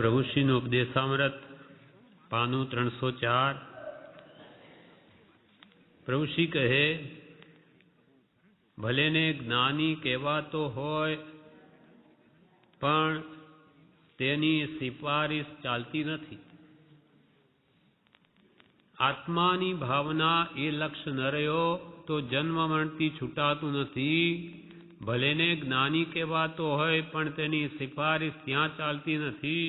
પ્રભુશ્રીનું ઉપદેશામૃત પાનું 304। પ્રભુશ્રી કહે, ભલેને જ્ઞાની કહેવાતો હોય પણ તેની સિફારિશ ચાલતી નથી। આત્માની ભાવના એ લક્ષ્ય ન રહ્યો તો જન્મ મરણથી છૂટાતું નથી। ભલેને જ્ઞાની કહેવાતો હોય પણ તેની સિફારિશ ત્યાં ચાલતી નથી।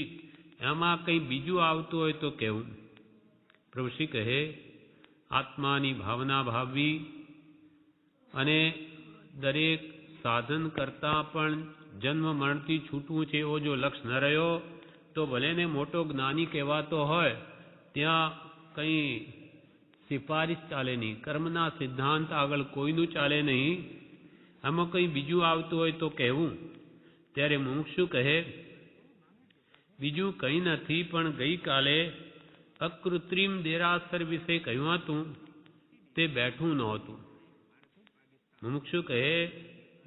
એમાં કંઈ બીજું આવતું હોય તો કહેવું। પ્રભુશ્રી કહે, આત્માની ભાવના ભાવવી અને દરેક સાધન કરતાં પણ જન્મ મરણથી છૂટવું છે એવો જો લક્ષ્ય ન રહ્યો તો ભલેને મોટો જ્ઞાની કહેવાતો હોય ત્યાં કંઈ સિફારિશ ચાલે નહીં, કર્મના સિદ્ધાંત આગળ કોઈનું ચાલે નહીં। આમાં કંઈ બીજું આવતું હોય તો કહેવું। ત્યારે મુમુક્ષુ કહે, બીજું કંઈ નથી, પણ ગઈકાલે અકૃત્રિમ દેરાસર વિશે કહ્યું હતું તે બેઠું નહોતું। મુમુક્ષુ કહે,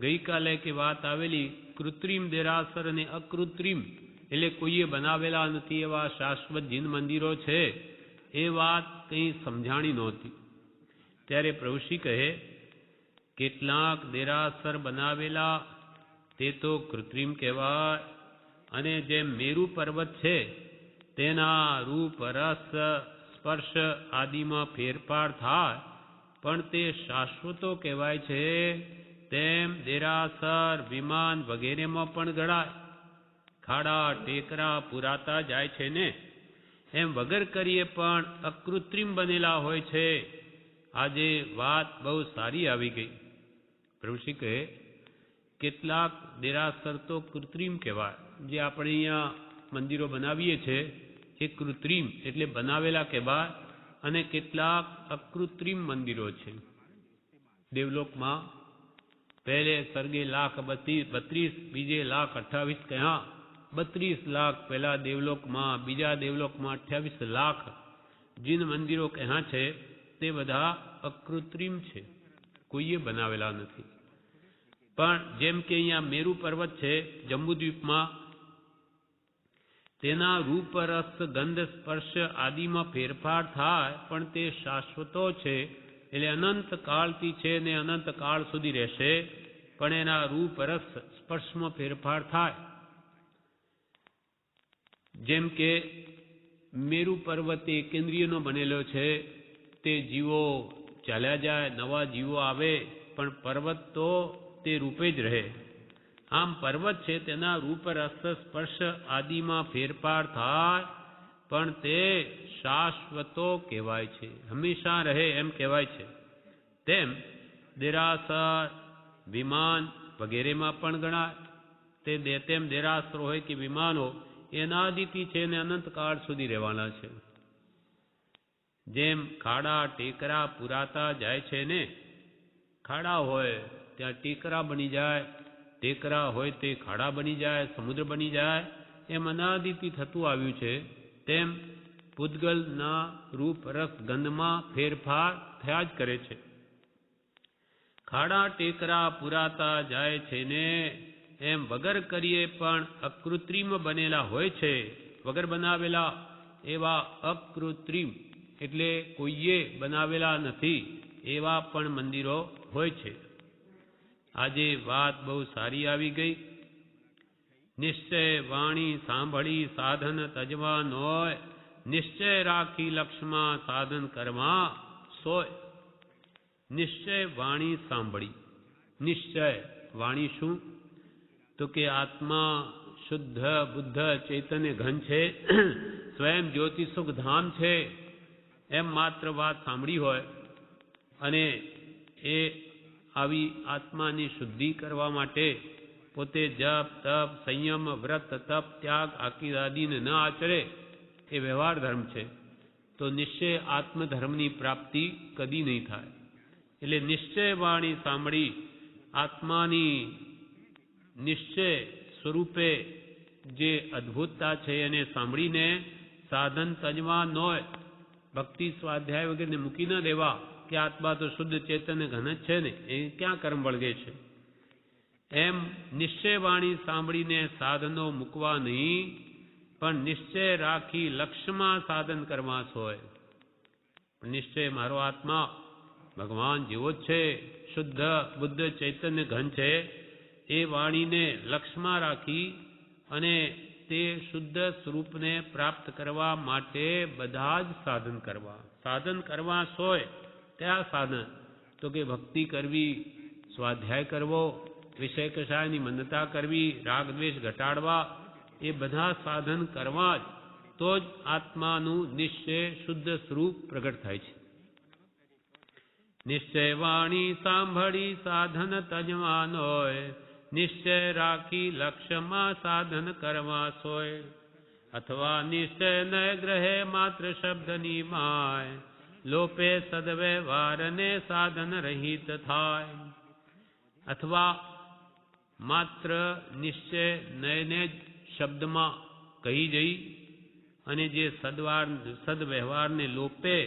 ગઈકાલે કે વાત આવેલી કૃત્રિમ દેરાસર અને અકૃત્રિમ એટલે કોઈએ બનાવેલા નથી એવા શાશ્વત જીન મંદિરો છે એ વાત કંઈ સમજાણી નહોતી। ત્યારે પ્રભુશ્રી કહે, કેટલાક દેરાસર બનાવેલા તે તો કૃત્રિમ કહેવાય, અને જેમ મેરુ પર્વત છે તેના રૂપ રસ સ્પર્શ આદિમાં ફેરફાર થાય પણ તે શાશ્વતો કહેવાય છે, તેમ દેરાસર વિમાન વગેરેમાં પણ ગણાય। ખાડા ટેકરા પુરાતા જાય છે ને એમ વગર કરીએ પણ અકૃત્રિમ બનેલા હોય છે। આજે વાત બહુ સારી આવી ગઈ। પ્રભુશ્રી કહે, કેટલાક દેરાસર તો કૃત્રિમ કહેવાય, જે આપણે અહીંયા મંદિરો બનાવીએ છીએ એ કૃત્રિમ એટલે બનાવેલા કહેવાય, અને કેટલાક અકૃત્રિમ મંદિરો છે। દેવલોકમાં પહેલે સર્ગે 1,32,000, બીજે 1,28,000 કહ્યા, 32 લાખ પહેલા દેવલોકમાં, બીજા દેવલોકમાં 28 લાખ જીન મંદિરો કહ્યા છે તે બધા અકૃત્રિમ છે, કોઈએ બનાવેલા નથી। પણ જેમ કે અહીંયા મેરુ પર્વત છે જંબુદ્વીપમાં, તેના રૂપ રસ ગંધ સ્પર્શ આદિમાં ફેરફાર થાય પણ તે શાશ્વતો છે, એટલે અનંત કાળથી છે ને અનંત કાળ સુધી રહેશે, પણ એના રૂપ રસ સ્પર્શમાં ફેરફાર થાય। જેમ કે મેરુ પર્વત એ કેન્દ્રીયનો બનેલો છે, તે જીવો ચાલ્યા જાય, નવા જીવો આવે, પણ પર્વત તો તે રૂપે જ રહે। આમ પર્વત છે તેના રૂપ રસ સ્પર્શ આદિમાં ફેરફાર થાય પણ તે શાશ્વતો કહેવાય છે, હંમેશા રહે એમ કહેવાય છે। તેમ દેરાસર વિમાન વગેરેમાં પણ ગણાય। તેમ દેરાસર હોય કે વિમાનો એનાદિથી છે ને અનંતકાળ સુધી રહેવાના છે। જેમ ખાડા ટેકરા પુરાતા જાય છે ને, ખાડા હોય ત્યાં ટેકરા બની જાય, ટેકરા હોય તે ખાડા બની જાય, સમુદ્ર બની જાય, એમ અનાદિથી થતું આવ્યું છે। તેમ પૂતગલના રૂપ રસ ગંધમાં ફેરફાર થયા જ કરે છે। ખાડા ટેકરા પુરાતા જાય છે ને એમ વગર કરીએ પણ અકૃત્રિમ બનેલા હોય છે, વગર બનાવેલા એવા અકૃત્રિમ એટલે કોઈએ બનાવેલા નથી એવા પણ મંદિરો હોય છે। આજે વાત બહુ સારી આવી ગઈ। નિશ્ચય વાણી સાંભળી સાધન તજવા નોય, નિશ્ચય રાખી લક્ષ્યમાં સાધન કરવા સોય। નિશ્ચય વાણી સાંભળી, નિશ્ચય વાણી શું? તો કે આત્મા શુદ્ધ બુદ્ધ ચૈતન્ય ઘન છે, સ્વયં જ્યોતિ સુખ ધામ છે, એમ માત્ર વાત સાંભળી હોય અને એ આવી આત્માની શુદ્ધિ કરવા માટે પોતે જપ તપ સંયમ વ્રત તપ ત્યાગ આદિને ન આચરે એ વ્યવહાર ધર્મ છે, તો નિશ્ચય આત્મધર્મની પ્રાપ્તિ કદી નહીં થાય। એટલે નિશ્ચય વાણી સાંભળી આત્માની નિશ્ચય સ્વરૂપે જે અદ્ભુતતા છે એને સાંભળીને સાધન તજવા નોય, ભક્તિ સ્વાધ્યાય વગેરે મૂકી ન દેવા કે આત્મા તો શુદ્ધ ચેતન ઘન જ છે ને, એ ક્યાં કર્મ વળગે છે। એમ નિશ્ચય વાણી સાંભળીને સાધનો મૂકવા નહીં, પણ નિશ્ચય રાખી લક્ષ્યમાં સાધન કરવા સોય. નિશ્ચય મારો આત્મા ભગવાન જેવો જ છે, શુદ્ધ બુદ્ધ ચૈતન્ય ઘન છે, એ વાણીને લક્ષ્યમાં રાખી અને તે શુદ્ધ સ્વરૂપને પ્રાપ્ત કરવા માટે બધા જ સાધન કરવા. સાધન કરવા સોય કયા સાધન? તો કે ભક્તિ કરવી, સ્વાધ્યાય કરવો, વિષય કષાયની મંદતા કરવી, રાગ દ્વેષ ઘટાડવા, એ બધા સાધન કરવા જ તો જ આત્માનું નિશ્ચય શુદ્ધ સ્વરૂપ પ્રગટ થાય છે. નિશ્ચય વાણી સાંભળી સાધન તજવાનોય, નિશ્ચય રાખી લક્ષ્યમાં સાધન કરવા સોય. અથવા નિશ્ચય ન ગ્રહે માત્ર શબ્દની માય, લોપે સદવ્યવહારને સાધન રહિત થાય. અથવા માત્ર નિશ્ચય નયને જ શબ્દમાં કહી જઈ અને જે સદવ્યવહારને લોપે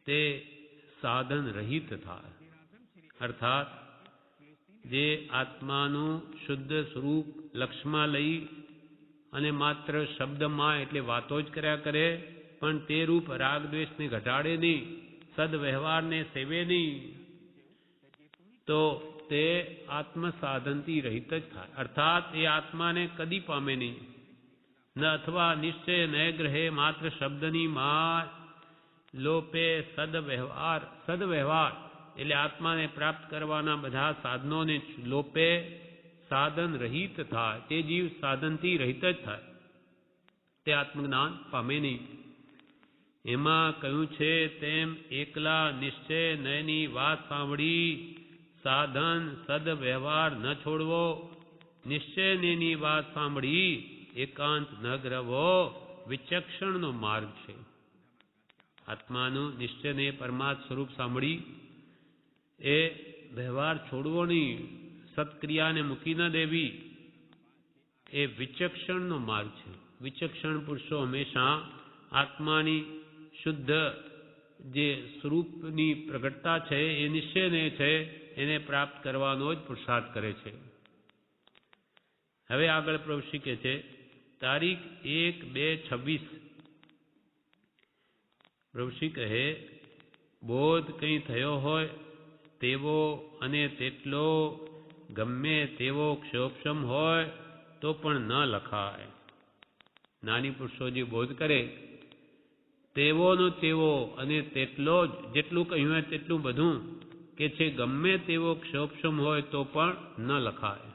તે સાધન રહિત થાય. અર્થાત જે આત્માનું શુદ્ધ સ્વરૂપ લક્ષ્યમાં લઈ અને માત્ર શબ્દમાં એટલે વાતો જ કર્યા કરે, પણ તે રૂપ રાગ દ્વેષને ઘટાડે નહીં, સદવ્યવહારને સેવે નહીં, તો તે આત્મ સાધનથી રહિત જ થાય. અર્થાત એ આત્માને કદી પામે નહીં. ન અથવા નિશ્ચય ન ગ્રહે માત્ર શબ્દની માય, લોપે સદવ્યવહાર. સદવ્યવહાર એટલે આત્માને પ્રાપ્ત કરવાના બધા સાધનોને લોપે સાધન રહિત થાય. તે જીવ સાધનથી રહિત જ થાય, તે આત્મજ્ઞાન પામે નહીં. એમાં કહ્યું છે તેમ એકલા નિશ્ચય નયની વાત સાંભળી સાધન સદવ્યવહાર ન છોડવો. નિશ્ચય નયની વાત સાંભળી એકાંત ન ગ્રહવો વિચક્ષણનો માર્ગ છે. આત્માનું નિશ્ચયને પરમાર્થ સ્વરૂપ સાંભળી એ વ્યવહાર છોડવો નહીં, સત્ક્રિયાને મૂકી ન દેવી, એ વિચક્ષણનો માર્ગ છે. વિચક્ષણ પુરુષો હંમેશા આત્માની શુદ્ધ જે સ્વરૂપની પ્રગટતા છે એ નિશ્ચયને છે એને પ્રાપ્ત કરવાનો જ પુરુષાર્થ કરે છે. હવે આગળ પ્રભુ શ્રી કહે છે તારીખ 1-2-26 પ્રભુ શ્રી કહે બોધ કંઈ થયો હોય તેવો અને તેટલો ગમે તેવો ક્ષોભક્ષમ હોય તો પણ ન લખાય. નાની પુરુષો જે બોધ કરે તેવોનો તેવો અને તેટલો જ, જેટલું કહ્યું હોય તેટલું બધું કે છે ગમે તેવો ક્ષોભક્ષમ હોય તો પણ ન લખાય.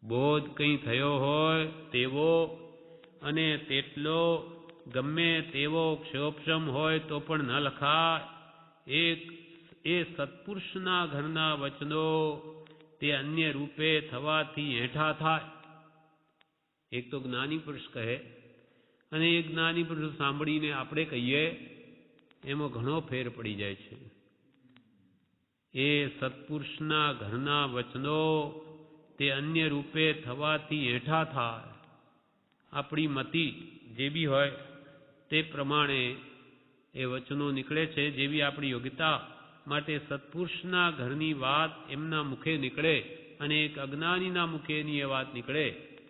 બોધ કંઈ થયો હોય તેવો અને તેટલો ગમે તેવો ક્ષોભક્ષમ હોય તો પણ ન લખાય. એ સત્પુરુષના ઘરના વચનો તે અન્ય રૂપે થવાથી હેઠા થાય. એક તો જ્ઞાની પુરુષ કહે અને એ જ્ઞાની પુરુષ સાંભળીને આપણે કહીએ એમાં ઘણો ફેર પડી જાય છે. એ સત્પુરુષના ઘરના વચનો તે અન્ય રૂપે થવાથી હેઠા થાય. આપણી મતિ જે બી હોય તે પ્રમાણે એ વચનો નીકળે છે. જેવી આપણી યોગ્યતા માટે સત્પુરુષના ઘરની વાત એમના મુખે નીકળે અને એક અજ્ઞાનીના મુખે એની એ વાત નીકળે,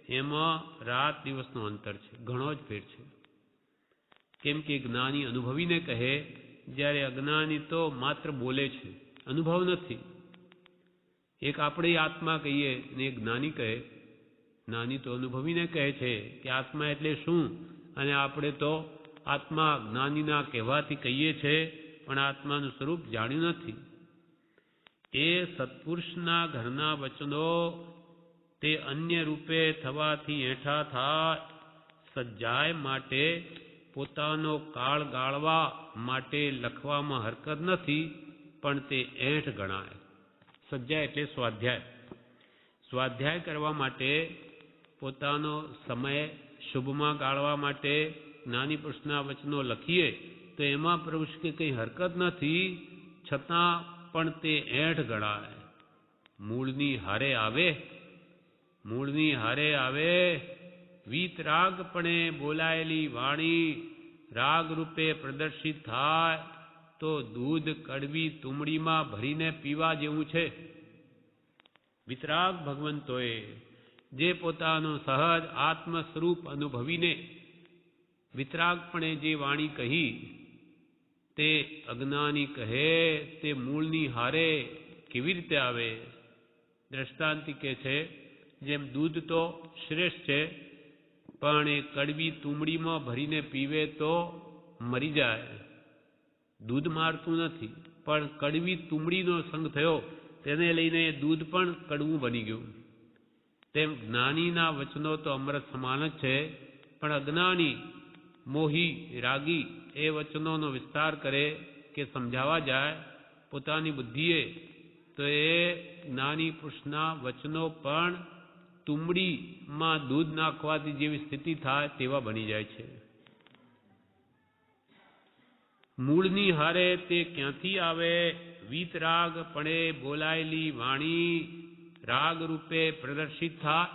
એમાં રાત દિવસનો અંતર છે, ઘણો જ ફેર છે. કેમ કે જ્ઞાની અનુભવીને કહે, જ્યારે અજ્ઞાની તો માત્ર બોલે છે, અનુભવ નથી. એક આપણે આત્મા કહીએ ને એક જ્ઞાની કહે. જ્ઞાની તો અનુભવીને કહે છે કે આત્મા એટલે શું, અને આપણે તો આત્મા જ્ઞાનીના કહેવાથી કહીએ છીએ પણ આત્માનું સ્વરૂપ જાણ્યું નથી. એ સત્પુરુષના ઘરના વચનો તે અન્ય રૂપે થવાથી હેઠા થાય. સજ્જાય માટે પોતાનો કાળ ગાળવા માટે લખવામાં હરકત નથી, પણ તે એઠ ગણાય. સજ્જાય એટલે સ્વાધ્યાય. સ્વાધ્યાય કરવા માટે પોતાનો સમય શુભમાં ગાળવા માટે જ્ઞાની પુરુષના વચનો લખીએ તો એમાં પ્રભુ કે કંઈ હરકત નથી, છતાં પણ તે એઠ ગણાય. મૂળની હારે આવે, મૂળની હારે આવે. વીતરાગપણે બોલાયેલી વાણી રાગ રૂપે પ્રદર્શિત થાય તો દૂધ કડવી તુમડીમાં ભરીને પીવા જેવું છે. વિતરાગ ભગવંતોએ જે પોતાનું સહજ આત્મ સ્વરૂપ અનુભવીને વિતરાગપણે જે વાણી કહી તે અજ્ઞાની કહે તે મૂળની હારે કેવી રીતે આવે? દ્રષ્ટાંતિ કે છે, જેમ દૂધ તો શ્રેષ્ઠ છે, પણ એ કડવી તુંબડીમાં ભરીને પીવે તો મરી જાય. દૂધ મારતું નથી, પણ કડવી તુંબડીનો સંગ થયો, તેને લઈને દૂધ પણ કડવું બની ગયું. તેમ જ્ઞાનીના વચનો તો અમૃત સમાન જ છે, પણ અજ્ઞાની, મોહી, રાગી એ વચનોનો વિસ્તાર કરે કે સમજાવવા જાય પોતાની બુદ્ધિએ, તો એ જ્ઞાની પુરુષના વચનો પણ તુંબડીમાં દૂધ નાખવાથી જેવી સ્થિતિ થાય તેવા બની જાય છે. મૂળની હારે તે ક્યાંથી આવે? વીતરાગ પણે બોલાયેલી વાણી રાગ રૂપે પ્રદર્શિત થાય.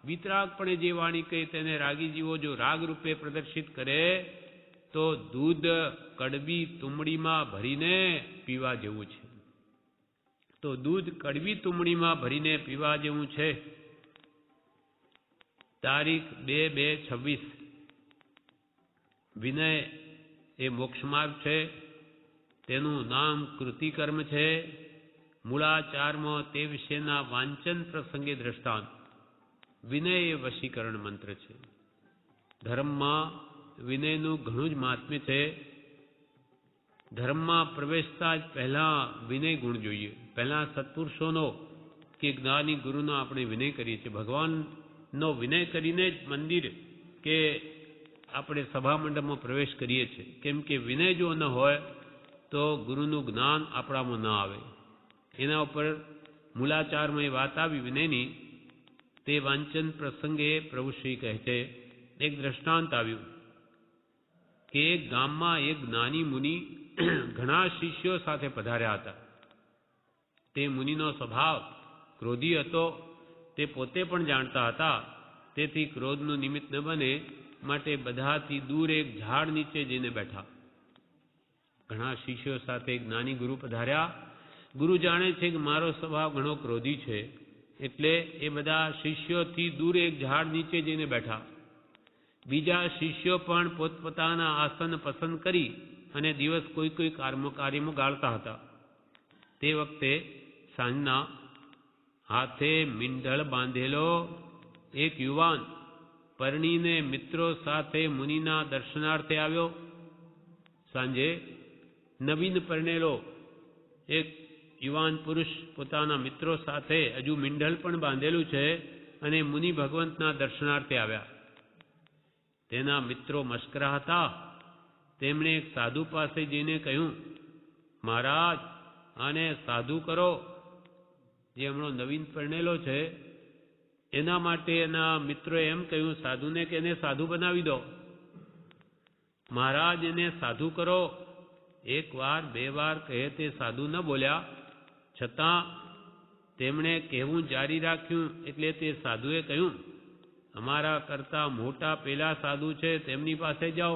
વીતરાગપણે જે વાણી કહી તેને રાગી જીવો જો રાગ રૂપે પ્રદર્શિત કરે તો દૂધ કડવી તુંબડીમાં ભરીને પીવા જેવું છે. તો દૂધ કડવી તુંબડીમાં ભરીને પીવા જેવું છે. તારીખ 2/2/26 વિનય એ મોક્ષમાર્ગ છે. તેનું નામ કૃતિકર્મ છે. મૂળાચારમાં તે વિશેના વાંચન પ્રસંગે દ્રષ્ટાંત. વિનય એ વશીકરણ મંત્ર છે. ધર્મમાં વિનયનું ઘણું જ મહાત્મ્ય છે. ધર્મમાં પ્રવેશતા જ પહેલા વિનય ગુણ જોઈએ. પહેલા સત્પુરુષોનો કે જ્ઞાની ગુરુનો આપણે વિનય કરીએ છીએ. ભગવાનનો વિનય કરીને જ મંદિર કે આપણે સભા મંડપમાં પ્રવેશ કરીએ છીએ. કેમ કે વિનય જો ન હોય તો ગુરુનું જ્ઞાન આપણામાં ન આવે. એના ઉપર મૂલાચારમાં એ વાત આવી વિનયની, તે વાંચન પ્રસંગે પ્રભુશ્રી કહે છે, એક દ્રષ્ટાંત આવ્યું કે એક ગામમાં એક જ્ઞાની મુનિ ઘણા શિષ્યો સાથે પધાર્યા હતા. તે મુનિનો સ્વભાવ ક્રોધી હતો, તે પોતે પણ જાણતા હતા. તેથી ક્રોધનું નિમિત્ત ન બને માટે બધાથી દૂર એક ઝાડ નીચે જઈને બેઠા. ઘણા શિષ્યો સાથે જ્ઞાની ગુરુ પધાર્યા. ગુરુ જાણે છે કે મારો સ્વભાવ ઘણો ક્રોધી છે, એટલે એ બધા શિષ્યોથી દૂર એક ઝાડ નીચે જઈને બેઠા. બીજા શિષ્યો પણ પોતપોતાના આસન પસંદ કરી અને દિવસ કોઈ કાર્યમાં ગાળતા હતા. તે વખતે સાંજના હાથે મીંઢળ બાંધેલો એક યુવાન પરણીને મિત્રો સાથે મુનિના દર્શનાર્થે આવ્યો. સાંજે નવીન પરણેલો એક યુવાન પુરુષ પોતાના મિત્રો સાથે હજુ મીંઢળ પણ બાંધેલું છે અને મુનિ ભગવંતના દર્શનાર્થે આવ્યા. તેના મિત્રો મશ્કરા હતા. તેમણે એક સાધુ પાસે જઈને કહ્યું, મહારાજ આને સાધુ કરો. જે હમણો નવીન પરણેલો છે એના માટે એના મિત્રોએ એમ કહ્યું સાધુને કે એને સાધુ બનાવી દો. મહારાજ એને સાધુ કરો. એક વાર બે વાર કહે તે સાધુ ન બોલ્યા, છતાં તેમણે કહેવું જારી રાખ્યું. એટલે તે સાધુએ કહ્યું, અમારા કરતા મોટા પેલા સાધુ છે તેમની પાસે જાઓ.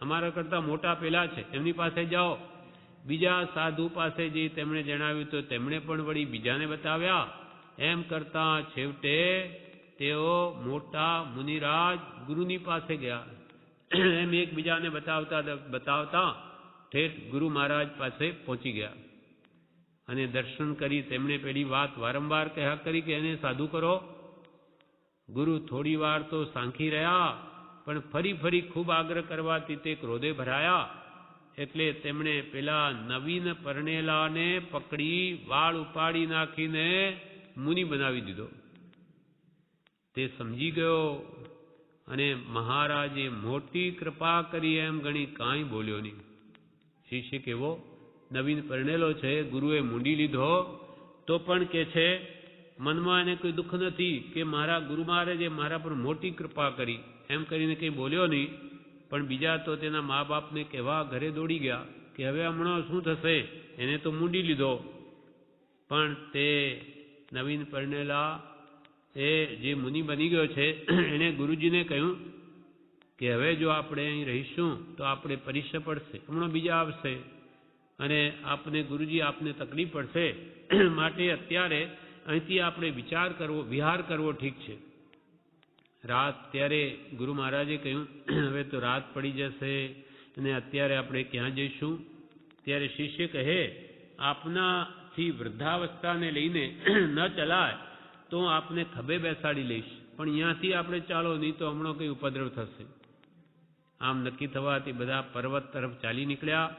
અમારા કરતા મોટા પેલા છે એમની પાસે જાઓ. બીજા સાધુ પાસે જઈ તેમણે જણાવ્યું તો તેમણે પણ વળી બીજાને બતાવ્યા. એમ કરતા છેવટે તેઓ મોટા મુનિરાજ ગુરુની પાસે ગયા. એમ એકબીજાને બતાવતા ઠેઠ ગુરુ મહારાજ પાસે પહોંચી ગયા અને દર્શન કરી તેમણે પેલી વાત વારંવાર કહ્યા કરી કે એને સાધુ કરો. ગુરુ થોડી વાર તો સાંખી રહ્યા, પણ ફરી ખૂબ આગ્રહ કરવાથી તે ક્રોધે ભરાયા. એટલે તેમણે પેલા નવીન પરણેલાને પકડી વાળ ઉપાડી નાખીને મુનિ બનાવી દીધો. તે સમજી ગયો અને મહારાજે મોટી કૃપા કરી એમ ગણી કાંઈ બોલ્યો નહીં. શિષ્ય કેવો નવીન પરણેલો છે, ગુરુએ મૂંડી લીધો તો પણ કે છે મનમાં એને કોઈ દુઃખ નથી કે મારા ગુરુ મહારાજે મારા પર મોટી કૃપા કરી, એમ કરીને કંઈ બોલ્યો નહીં. પણ બીજા તો તેના મા બાપને કહેવા ઘરે દોડી ગયા કે હવે હમણાં શું થશે, એને તો મૂંડી લીધો. પણ તે નવીન પરણેલા એ જે મુનિ બની ગયો છે એણે ગુરુજીને કહ્યું કે હવે જો આપણે અહીં રહીશું તો આપણે પરીક્ષા પડશે, હમણાં બીજા આવશે અને આપને ગુરુજી આપને તકલીફ પડશે. માટે અત્યારે અહીંથી આપણે વિહાર કરવો ઠીક છે. રાત ત્યારે ગુરુ મહારાજે કહ્યું હવે તો રાત પડી જશે અને અત્યારે આપણે ક્યાં જઈશું? ત્યારે શિષ્ય કહે આપનાથી વૃદ્ધાવસ્થાને લઈને ન ચલાય તો આપને ખભે બેસાડી લઈશ, પણ અહીંયાથી આપણે ચાલો, નહીં તો હમણાં કંઈ ઉપદ્રવ થશે. આમ નક્કી થવાથી બધા પર્વત તરફ ચાલી નીકળ્યા.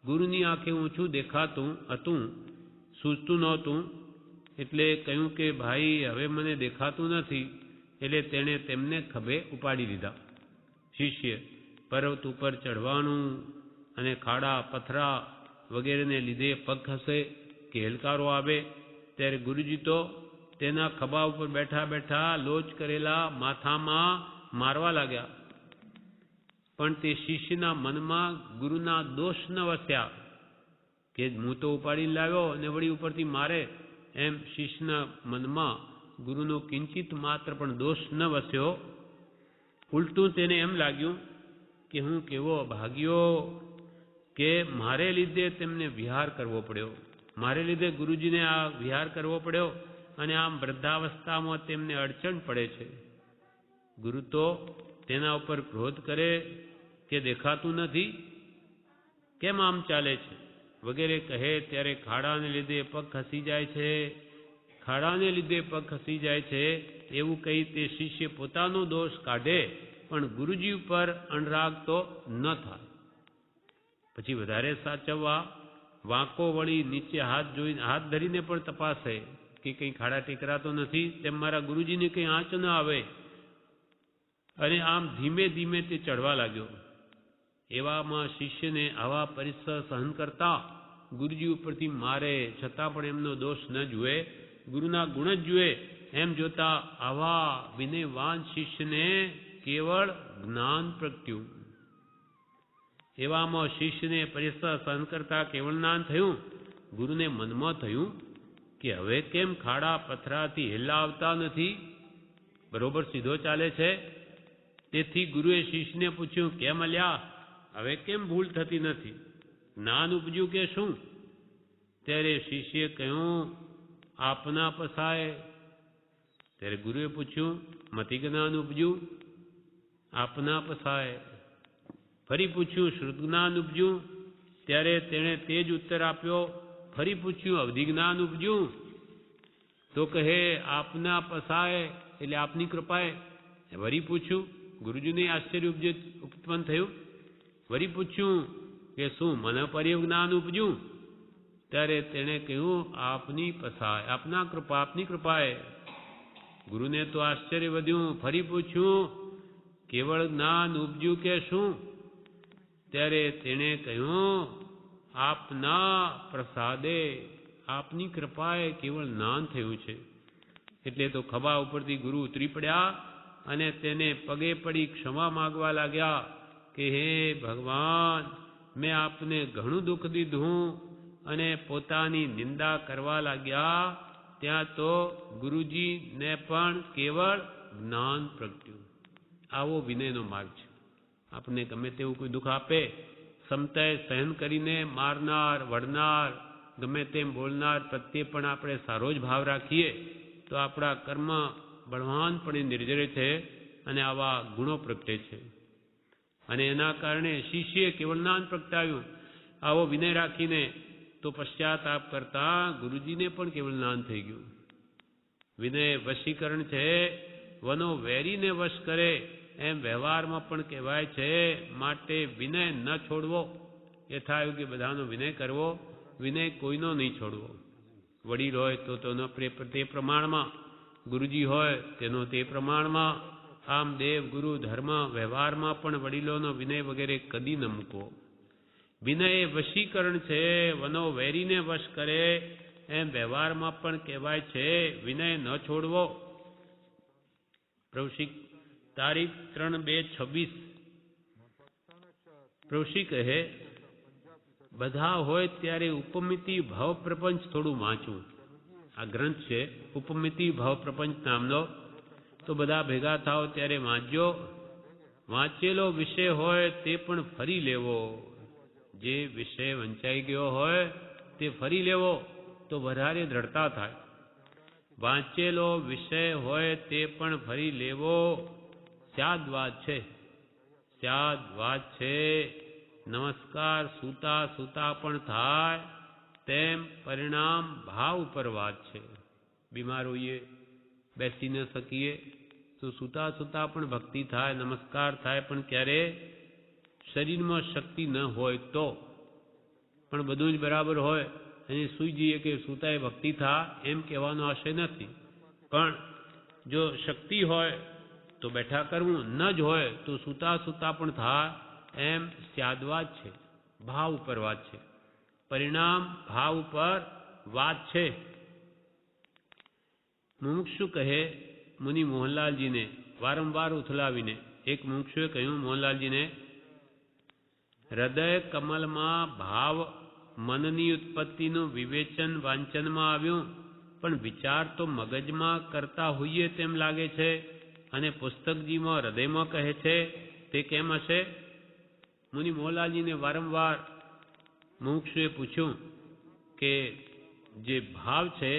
ગુરુની આંખે ઊંચું દેખાતું હતું, સૂઝતું નહોતું, એટલે કહ્યું કે ભાઈ હવે મને દેખાતું નથી. એટલે તેણે તેમને ખભે ઉપાડી લીધા. શિષ્ય પર્વત ઉપર ચઢવાનું અને ખાડા પથરા વગેરેને લીધે પગ ખસે કે હેલકારો આવે ત્યારે ગુરુજી તો તેના ખભા ઉપર બેઠા બેઠા લોચ કરેલા માથામાં મારવા લાગ્યા. પણ તે શિષ્યના મનમાં ગુરુના દોષ ન વસ્યા કે હું તો ઉપાડીને લાવ્યો અને વળી ઉપરથી મારે, એમ શિષ્યના મનમાં ગુરુનો કિંચિત માત્ર પણ દોષ ન વસ્યો. ઉલટું તેને એમ લાગ્યું કે હું કેવો ભાગ્યો કે મારે લીધે તેમને વિહાર કરવો પડ્યો, મારે લીધે ગુરુજીને આ વિહાર કરવો પડ્યો અને આમ વૃદ્ધાવસ્થામાં તેમને અડચણ પડે છે. ગુરુ તો તેના ઉપર ક્રોધ કરે કે દેખાતું નથી, કેમ આમ ચાલે છે વગેરે કહે ત્યારે ખાડાને લીધે પગ ખસી જાય છે, ખાડાને લીધે પગ ખસી જાય છે એવું કહી તે શિષ્ય પોતાનો દોષ કાઢે, પણ ગુરુજી ઉપર અણરાગ તો ન થાય. પછી વધારે સાચવવા વાંકો વળી નીચે હાથ જોઈને હાથ ધરીને પણ તપાસે કે કંઈ ખાડા ટેકરા તો નથી, તેમ મારા ગુરુજીને કંઈ આંચ ન આવે. અને આમ ધીમે ધીમે તે ચડવા લાગ્યો. એવામાં શિષ્યને આવા પરિસર સહન કરતા ગુરુજી ઉપરથી મારે છતાં પણ એમનો દોષ ન જુએ, ગુરુના ગુણ જ જુએ, એમ જોતા આવા વિનયવાન શિષ્યને કેવળ જ્ઞાન પ્રગટ્યું. એવામાં શિષ્યને પરિસર સહન કરતા કેવળ જ્ઞાન થયું. ગુરુને મનમાં થયું કે હવે કેમ ખાડા પથરાથી હેલા આવતા નથી, બરોબર સીધો ચાલે છે. તેથી ગુરુએ શિષ્યને પૂછ્યું કેમ અલ્યા હવે કેમ ભૂલ થતી નથી, જ્ઞાન ઉપજ્યું કે શું? ત્યારે શિષ્યએ કહ્યું આપના પસાય. ત્યારે ગુરુએ પૂછ્યું મતિ જ્ઞાન ઉપજ્યું? આપના પસાય. ફરી પૂછ્યું શ્રુત જ્ઞાન ઉપજ્યું? ત્યારે તેણે તે જ ઉત્તર આપ્યો. ફરી પૂછ્યું અવધિ જ્ઞાન ઉપજ્યું? તો કહે આપના પસાય એટલે આપની કૃપાએ. વળી પૂછ્યું, ગુરુજીને આશ્ચર્ય ઉત્પન્ન થયું. વળી પૂછ્યું કે શું મને પર્યવ જ્ઞાન ઉપજ્યું? ત્યારે તેણે કહ્યું આપની પસાય, આપના કૃપા, આપની કૃપાએ. ગુરુને તો આશ્ચર્ય વધ્યું. ફરી પૂછ્યું કેવળ જ્ઞાન ઉપજ્યું કે શું? ત્યારે તેણે કહ્યું આપના પ્રસાદે, આપની કૃપાએ કેવળ જ્ઞાન થયું છે. એટલે તો ખભા ઉપરથી ગુરુ ઉતરી પડ્યા અને તેને પગે પડી ક્ષમા માગવા લાગ્યા કે હે ભગવાન, મેં આપને ઘણું દુઃખ દીધું, અને પોતાની નિંદા કરવા લાગ્યા. ત્યાં તો ગુરુજીને પણ કેવળ જ્ઞાન પ્રગટ્યું. આવો વિનયનો માર્ગ છે. આપણે ગમે તેવું કોઈ દુઃખ આપે, સમતાએ સહન કરીને મારનાર, વળનાર, ગમે તેમ બોલનાર પ્રત્યે પણ આપણે સારો જ ભાવ રાખીએ તો આપણા કર્મ બળવાનપણે નિર્જરે છે અને આવા ગુણો પ્રગટે છે. અને એના કારણે શિષ્યએ કેવળ જ્ઞાન પ્રગટાવ્યું. આવો વિનય રાખીને તો પશ્ચાતાપ કરતા ગુરુજીને પણ કેવળ જ્ઞાન થઈ ગયું. વિનય વશીકરણ છે, વનો વેરીને વશ કરે એમ વ્યવહારમાં પણ કહેવાય છે. માટે વિનય ન છોડવો. યથાયું કે બધાનો વિનય કરવો, વિનય કોઈનો નહીં છોડવો. વડીલ હોય તો તેનો તે પ્રમાણમાં, ગુરુજી હોય તેનો તે પ્રમાણમાં. આમ દેવ ગુરુ ધર્મ વ્યવહારમાં પણ વડીલોનો વિનય વગેરે કદી ન મૂકવો. વિનય એ વશીકરણ છે, વનો વેરીને વશ કરે એમ વ્યવહારમાં પણ કહેવાય છે. વિનય ન છોડવો. પ્રવશિક તારીખ 3/2/26. પ્રવશી કહે બધા હોય ત્યારે ઉપમિતિ ભાવ પ્રપંચ થોડું વાંચવું. આ ગ્રંથ છે ઉપમિતિ ભાવ પ્રપંચ નામનો, તો બધા ભેગા થાવ ત્યારે વાંચજો. વાંચેલો વિષય હોય તે પણ ફરી લેવો. જે વિષય વંચાઈ ગયો હોય તે ફરી લેવો તો વધારે દ્રઢતા થાય. વાંચેલો વિષય હોય તે પણ ફરી લેવો સ્યાદ વાત છે. સ્યાદ વાત છે. નમસ્કાર સૂતા સૂતા પણ થાય તેમ પરિણામ ભાવ ઉપર વાત છે. બીમાર હોઈએ, બેસી ન શકીએ તો સૂતા સૂતા પણ ભક્તિ થાય, નમસ્કાર થાય, પણ ક્યારે શરીરમાં શક્તિ ન હોય તો. પણ બધું જ બરાબર હોય અને સૂઈ જઈએ કે સૂતા એ ભક્તિ થાય એમ કહેવાનો આશય નથી. પણ જો શક્તિ હોય તો બેઠા કરવું, ન જ હોય તો સૂતા સૂતા પણ થાય એમ સ્યાદવાદ છે. ભાવ ઉપર વાત છે. પરિણામ ભાવ ઉપર વાત છે. મુમુક્ષુ કહે મુનિ મોહનલાલજીને વારંવાર ઉથલાવીને. એક મુમુક્ષુએ કહ્યું મોહનલાલજીને, હૃદય કમલમાં ભાવ મનની ઉત્પત્તિનું વિવેચન વાંચનમાં આવ્યું, પણ વિચાર તો મગજમાં કરતા હોઈએ તેમ લાગે છે અને પુસ્તકજીમાં હૃદયમાં કહે છે, તે કેમ હશે? મુનિ મોહનલાલજીને વારંવાર મુમુક્ષુએ પૂછ્યું કે જે ભાવ છે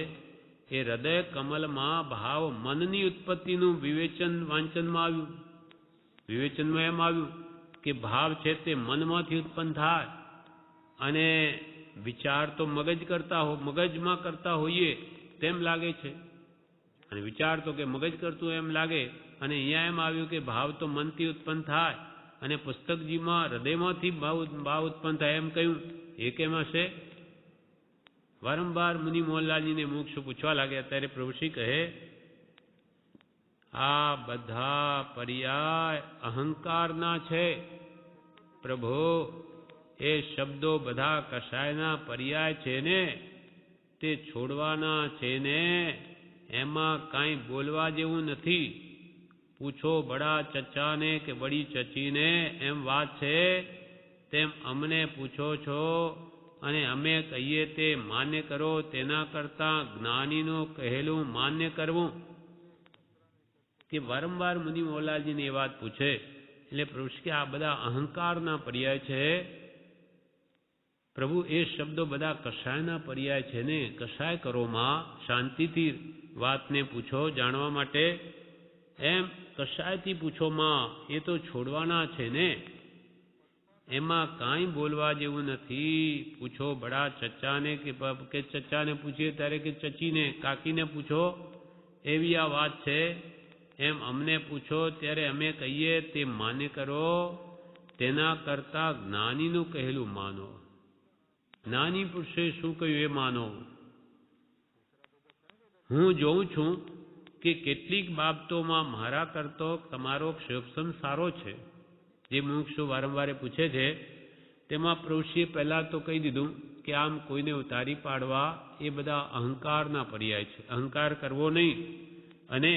એ હૃદય કમલમાં ભાવ મનની ઉત્પત્તિનું વિવેચન વાંચનમાં આવ્યું. વિવેચનમાં એમ આવ્યું કે ભાવ છે તે મનમાંથી ઉત્પન્ન થાય અને વિચાર તો મગજમાં કરતા હોઈએ તેમ લાગે છે. અને વિચાર તો કે મગજ કરતું એમ લાગે, અને અહીંયા એમ આવ્યું કે ભાવ તો મનથી ઉત્પન્ન થાય અને પુસ્તકજીમાં હૃદયમાંથી ભાવ ઉત્પન્ન થાય એમ કહ્યું. એ કેમ હશે? વારંવાર મુનિ મોહનલાલજીને મોક્ષ પૂછવા લાગ્યા. ત્યારે પ્રભુશ્રી કહે, આ બધા પર્યાય અહંકારના છે પ્રભુ. એ શબ્દો બધા કશાયના પર્યાય છે ને, તે છોડવાના છે ને, એમાં કાંઈ બોલવા જેવું નથી. પૂછો બડા ચચાને કે બડી ચચીને એમ વાત છે, તેમ અમને પૂછો છો અને અમે કહીએ તે માન્ય કરો. તેના કરતાં જ્ઞાનીનું કહેલું માન્ય કરવું. કે વારંવાર મુનિ મોહનલાલજીને એ વાત પૂછે એટલે પ્રભુ કે આ બધા અહંકારના પર્યાય છે પ્રભુ. એ શબ્દો બધા કશાયના પર્યાય છે ને. કશાય કરોમાં શાંતિથી વાતને પૂછો જાણવા માટે, એમ કશાયથી પૂછોમાં એ તો છોડવાના છે ને, એમાં કાંઈ બોલવા જેવું નથી. પૂછો બડા ચચાને કે ચચાને પૂછીએ ત્યારે કે ચચીને કાકીને પૂછો, એવી આ વાત છે. એમ અમને પૂછો ત્યારે અમે કહીએ તે માન્ય કરો. તેના કરતાં જ્ઞાનીનું કહેલું માનો. જ્ઞાની પુરુષે શું કહ્યું એ માનો. હું જોઉં છું કે કેટલીક બાબતોમાં મારા કરતો તમારો ક્ષોભસમ સારો છે. જે મુમુક્ષુ વારંવારે પૂછે છે તેમાં પ્રભુશ્રીએ પહેલાં તો કહી દીધું કે આમ કોઈને ઉતારી પાડવા એ બધા અહંકારના પર્યાય છે. અહંકાર કરવો નહીં. અને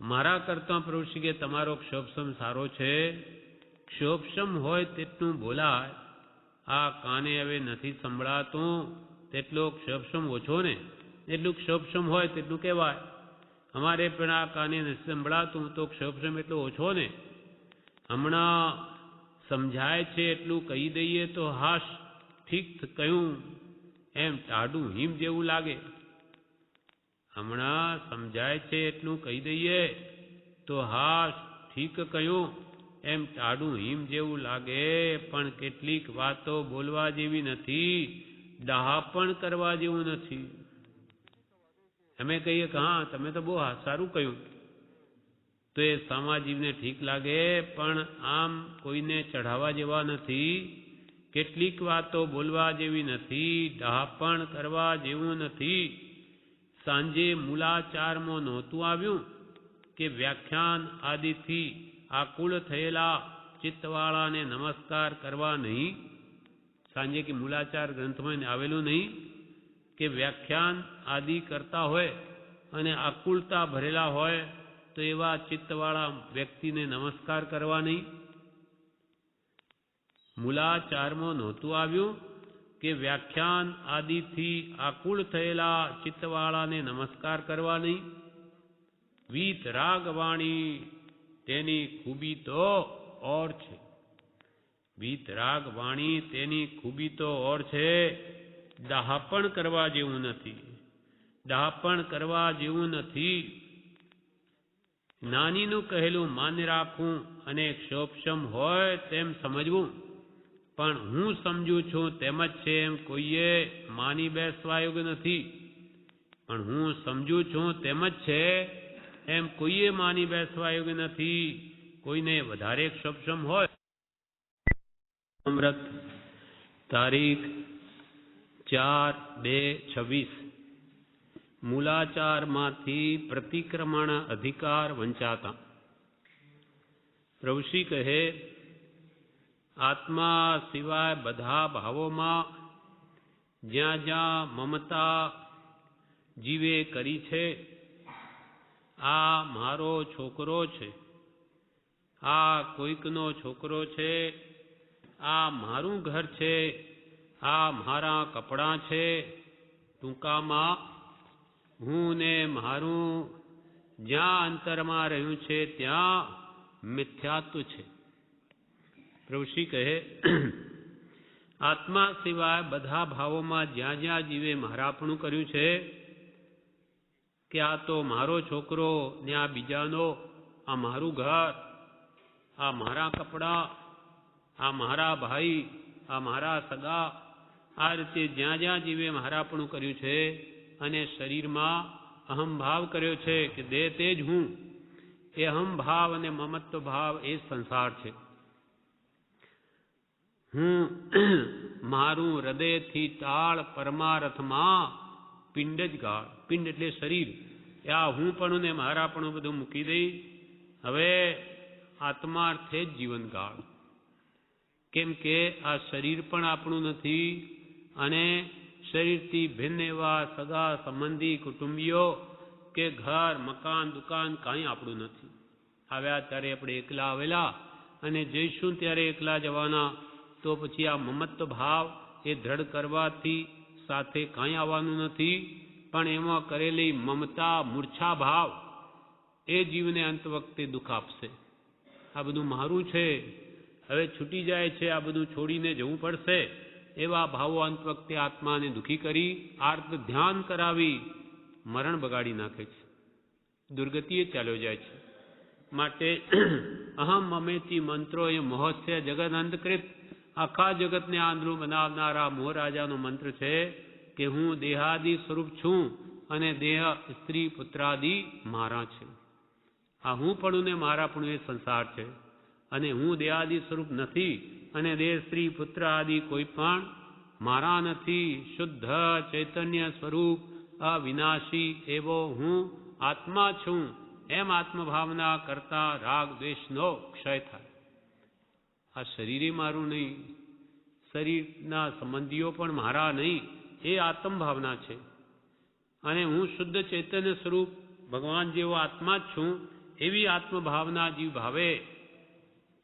મારા કરતાં પ્રભુશ્રી કે તમારો ક્ષોભસમ સારો છે. ક્ષોભસમ હોય તેટલું બોલાય. આ કાને હવે નથી સંભળાતું તેટલો ક્ષોભસમ ઓછો ને. એટલું ક્ષોભસમ હોય તેટલું કહેવાય. અમારે પણ આ કાને નથી સંભળાતું તો ક્ષોભસમ એટલો ઓછો ને. હમણાં સમજાય છે એટલું કહી દઈએ તો હાશ ઠીક કહ્યું એમ ટાઢું હિમ જેવું લાગે. હમણાં સમજાય છે એટલું કહી દઈએ તો હાશ ઠીક કહ્યું એમ ટાઢું હિમ જેવું લાગે. પણ કેટલીક વાતો બોલવા જેવી નથી, ડહાપણ કરવા જેવું નથી. અમે કહીએ કે હા તમે તો બહુ સારું કહ્યું તો એ સામાજીવને ઠીક લાગે, પણ આમ કોઈને ચઢાવવા જેવા નથી. કેટલીક વાતો બોલવા જેવી નથી, ડહાપણ કરવા જેવું નથી. સાંજે મૂલાચારમાં નહોતું આવ્યું કે વ્યાખ્યાન આદિથી આકુળ થયેલા ચિત્તવાળાને નમસ્કાર કરવા નહીં. સાંજે કે મૂલાચાર ગ્રંથમાં આવેલું નહીં કે વ્યાખ્યાન આદિ કરતા હોય અને આકુળતા ભરેલા હોય તો એવા ચિત્તવાળા વ્યક્તિને નમસ્કાર કરવા નહીં. મૂલાચારમાં નહોતું આવ્યું કે વ્યાખ્યાન આદિથી આકુળ થયેલા ચિત્તવાળાને નમસ્કાર કરવા નહીં. વીત રાગ વાણી તેની ખૂબી તો ઓર છે. વીત રાગ વાણી તેની ખૂબી તો ઓર છે. ડહાપણ કરવા જેવું નથી. ડહાપણ કરવા જેવું નથી. જ્ઞાનીનું કહેલું માન્ય રાખવું અને ક્ષોભક્ષમ હોય તેમ સમજવું, પણ હું સમજું છું તેમ જ છે એમ કોઈએ માની બેસવા યોગ્ય નથી. પણ હું સમજું છું તેમ જ છે એમ કોઈએ માની બેસવા યોગ્ય નથી. કોઈને વધારે ક્ષોભક્ષમ હોય. અમૃત તારીખ 4/2/26 મૂલાચારમાંથી પ્રતિક્રમણ અધિકાર વંચાતા. પ્રભુશ્રી કહે, આત્મા સિવાય બધા ભાવોમાં જ્યાં જ્યાં મમતા જીવે કરી છે, આ મારો છોકરો છે, આ કોઈકનો છોકરો છે, આ મારું ઘર છે, આ મારા કપડાં છે, ટૂંકામાં હું ને મારું જ્યાં અંતરમાં રહ્યું છે ત્યાં મિથ્યાત્વ છે. પ્રભુશ્રી કહે, આત્મા સિવાય બધા ભાવોમાં જ્યાં જ્યાં જીવે મારાપણું કર્યું છે કે આ તો મારો છોકરો ને આ બીજાનો, આ મારું ઘર, આ મારા કપડાં, આ મારા ભાઈ, આ મારા સગા, આ રીતે જ્યાં જ્યાં જીવે મારાપણું કર્યું છે અને શરીરમાં અહમભાવ કર્યો છે કે દેહ તે જ હું, એ અહમભાવ અને મમત્વ ભાવ એ સંસાર છે. હું મારું હૃદયથી તાળ પરમારથમાં પિંડ જ ગાળ. પિંડ એટલે શરીર. આ હું પણ ને મારા પણ બધું મૂકી દઈ હવે આત્માર્થે જ જીવન ગાળ. કેમ કે આ શરીર પણ આપણું નથી અને શરીરથી ભિન્ન એવા સગા સંબંધી કુટુંબીઓ કે ઘર મકાન દુકાન કાંઈ આપણું નથી. આવ્યા ત્યારે આપણે એકલા આવેલા અને જઈશું ત્યારે એકલા જવાના. તો પછી આ મમત્વ ભાવ એ દ્રઢ કરવાથી સાથે કાંઈ આવવાનું નથી. પણ એમાં કરેલી મમતા મૂર્છા ભાવ એ જીવને અંત વખતે દુઃખ આપશે. આ બધું મારું છે, હવે છૂટી જાય છે, આ બધું છોડીને જવું પડશે, એવા ભાવો અંત વખતે આત્માને દુઃખી કરી આર્ત ધ્યાન કરાવી મરણ બગાડી નાખે છે, દુર્ગતિએ ચાલ્યો જાય છે. માટે અહમ મમેતી મંત્રો એ મોહસ્ય જગત અંતકૃત, આખા જગતને આંધળું બનાવનારા મોહરાજાનો મંત્ર છે કે હું દેહાદિ સ્વરૂપ છું અને દેહ સ્ત્રી પુત્રાદિ મારા છે. આ હું પણ ને મારા પણ એ સંસાર છે અને હું દેહાદિ સ્વરૂપ નથી અને દેહ સ્ત્રી પુત્ર આદિ કોઈ પણ મારા નથી. શુદ્ધ ચૈતન્ય સ્વરૂપ અવિનાશી એવો હું આત્મા છું. એમ આત્મભાવના કરતા રાગ દ્વેષનો ક્ષય થાય. આ શરીરે મારું નહીં, શરીરના સંબંધીઓ પણ મારા નહીં, એ આત્મભાવના છે. અને હું શુદ્ધ ચૈતન્ય સ્વરૂપ ભગવાન જેવો આત્મા જ છું એવી આત્મભાવના જીવ ભાવે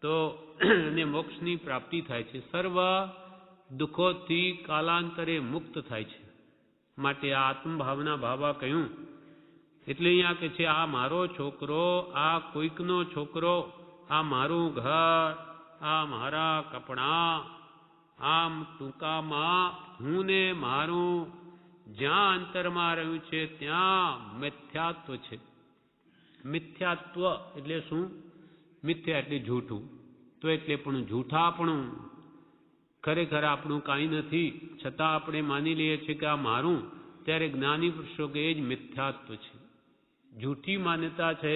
તો એને મોક્ષની પ્રાપ્તિ થાય છે. સર્વ દુઃખોથી કાલાંતરે મુક્ત થાય છે. માટે આ આત્મભાવના ભાવા કહ્યું. એટલે અહીંયા કે છે આ મારો છોકરો, આ કોઈકનો છોકરો, આ મારું ઘર, આ મારા કપડાં, આમ ટૂંકામાં હું ને મારું જ્યાં અંતરમાં રહ્યું છે ત્યાં મિથ્યાત્વ છે. મિથ્યાત્વ એટલે શું? મિથ્યા એટલે જૂઠું, તો એટલે પણ જૂઠાપણું. ખરેખર આપણું કાંઈ નથી, છતાં આપણે માની લઈએ છીએ કે આ મારું. ત્યારે જ્ઞાની પુરુષો કે એ જ મિથ્યાત્વ છે. જૂઠી માન્યતા છે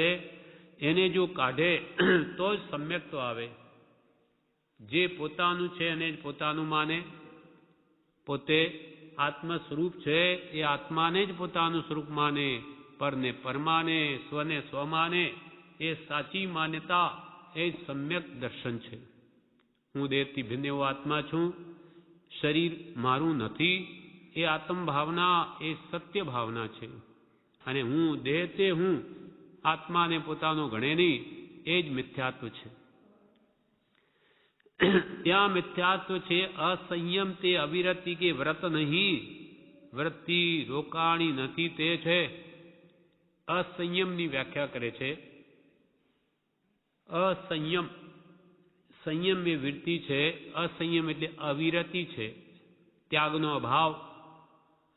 એને જો કાઢે તો જ સમ્યક્ત આવે. જે પોતાનું છે એને જ પોતાનું માને, પોતે આત્મ સ્વરૂપ છે એ આત્માને જ પોતાનું સ્વરૂપ માને, પરને પર માને, સ્વને સ્વ માને. એ સાચી માન્યતા, એ સમ્યક દર્શન છે. હું દેહથી ભિન્ન એવો આત્મા છું, શરીર મારું નથી, એ આત્મભાવના એ સત્ય ભાવના છે. અને હું દેહ તે હું આત્માને પોતાનો ગણે નહીં, એ જ મિથ્યાત્વ છે. ત્યાં મિથ્યાત્વ છે અસંયમ, તે અવિરતિ કે વ્રત નહીં, વૃત્તિ રોકાણી નથી તે છે. અસંયમની વ્યાખ્યા કરે છે. અસંયમ, સંયમ એ વૃત્તિ છે, અસંયમ એટલે અવિરતિ છે, ત્યાગનો અભાવ.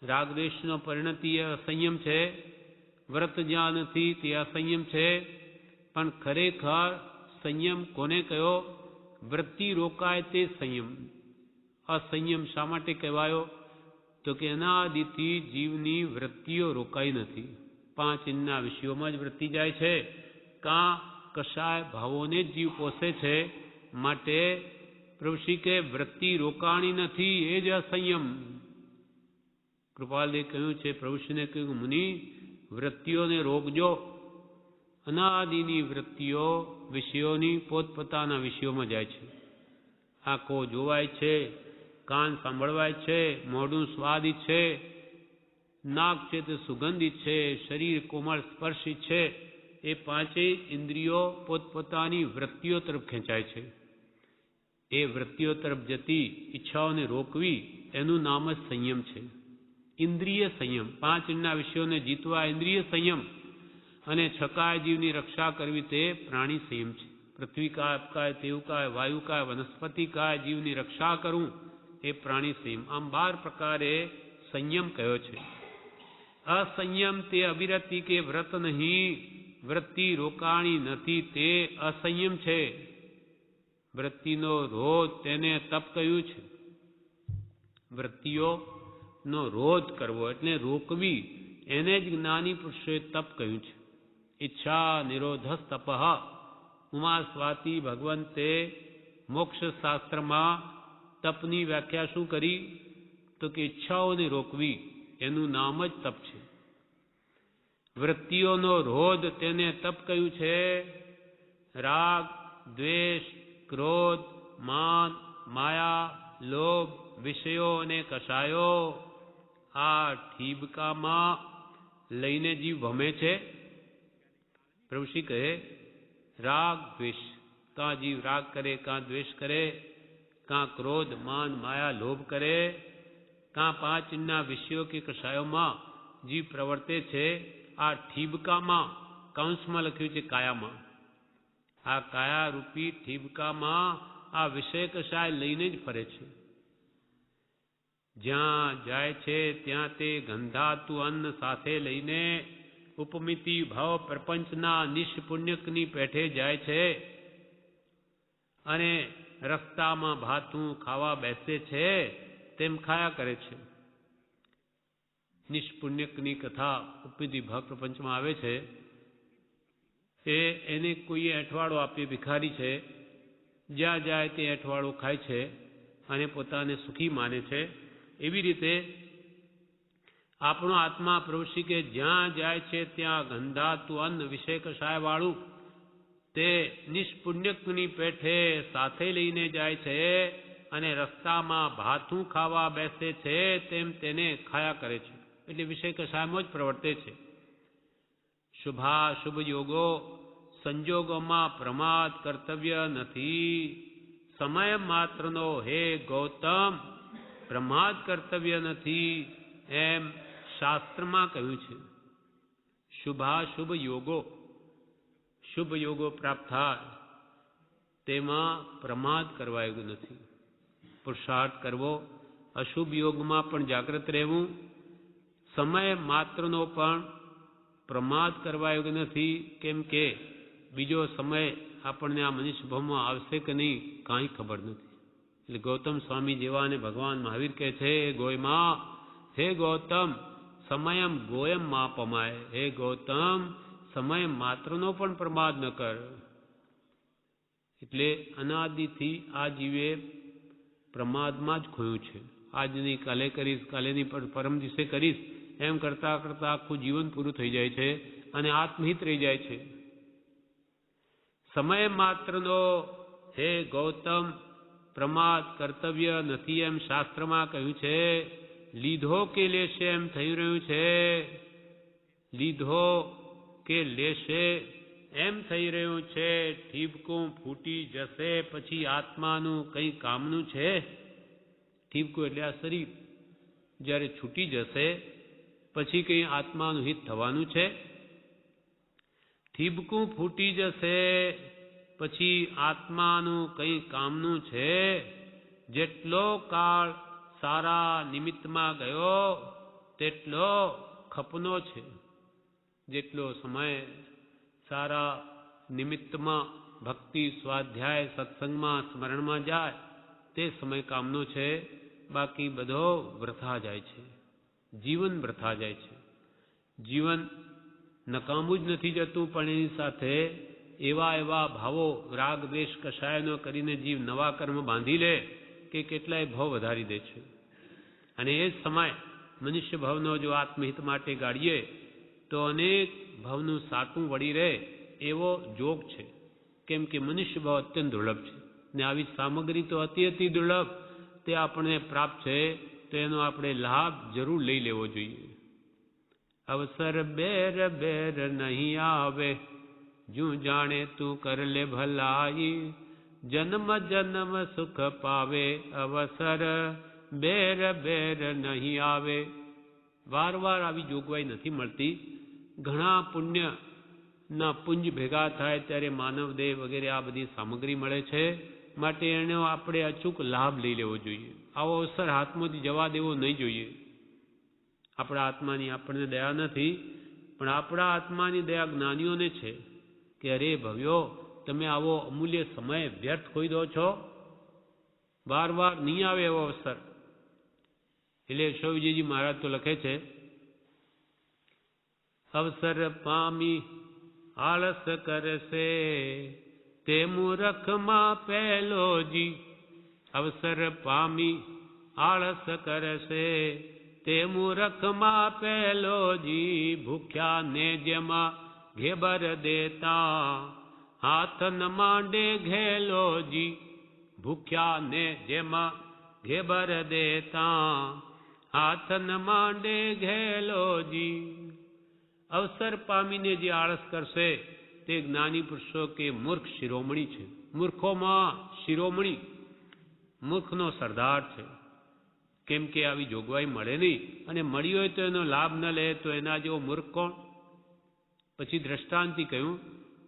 રાગદ્વેષનો પરિણતિ એ અસંયમ છે. વ્રત જ્યાં નથી તે અસંયમ છે. પણ ખરેખર સંયમ કોને કયો? વૃત્તિ રોકાય તે સંયમ. અસંયમ શા માટે કહેવાયો? તો કે અનાદિથી જીવની વૃત્તિઓ રોકાઈ નથી. પાંચ ઇન્દ્રિયના વિષયોમાં જ વૃત્તિ જાય છે. કાં કશાય ભાવોને જ જીવ પોષે છે. માટે પ્રભુશ્રી કે વૃત્તિ રોકાણી નથી, એ જ અસંયમ. કૃપાલદેવ કહ્યું છે, પ્રભુશ્રીને કહ્યું, મુનિ વૃત્તિઓને રોકજો. અનાદિની વૃત્તિઓ વિષયોની પોતપોતાના વિષયોમાં જાય છે. આંખો જોવાય છે, કાન સાંભળવાય છે, મોઢું સ્વાદિત છે, નાક છે તે સુગંધિત છે, શરીર કોમળ સ્પર્શિત છે. એ પાંચેય ઇન્દ્રિયો પોતપોતાની વૃત્તિઓ તરફ ખેંચાય છે. એ વૃત્તિઓ તરફ જતી ઈચ્છાઓને રોકવી એનું નામ જ સંયમ છે. ઇન્દ્રિય સંયમ. પાંચ ઇન્દ્રિયના વિષયોને જીતવા ઇન્દ્રિય સંયમ. અને છકાય જીવની રક્ષા કરવી તે પ્રાણી સંયમ છે. પૃથ્વી કાય, અપકાય, તેવકાય, વાયુકાય, વનસ્પતિકાય જીવની રક્ષા કરવું એ પ્રાણી સંયમ. આમ 12 પ્રકારે સંયમ કયો છે. અસંયમ તે અવિરતિ કે વ્રત નહીં, વૃત્તિ રોકાણી નથી તે અસંયમ છે. વૃત્તિનો રોધ તેને તપ કહ્યું છે. વૃત્તિઓનો રોધ કરવો એટલે રોકવી એને જ જ્ઞાની પુરુષોએ તપ કહ્યું છે. ઈચ્છા નિરોધસ તપઃ. ઉમા સ્વાતિ ભગવંતે મોક્ષ શાસ્ત્રમાં તપની વ્યાખ્યા શું કરી? તો કે ઈચ્છાઓને રોકવી એનું નામ જ તપ છે. વૃત્તિઓનો રોધ તેને તપ કહ્યું છે. રાગ, દ્વેષ, ક્રોધ, માન, માયા, લોભ, વિષયો અને કષાયો આ ઠીબકામાં લઈને જીવ ભમે છે. પ્રભુશ્રી કહે રાગ દ્વેષ. કાં જીવ રાગ કરે, કાં દ્વેષ કરે, કાં ક્રોધ, માન, માયા, લોભ કરે, કાં પાંચ ઇન્દ્રિયના વિષયો કે કષાયોમાં જીવ પ્રવર્તે છે. આ ઠીબકામાં, કૌંસમાં લખ્યું છે કાયામાં, આ કાયા રૂપી ઠીબકામાં આ વિષય કષાય લઈને જ ફરે છે. જ્યાં જાય છે ત્યાં તે ગંધાતું અન્ન સાથે લઈને ઉપમિતિ ભાવ પ્રપંચના નિષ્પુણ્યકની પેઠે જાય છે. અને રસ્તામાં ભાતું ખાવા બેસે છે તેમ ખાયા કરે છે. નિષ્પુણ્યકની કથા ઉપમિતિ ભાવ પ્રપંચમાં આવે છે. એને કોઈએ એઠવાડો આપ્યો, ભિખારી છે, જ્યાં જાય તે એઠવાડો ખાય છે અને પોતાને સુખી માને છે. એવી રીતે આપણો આત્મા પ્રભુશ્રી કે જ્યાં જાય છે ત્યાં ગંધાતું અન્ન વિષય કષાય વાળું તે નિષ્પુણ્યકની પેઠે સાથે લઈને જાય છે અને રસ્તામાં ભાથું ખાવા બેસે છે તેમ તેને ખાયા કરે છે. એટલે વિષય કષાયમાં જ પ્રવર્તે છે. શુભાશુભ યોગો સંજોગોમાં પ્રમાદ કર્તવ્ય નથી. સમય માત્રનો હે ગૌતમ પ્રમાદ કર્તવ્ય નથી એમ શાસ્ત્રમાં કહ્યું છે. શુભાશુભ યોગો, શુભ યોગો પ્રાપ્ત થાય તેમાં પ્રમાદ કરવા એવું નથી. પુરુષાર્થ કરવો, અશુભ યોગમાં પણ જાગૃત રહેવું, સમય માત્રનો પણ પ્રમાદ કરવા એવું નથી. કેમ કે બીજો સમય આપણને આ મનુષ્ય ભાવમાં આવશે કે નહીં કાંઈ ખબર નથી. એટલે ગૌતમ સ્વામી જેવાને ભગવાન મહાવીર કહે છે, ગોયમાં હે ગૌતમ સમયમ ગોયમ માં પમાય. હે ગૌતમ સમય માત્રનો પણ પ્રમાદ ન કર. એટલે અનાદિથી આ જીવે પ્રમાદમાં જ ખોયું છે. આજની કાલે કરીશ, કાલેની પરમ દિવસે કરીશ એમ કરતા કરતા આખું જીવન પૂરું થઈ જાય છે અને આત્મહિત રહી જાય છે. સમય માત્રનો હે ગૌતમ પ્રમાદ કર્તવ્ય નથી એમ શાસ્ત્રમાં કહ્યું છે. લીધો કે લેશે એમ થઈ રહ્યું છે. લીધો કે લેશે એમ થઈ રહ્યું છે. ઠીબકું ફૂટી જશે પછી આત્માનું કંઈ કામનું છે? ઠીબકું એટલે આ શરીર જ્યારે છૂટી જશે પછી કંઈ આત્માનું હિત થવાનું છે? ઠીબકું ફૂટી જશે પછી આત્માનું કંઈ કામનું છે? જેટલો કાળ સારા નિમિત્તમાં ગયો તેટલો ખપનો છે. જેટલો સમય સારા નિમિત્તમાં ભક્તિ, સ્વાધ્યાય, સત્સંગમાં, સ્મરણમાં જાય તે સમય કામનો છે. બાકી બધો વૃથા જાય છે. જીવન વૃથા જાય છે. જીવન નકામું જ નથી જતું, પણ એની સાથે એવા ભાવો, રાગ, દ્વેષ, કશાયનો કરીને જીવ નવા કર્મ બાંધી લે કે કેટલાય ભાવ વધારી દે છે. અને એ જ સમય મનુષ્ય ભાવનો જો આત્મહિત માટે ગાળીએ તો અનેક ભાવનું સાટું વળી રહે એવો જોગ છે. કેમ કે મનુષ્ય ભાવ અત્યંત દુર્લભ છે ને આવી સામગ્રી તો અતિ દુર્લભ તે આપણને પ્રાપ્ત છે, તો એનો આપણે લાભ જરૂર લઈ લેવો જોઈએ. અવસર બેર નહીં આવે, જું જાણે તું કર લે ભલાઈ, જન્મ જન્મ સુખ પાવે, અવસર બેર નહીં આવે. વાર આવી જોગવાઈ નથી મળતી. ઘણા પુણ્યના પુંજ ભેગા થાય ત્યારે માનવ દેહ વગેરે આ બધી સામગ્રી મળે છે. માટે એનો આપણે અચૂક લાભ લઈ લેવો જોઈએ. આવો અવસર હાથમાંથી જવા દેવો નહીં જોઈએ. આપણા આત્માની આપણને દયા નથી, પણ આપણા આત્માની દયા જ્ઞાનીઓને છે કે અરે ભવ્યો, તમે આવો અમૂલ્ય સમય વ્યર્થ ખોઈ દો છો. વાર નહીં આવે એવો અવસર. એટલે શિવજીજી મહારાજ તો લખે છે, અવસર પામી આળસ કરશે તે મૂરખમાં પહેલો જી. અવસર પામી આળસ કરશે તે મૂરખમાં પહેલો જી. ભૂખ્યા ને જેમાં ઘેબર દેતા હાથ ન માંડે ઘેલો જી. ભૂખ્યા ને જેમાં ઘેબર દેતા હાથ ન માંડે ઘેલો જી. અવસર પામીને જે આળસ કરશે તે જ્ઞાની પુરુષો કે મૂર્ખ શિરોમણી છે. મૂર્ખોમાં શિરોમણી, મૂર્ખનો સરદાર છે. કેમ કે આવી જોગવાઈ મળે નહીં, અને મળી હોય તો એનો લાભ ન લે તો એના જેવો મૂર્ખ કોણ? પછી દ્રષ્ટાંતિ કહ્યું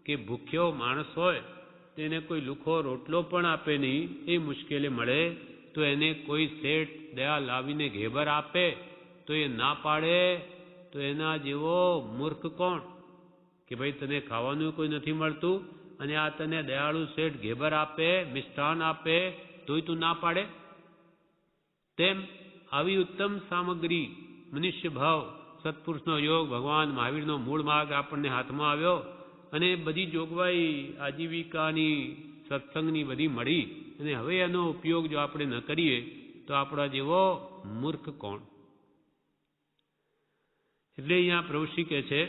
કે ભૂખ્યો માણસ હોય તેને કોઈ લુખો રોટલો પણ આપે નહીં, એ મુશ્કેલી મળે તો એને કોઈ શેઠ દયા લાવીને ઘેબર આપે તો એ ના પાડે, તો એના જેવો મૂર્ખ કોણ? કે ભાઈ તને ખાવાનું કોઈ નથી મળતું અને આ તને દયાળુ શેઠ ઘેબર આપે, મિષ્ટાન આપે, તોય તું ના પાડે. તેમ આવી ઉત્તમ સામગ્રી, મનુષ્ય ભાવ, સત્પુરુષનો યોગ, ભગવાન મહાવીરનો મૂળ માર્ગ આપણને હાથમાં આવ્યો અને બધી જોગવાઈ આજીવિકાની, સત્સંગની બધી મળી, અને હવે એનો ઉપયોગ જો આપણે ન કરીએ તો આપણા જેવો મૂર્ખ કોણ? એટલે અહીંયા પ્રભુશ્રી કહે છે,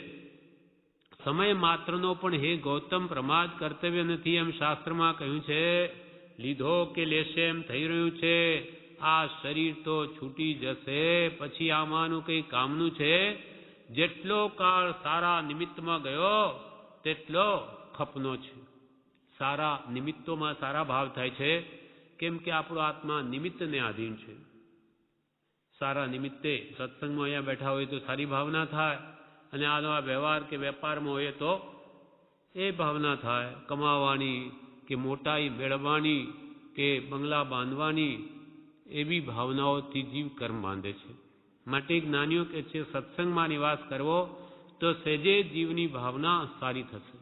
સમય માત્રનો પણ હે ગૌતમ પ્રમાદ કર્તવ્ય નથી, એમ શાસ્ત્રમાં કહ્યું છે. લીધો કે લેશે એમ થઈ રહ્યું છે. આ શરીર તો છૂટી જશે, પછી આમાંનું કંઈ કામનું છે? જેટલો કાળ સારા નિમિત્તમાં ગયો તેટલો ખપનો છે. સારા નિમિત્તોમાં સારા ભાવ થાય છે, કેમ કે આપણો આત્મા નિમિત્તને આધીન છે. સારા નિમિત્તે સત્સંગમાં અહીંયા બેઠા હોય તો સારી ભાવના થાય, અને આનો આ વ્યવહાર કે વેપારમાં હોય તો એ ભાવના થાય. કમાવાની કે મોટાઈ મેળવવાની કે બંગલા બાંધવાની એવી ભાવનાઓથી જીવ કર્મ બાંધે છે. માટે જ્ઞાનીઓ કહે છે, સત્સંગમાં નિવાસ કરવો તો સહેજે જીવની ભાવના સારી થશે.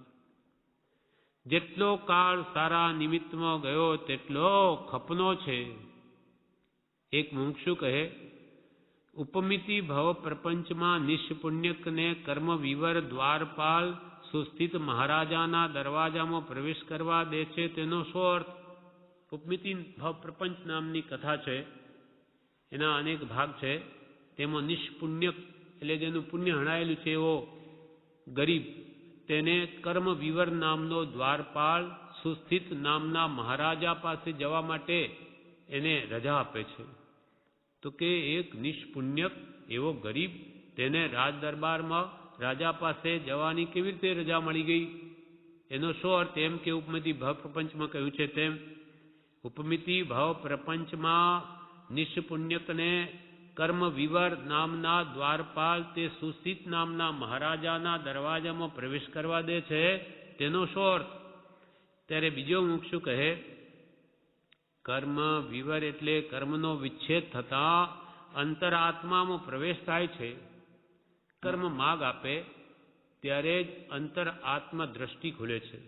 જેટલો કાળ સારા નિમિત્તમાં ગયો તેટલો ખપનો છે. એક મુમુક્ષુ કહે, ઉપમિતિ ભવ પ્રપંચમાં નિષ્પુણ્યકને કર્મ વિવર દ્વારપાલ સુસ્થિત મહારાજાના દરવાજામાં પ્રવેશ કરવા દે છે, તેનો શું અર્થ? ઉપમિતિ ભવ પ્રપંચ નામની કથા છે, એના અનેક ભાગ છે. તેમાં નિષ્પુણ્યક એટલે જેનું પુણ્ય હણાયેલું છે એવો ગરીબ, તેને કર્મ વિવર નામનો દ્વારપાલ સુસ્થિત નામના મહારાજા પાસે જવા માટે એને રજા આપે છે. તો કે એક નિષ્પુણ્યક એવો ગરીબ, તેને રાજ દરબારમાં રાજા પાસે જવાની કેવી રીતે રજા મળી ગઈ? એનો શું અર્થ? એમ કે ઉપમિતિ ભાવ પ્રપંચમાં કહ્યું છે તેમ ઉપમિતિ ભાવ પ્રપંચમાં નિષ્પુણ્યકને કર્મ વિવર નામના દ્વારપાલ તે સુસ્થિત નામના મહારાજાના દરવાજામાં પ્રવેશ કરવા દે છે, તેનો શું અર્થ? ત્યારે બીજો મુમુક્ષુ કહે, કર્મ વિવર એટલે કર્મનો વિચ્છેદ થતા અંતરાત્મામાં પ્રવેશ થાય છે, કર્મ માર્ગ આપે ત્યારે જ અંતરાત્મા દ્રષ્ટિ ખુલે છે.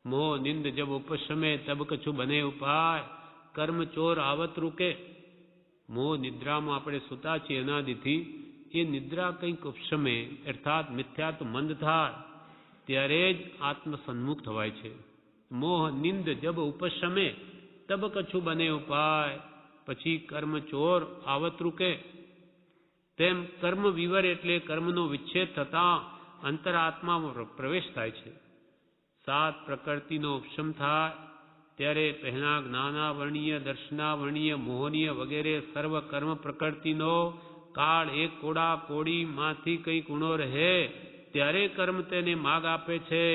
મોહ નિંદ જબ ઉપશમે તબ કછુ બને ઉપાય, કર્મ ચોર આવત રૂકે. મોહ નિદ્રામાં આપણે સૂતા છીએ અનાદિથી, એ નિદ્રા કંઈક ઉપશમે અર્થાત મિથ્યાત્વ મંદ થાય ત્યારે જ આત્મ સન્મુખ થવાય છે. મોહ નિંદ જબ ઉપશમે તબ કછુ બને ઉપાય, પછી કર્મ ચોર આવત રૂકે. તેમ કર્મ વિવર એટલે કર્મનો વિચ્છેદ થતાં અંતરાત્મામાં પ્રવેશ થાય છે. 7 પ્રકૃતિનો ઉપશમ થાય ત્યારે પહેલા જ્ઞાનાવર્ણીય, દર્શનાવર્ણીય, મોહનીય વગેરે સર્વ કર્મ પ્રકૃતિનો કાળ એક કોડા કોડીમાંથી કઈ ગુણો રહે ત્યારે કર્મ તેને માગ આપે છે.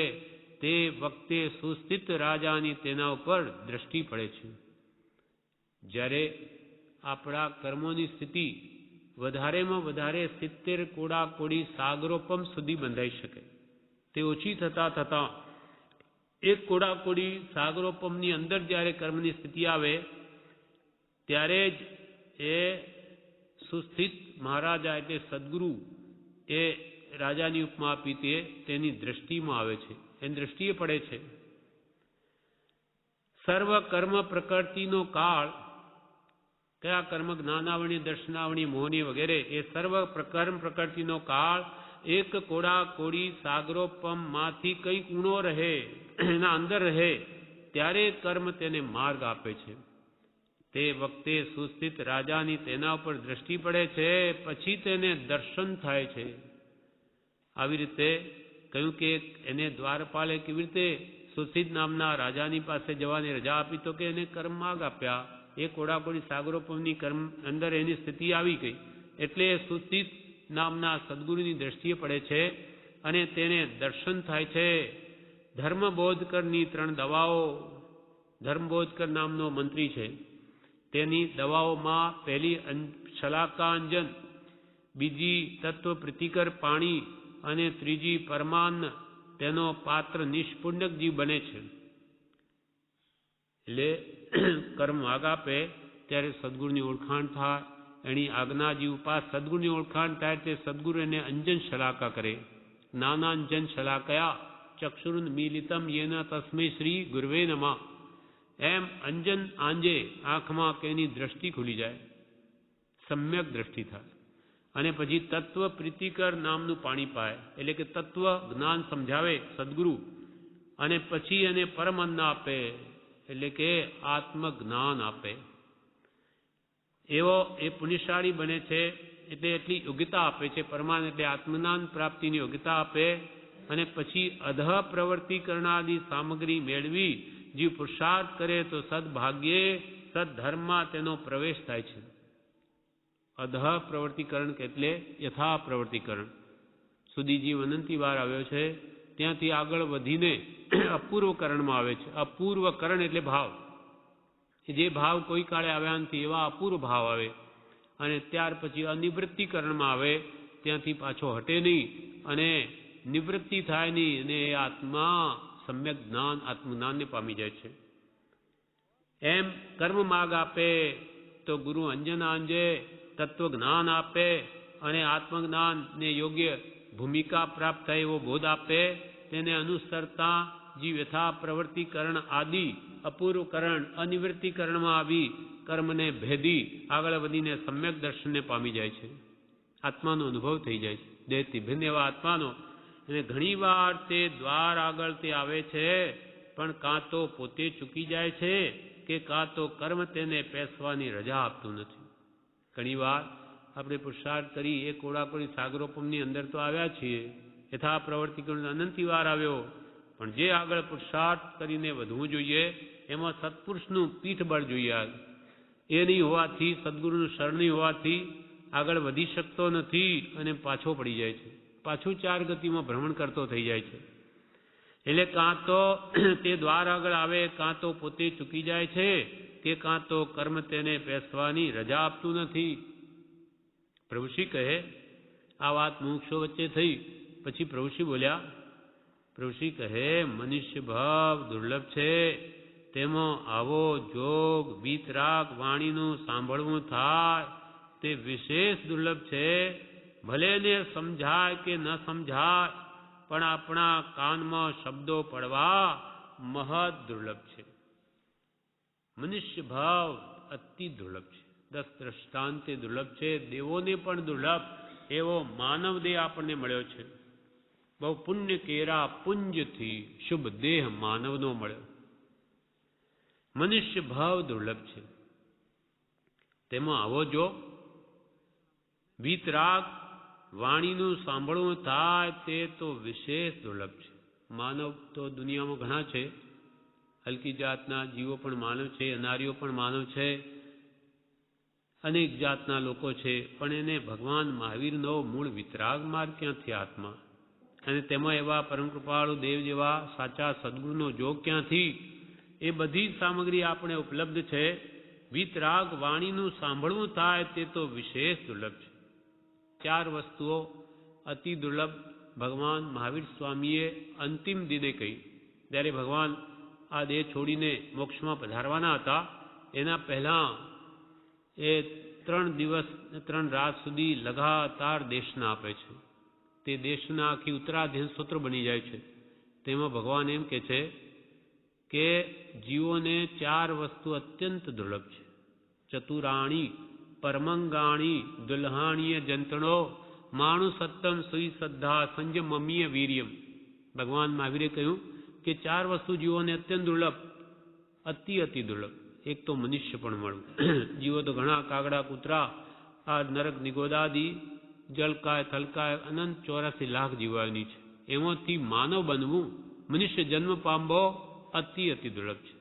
તે વખતે સુસ્થિત રાજાની તેના ઉપર દ્રષ્ટિ પડે છે. જ્યારે આપણા કર્મોની સ્થિતિ વધારેમાં વધારે 70 કોડા કોડી સાગરોપમ સુધી બંધાઈ શકે, તે ઓછી થતાં થતાં 1 કોડા કોડી સાગરોપમની અંદર જ્યારે કર્મની સ્થિતિ આવે ત્યારે જ એ સુસ્થિત મહારાજા એટલે સદગુરુ એ રાજાની ઉપમા આપી તેની દ્રષ્ટિમાં આવે છે, એની દ્રષ્ટિએ પડે છે. સર્વ કર્મ પ્રકૃતિનો કાળ, કયા કર્મ? જ્ઞાનાવરણીય, દર્શનાવરણીય, મોહનીય વગેરે, એ સર્વ કર્મ પ્રકૃતિનો કાળ એક કોડા કોડી સાગરોપમમાંથી કઈ ગુણો રહે એના અંદર રહે ત્યારે કર્મ તેને માર્ગ આપે છે. તે વખતે સુસ્થિત રાજાની તેના ઉપર દ્રષ્ટિ પડે છે, પછી તેને દર્શન થાય છે. આવી રીતે કહ્યું કે એને દ્વારપાલે કેવી રીતે સુસ્થિત નામના રાજાની પાસે જવાની રજા આપી, તો કે એને કર્મ માર્ગ આપ્યા. એ કોડાકોડી સાગરોપમની કર્મ અંદર એની સ્થિતિ આવી ગઈ એટલે સુસ્થિત નામના સદગુરુની દ્રષ્ટિએ પડે છે અને તેને દર્શન થાય છે. ધર્મબોધકરની 3 દવાઓ, ધર્મબોધકર નામનો મંત્રી છે, તેની દવાઓમાં પહેલી શલાકાંજન, બીજી તત્વ પ્રીતિકર પાણી અને ત્રીજી પરમાન્ન, તેનો પાત્ર નિષ્પુણ્યક જીવ બને છે. એટલે કર્મ માગ આપે ત્યારે સદગુરુની ઓળખાણ થાય, એની આજ્ઞા જીવ પાસ સદગુરુની ઓળખાણ થાય તે સદગુરુ એને અંજન શલાકા કરે. નાનાંજન શલાકયા ચક્ષુરુન મીલિતમ યેન તસ્મૈ શ્રી ગુરવે નમઃ. એમ અંજન આંજે આંખમાં કેની દ્રષ્ટિ ખુલી જાય, સમ્યક દ્રષ્ટિ થાય. અને પછી તત્વ પ્રીતિકર નામનું પાણી પાય, એટલે કે તત્વ જ્ઞાન સમજાવે સદગુરુ, અને પછી એને પરમ અન્ન આપે, એટલે કે આત્મજ્ઞાન આપે. એવો એ પુણ્યશાળી બને છે, એટલે એટલી યોગ્યતા આપે છે. પરમાન એટલે આત્મજ્ઞાન પ્રાપ્તિની યોગ્યતા આપે, અને પછી અધઃ પ્રવૃત્તિ કરનારી સામગ્રી મેળવી જીવ પુરુષાર્થ કરે તો સદભાગ્યે સદધર્મમાં તેનો પ્રવેશ થાય છે. અધઃ પ્રવૃત્તિકરણ એટલે યથા પ્રવૃત્તિકરણ સુધી જીવ અનંતી વાર આવ્યો છે, ત્યાંથી આગળ વધીને અપૂર્વકરણમાં આવે છે. અપૂર્વકરણ એટલે ભાવ, જે ભાવ કોઈ કાળે આવ્યા નથી એવા અપૂર્વ ભાવ આવે, અને ત્યાર પછી અનિવૃત્તિકરણમાં આવે, ત્યાંથી પાછો હટે નહીં અને નિવૃત્તિ થાય નહીં, અને એ આત્મા સમ્યક જ્ઞાન આત્મજ્ઞાનને પામી જાય છે. એમ કર્મ માર્ગ આપે તો ગુરુ અંજન આંજે, તત્વ જ્ઞાન આપે અને આત્મજ્ઞાનને યોગ્ય ભૂમિકા પ્રાપ્ત થાય એવો બોધ આપે. તેને અનુસરતા જીવ યથા પ્રવૃત્તિકરણ આદિ અપૂર્વકરણ અનિવૃત્તિકરણમાં આવી કર્મને ભેદી આગળ વધીને સમ્યક દર્શનને પામી જાય છે. આત્માનો અનુભવ થઈ જાય છે, દેહથી ભિન્ન એવા આત્માનો. અને ઘણીવાર તે દ્વાર આગળ તે આવે છે, પણ કાં તો પોતે ચૂકી જાય છે કે કાં તો કર્મ તેને પેસવાની રજા આપતું નથી. ઘણીવાર આપણે પુરુષાર્થ કરી એ કોડાકોડી સાગરોપમની અંદર તો આવ્યા છીએ, યથા પ્રવૃત્તિકરણ અનંતી વાર આવ્યો, પણ જે આગળ પુરુષાર્થ કરીને વધવું જોઈએ એમાં સત્પુરુષનું પીઠબળ જોઈએ. એ નહીં હોવાથી, સદગુરુનું શરણ નહીં હોવાથી આગળ વધી શકતો નથી અને પાછો પડી જાય છે, પાછું 4 ગતિમાં ભ્રમણ કરતો થઈ જાય છે. એટલે કાં તો તે દ્વાર આગળ આવે, કાં તો પોતે ચૂકી જાય છે, કે કાં તો કર્મ તેને પેસવાની રજા આપતું નથી. પ્રભુશ્રી કહે, આ વાત મુમુક્ષો વચ્ચે થઈ, પછી પ્રભુશ્રી બોલ્યા. પ્રભુશ્રી કહે, મનુષ્ય ભાવ દુર્લભ છે, તેમાં આવો જોગ વીતરાગ વાણીનું સાંભળવું થાય તે વિશેષ દુર્લભ છે. ભલે ને સમજાય કે ન સમજાય, પણ આપણા કાનમાં શબ્દો પડવા મહદ દુર્લભ છે. મનુષ્ય ભાવ અતિ દુર્લભ છે. 10 દ્રષ્ટાંતે દુર્લભ છે. દેવોને પણ દુર્લભ એવો માનવ દેહ આપણને મળ્યો છે. બહુ પુણ્ય કેરા પુંજથી શુભ દેહ માનવનો મળ્યો. મનુષ્ય ભાવ દુર્લભ છે. તેમાં આવો જો વીતરાગ વાણીનું સાંભળવું થાય તે તો વિશેષ દુર્લભ છે. માનવ તો દુનિયામાં ઘણા છે. હલકી જાતના જીવો પણ માનવ છે, અનારીઓ પણ માનવ છે, અનેક જાતના લોકો છે. પણ એને ભગવાન મહાવીરનો મૂળ વિતરાગ માર્ગ ક્યાંથી આત્મા, અને તેમાં એવા પરમ કૃપાળુ દેવ જેવા સાચા સદગુરુનો જોગ ક્યાંથી? એ બધી સામગ્રી આપણે ઉપલબ્ધ છે. વિતરાગ વાણીનું સાંભળવું થાય તે તો વિશેષ દુર્લભ છે. 4 વસ્તુઓ અતિ દુર્લભ ભગવાન મહાવીર સ્વામીએ અંતિમ દિને કહી. જ્યારે ભગવાન આ દેહ છોડીને મોક્ષમાં પધારવાના હતા, એના પહેલાં એ 3 દિવસ 3 રાત સુધી લગાતાર દેશના આપે છે. તે દેશના આખી ઉત્તરાધ્યયન સૂત્ર બની જાય છે. તેમાં ભગવાન એમ કહે છે કે જીવોને 4 વસ્તુ અત્યંત દુર્લભ છે. ચતુરાણી પરમંગાણી દુલ્હાણીય જંતણો માણુ સત્તમ સુઈ શ્રદ્ધા સંજમમીય વીર્યમ. ભગવાન મહાવીરે કહ્યું કે 4 વસ્તુ જીવોને અત્યંત દુર્લભ, અતિ દુર્લભ. એક તો મનુષ્ય પણ મળવું. જીવો તો ઘણા કાગડા કૂતરા આ નરક નિગોદાદી જલકાય થલકાય અનંત 84 લાખ જીવોની છે. એમાંથી માનવ બનવું, મનુષ્ય જન્મ પામવો અતિ દુર્લભ છે.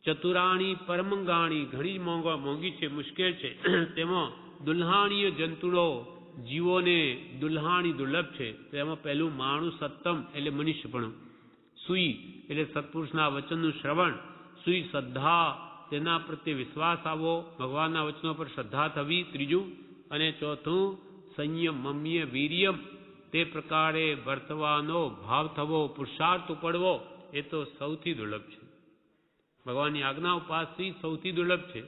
ચતુરાણી પરમંગાણી ઘણી મોંઘી છે, મુશ્કેલ છે. તેમાં દુલ્હાણીય જંતુળો જીવોને દુલ્હાણી દુર્લભ છે. તેમાં પહેલું માણું સત્તમ એટલે મનુષ્યપણું, સુઈ એટલે સત્પુરુષના વચનનું શ્રવણ, સુઈ શ્રદ્ધા તેના પ્રત્યે વિશ્વાસ આવવો, ભગવાનના વચનો પર શ્રદ્ધા થવી, ત્રીજું. અને ચોથું સંયમ મમ્ય વીર્યમ, તે પ્રકારે વર્તવાનો ભાવ થવો, પુરુષાર્થ ઉપડવો, એ તો સૌથી દુર્લભ છે. ભગવાનની આજ્ઞા ઉપાસવી સૌથી દુર્લભ છે.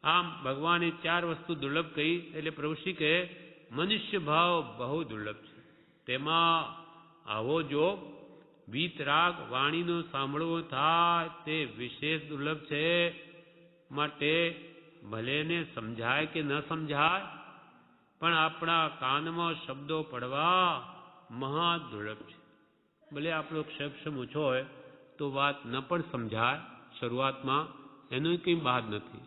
આમ ભગવાને 4 વસ્તુ દુર્લભ કહી એટલે પ્રભુશ્રી કહે મનુષ્ય ભાવ બહુ દુર્લભ છે. તેમાં આવો જો વીતરાગ વાણીનું સાંભળવું થાય તે વિશેષ દુર્લભ છે. માટે ભલે ને સમજાય કે ન સમજાય, પણ આપણા કાનમાં શબ્દો પડવા મહા દુર્લભ છે. ભલે આપણો ક્ષમ ઓછો હોય તો વાત ન પણ સમજાય શરૂઆતમાં, એનું કંઈ બાદ નથી.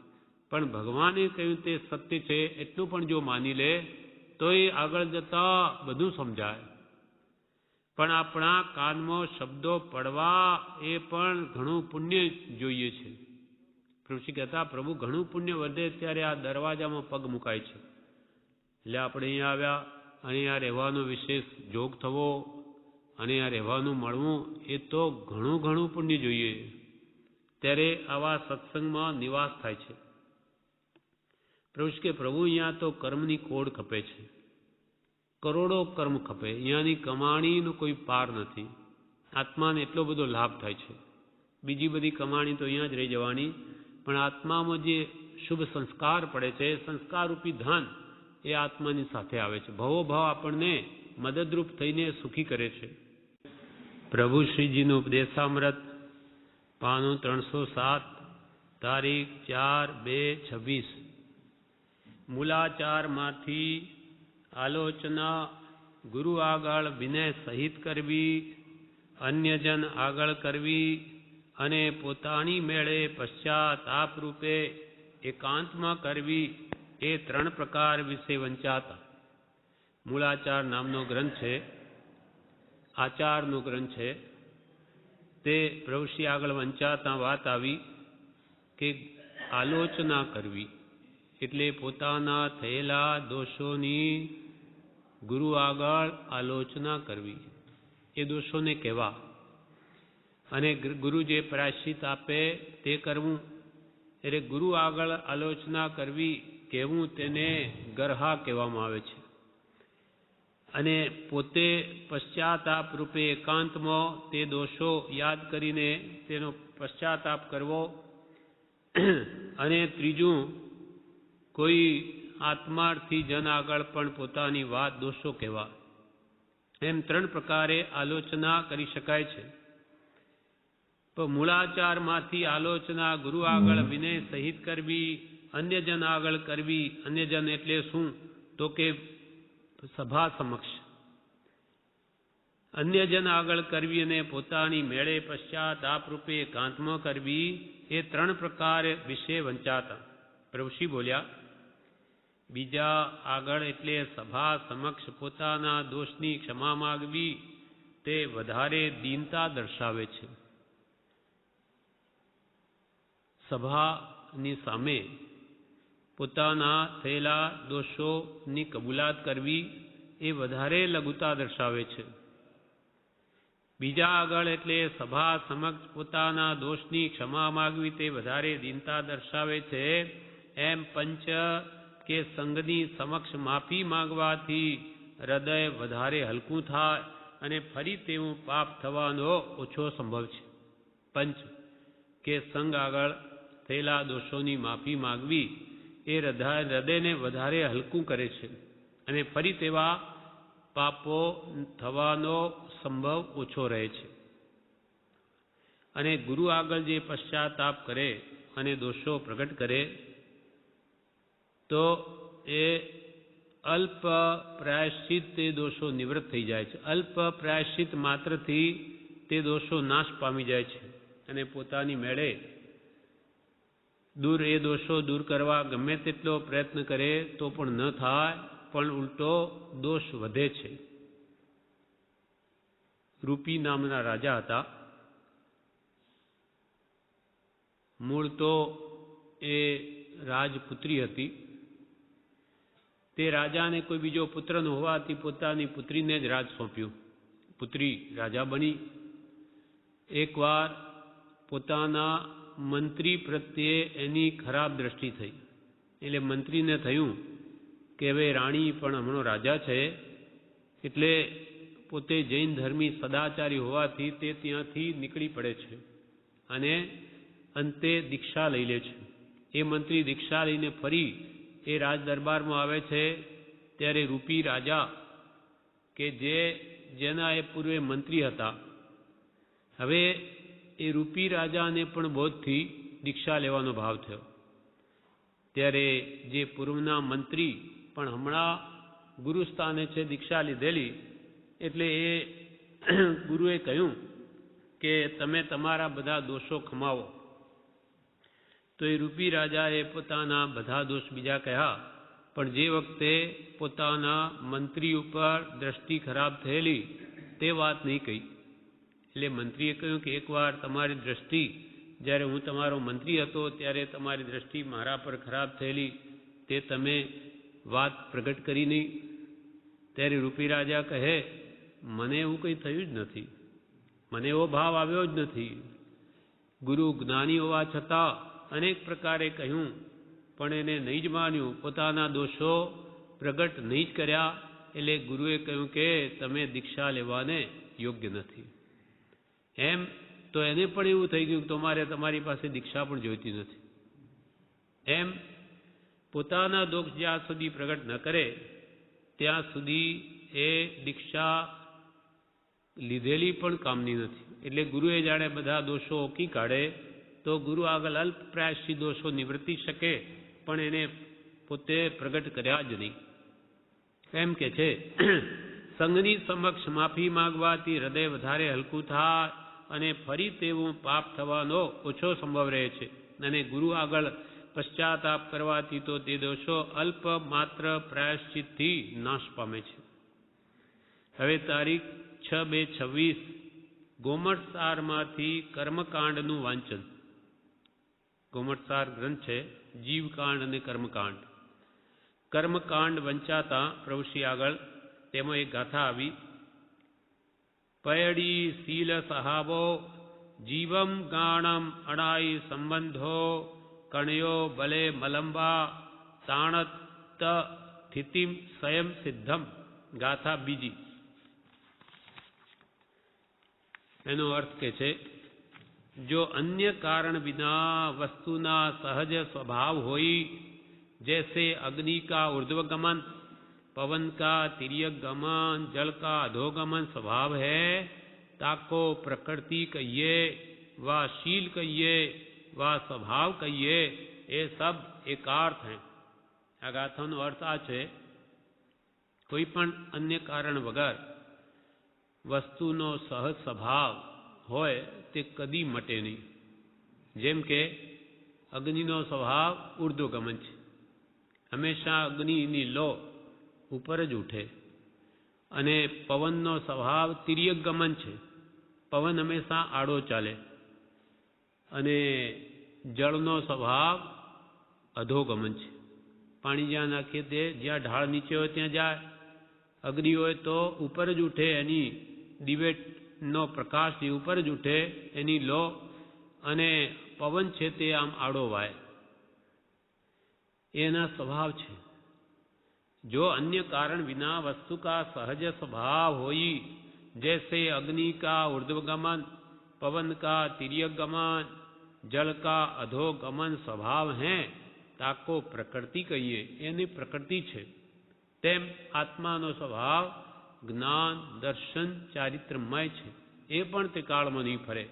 પણ ભગવાને કહ્યું તે સત્ય છે એટલું પણ જો માની લે તો એ આગળ જતા બધું સમજાય. પણ આપણા કાનમાં શબ્દો પડવા એ પણ ઘણું પુણ્ય જોઈએ છે. પ્રભુશ્રી કહેતા પ્રભુ ઘણું પુણ્ય વધે ત્યારે આ દરવાજામાં પગ મુકાય છે. એટલે આપણે અહીંયા આવ્યા, અહીંયા રહેવાનો વિશેષ જોગ થવો, અને આ રહેવાનું મળવું, એ તો ઘણું પુણ્ય જોઈએ. ત્યારે આવા સત્સંગમાં નિવાસ થાય છે. પ્રભુ કે પ્રભુ અહીંયા તો કર્મની કોડ ખપે છે, કરોડો કર્મ ખપે, અહીંયાની કમાણીનો કોઈ પાર નથી. આત્માને એટલો બધો લાભ થાય છે. બીજી બધી કમાણી તો અહીંયા જ રહી જવાની, પણ આત્મામાં જે શુભ સંસ્કાર પડે છે, સંસ્કારરૂપી ધન, એ આત્માની સાથે આવે છે. ભવો ભાવ આપણને મદદરૂપ થઈને સુખી કરે છે. પ્રભુ શ્રીજીનું ઉપદેશામૃત, પાનું 307, તારીખ 4/2/26. મૂલાચારમાંથી આલોચના ગુરુ આગળ વિનય સહિત કરવી, અન્યજન આગળ કરવી અને પોતાની મેળે પશ્ચાતાપ રૂપે એકાંતમાં કરવી, એ 3 પ્રકાર વિશે વંચાતા. મૂળાચાર નામનો ગ્રંથ છે, આચારનો ગ્રંથ છે. તે પ્રભુશ્રી આગળ વંચાતા વાત આવી કે આલોચના કરવી એટલે પોતાના થયેલા દોષોની ગુરુ આગળ આલોચના કરવી, એ દોષોને કહેવા, અને ગુરુ જે પ્રાયશ્ચિત આપે તે કરવું. એટલે ગુરુ આગળ આલોચના કરવી, કહેવું, તેને ગરહા કહેવામાં આવે છે. અને પોતે પશ્ચાતાપ રૂપે એકાંતમાં તે દોષો યાદ કરીને તેનો પશ્ચાતાપ કરવો. અને ત્રીજું, કોઈ આત્માર્થી જન આગળ પણ પોતાની વાત દોષો કહેવા. એમ 3 પ્રકારે આલોચના કરી શકાય છે. તો મૂળાચારમાંથી આલોચના ગુરુ આગળ વિનય સહિત કરવી, અન્યજન આગળ કરવી. અન્યજન એટલે શું? તો કે સભા સમક્ષ. અન્યજન આગળ કરવી અને પોતાની મેળે પશ્ચાતાપ રૂપે એકાંતમાં કરવી, એ 3 પ્રકાર વિશે વંચાતા. પ્રભુશ્રી બોલ્યા, બીજા આગળ એટલે સભા સમક્ષ પોતાના દોષની ક્ષમા માગવી, તે વધારે દીનતા દર્શાવે છે. સભાની સામે પોતાના થયેલા દોષોની કબૂલાત કરવી, એ વધારે લઘુતા દર્શાવે છે. બીજા આગળ એટલે સભા સમક્ષ પોતાના દોષની ક્ષમા માગવી, તે વધારે દીનતા દર્શાવે છે. એમ પંચ કે સંઘની સમક્ષ માફી માંગવાથી હૃદય વધારે હલકું થાય અને ફરી તેવું પાપ થવાનો ઓછો સંભવ છે. પંચ કે સંઘ આગળ થયેલા દોષોની માફી માગવી એ હૃદયને વધારે હલકું કરે છે અને ફરી તેવા પાપો થવાનો સંભવ ઓછો રહે છે. અને ગુરુ આગળ જે પશ્ચાતાપ કરે અને દોષો પ્રગટ કરે તો એ અલ્પ પ્રાયશ્ચિત તે દોષો નિવૃત્ત થઈ જાય છે. અલ્પ પ્રાયશ્ચિત માત્રથી તે દોષો નાશ પામી જાય છે અને પોતાની મેળે એ દોષો દૂર કરવા ગમે તેટલો પ્રયત્ન કરે તો પણ ન થાય, પણ ઉલટો દોષ વધે છે. રૂપી નામના રાજા હતા. મૂળ તો એ રાજપુત્રી હતી. તે રાજાને કોઈ બીજો પુત્ર ન હોવાથી પોતાની પુત્રીને જ રાજ સોંપ્યું. પુત્રી રાજા બની. એકવાર પોતાના મંત્રી પ્રત્યે એની ખરાબ દ્રષ્ટિ થઈ. એટલે મંત્રીને થયું કે હવે રાણી પણ હમણાં રાજા છે, એટલે પોતે જૈન ધર્મી સદાચારી હોવાથી તે ત્યાંથી નીકળી પડે છે અને અંતે દીક્ષા લઈ લે છે. એ મંત્રી દીક્ષા લઈને ફરી એ રાજ દરબારમાં આવે છે. ત્યારે રૂપી રાજા કે જેના એ પૂર્વે મંત્રી હતા, હવે એ રૂપી રાજાને પણ બોધથી દીક્ષા લેવાનો ભાવ થયો. ત્યારે જે પૂર્વના મંત્રી પણ હમણાં ગુરુસ્થાને છે દીક્ષા લીધેલી, એટલે એ ગુરુએ કહ્યું કે તમે તમારા બધા દોષો ખમાવો. તો એ રૂપી રાજાએ પોતાના બધા દોષ બીજા કહ્યા, પણ જે વખતે પોતાના મંત્રી ઉપર દ્રષ્ટિ ખરાબ થયેલી તે વાત નહીં કહી. એટલે મંત્રીએ કહ્યું કે એકવાર તમારી દ્રષ્ટિ, જ્યારે હું તમારો મંત્રી હતો ત્યારે તમારી દ્રષ્ટિ મારા પર ખરાબ થયેલી, તે તમે વાત પ્રગટ કરી નહીં. ત્યારે રૂપી રાજા કહે, મને એવું કંઈ થયું જ નથી, મને એવો ભાવ આવ્યો જ નથી. ગુરુ જ્ઞાની હોવા છતાં અનેક પ્રકારે કહ્યું, પણ એને નહીં જ માન્યું, પોતાના દોષો પ્રગટ નહીં જ કર્યા. એટલે ગુરુએ કહ્યું કે તમે દીક્ષા લેવાને યોગ્ય નથી. એમ તો એને પણ એવું થઈ ગયું તો મારે તમારી પાસે દીક્ષા પણ જોઈતી નથી. એમ પોતાના દોષ જ્યાં સુધી પ્રગટ ન કરે ત્યાં સુધી એ દીક્ષા લીધેલી પણ કામની નથી. એટલે ગુરુએ જાણે બધા દોષો ઓકી કાઢે તો ગુરુ આગળ અલ્પ પ્રાયશ્ચિત દોષો નિવૃત્તિ શકે, પણ એને પોતે પ્રગટ કર્યા જ નહીં. એમ કે છે, સંઘની સમક્ષ માફી માંગવાથી હૃદય વધારે હલકું થાય અને ફરી તેવું પાપ થવાનો ઓછો સંભવ રહે છે. અને ગુરુ આગળ પશ્ચાતાપ કરવાથી તો તે દોષો અલ્પ માત્ર પ્રાયશ્ચિતથી નાશ પામે છે. હવે તારીખ 6/2/26 ગોમટસારમાંથી કર્મકાંડનું વાંચન. ગોમટસાર ગ્રંથ છે, જીવકાંડ અને કર્મકાંડ. કર્મકાંડ વંચાતા પ્રભુશ્રી આગળ તેમાં એક ગાથા આવી. પયડી શીલ સહાવો જીવમ ગાણમ અણાઈ સંબંધો કણયો બલે મલંબા તાણત સ્થિતિમ સ્વયં સિદ્ધમ. ગાથા બીજી. એનો અર્થ કે છે, જો અન્ય કારણ વિના વસ્તુના સહજ સ્વભાવ હોઈ जैसे अग्नि का ऊर्ध्वगमन, पवन का तिर्यक गमन, जल का अधोगमन स्वभाव है, ताको प्रकृति कहिए व शील कहिए व स्वभाव कहिए, ये सब एकार्थ हैं। आ गाथाનો અર્થ આ છે, કોઈ પણ અન્ય કારણ વગર વસ્તુનો સહજ સ્વભાવ હોય તે કદી મટે નહીં. જેમ કે અગ્નિનો સ્વભાવ ઉર્ધ્વગમન છે, હંમેશા અગ્નિની લો ઉપર જ ઉઠે. અને પવનનો સ્વભાવ તિર્યક ગમન છે, પવન હંમેશા આડો ચાલે. અને જળનો સ્વભાવ અધોગમન છે, પાણી જ્યાં નાખીએ તે જ્યાં ઢાળ નીચે હોય ત્યાં જાય. અગ્નિ હોય તો ઉપર જ ઉઠે, એની દિવેટનો પ્રકાશ જે ઉપર જ ઉઠે એની લો. અને પવન છે તે આમ આડો વાય, એના સ્વભાવ છે. जो अन्य कारण विना वस्तु का सहज स्वभाव होई, जैसे अग्नि का ऊर्ध्वगमन, पवन का तिर्यक गमन, जल का अधोगमन स्वभाव है, ताको प्रकृति कहिए, एनी प्रकृति छे. तेम आत्मानो स्वभाव ज्ञान दर्शन चारित्रमय छे, ए पण ते काळमां नहीं फरे.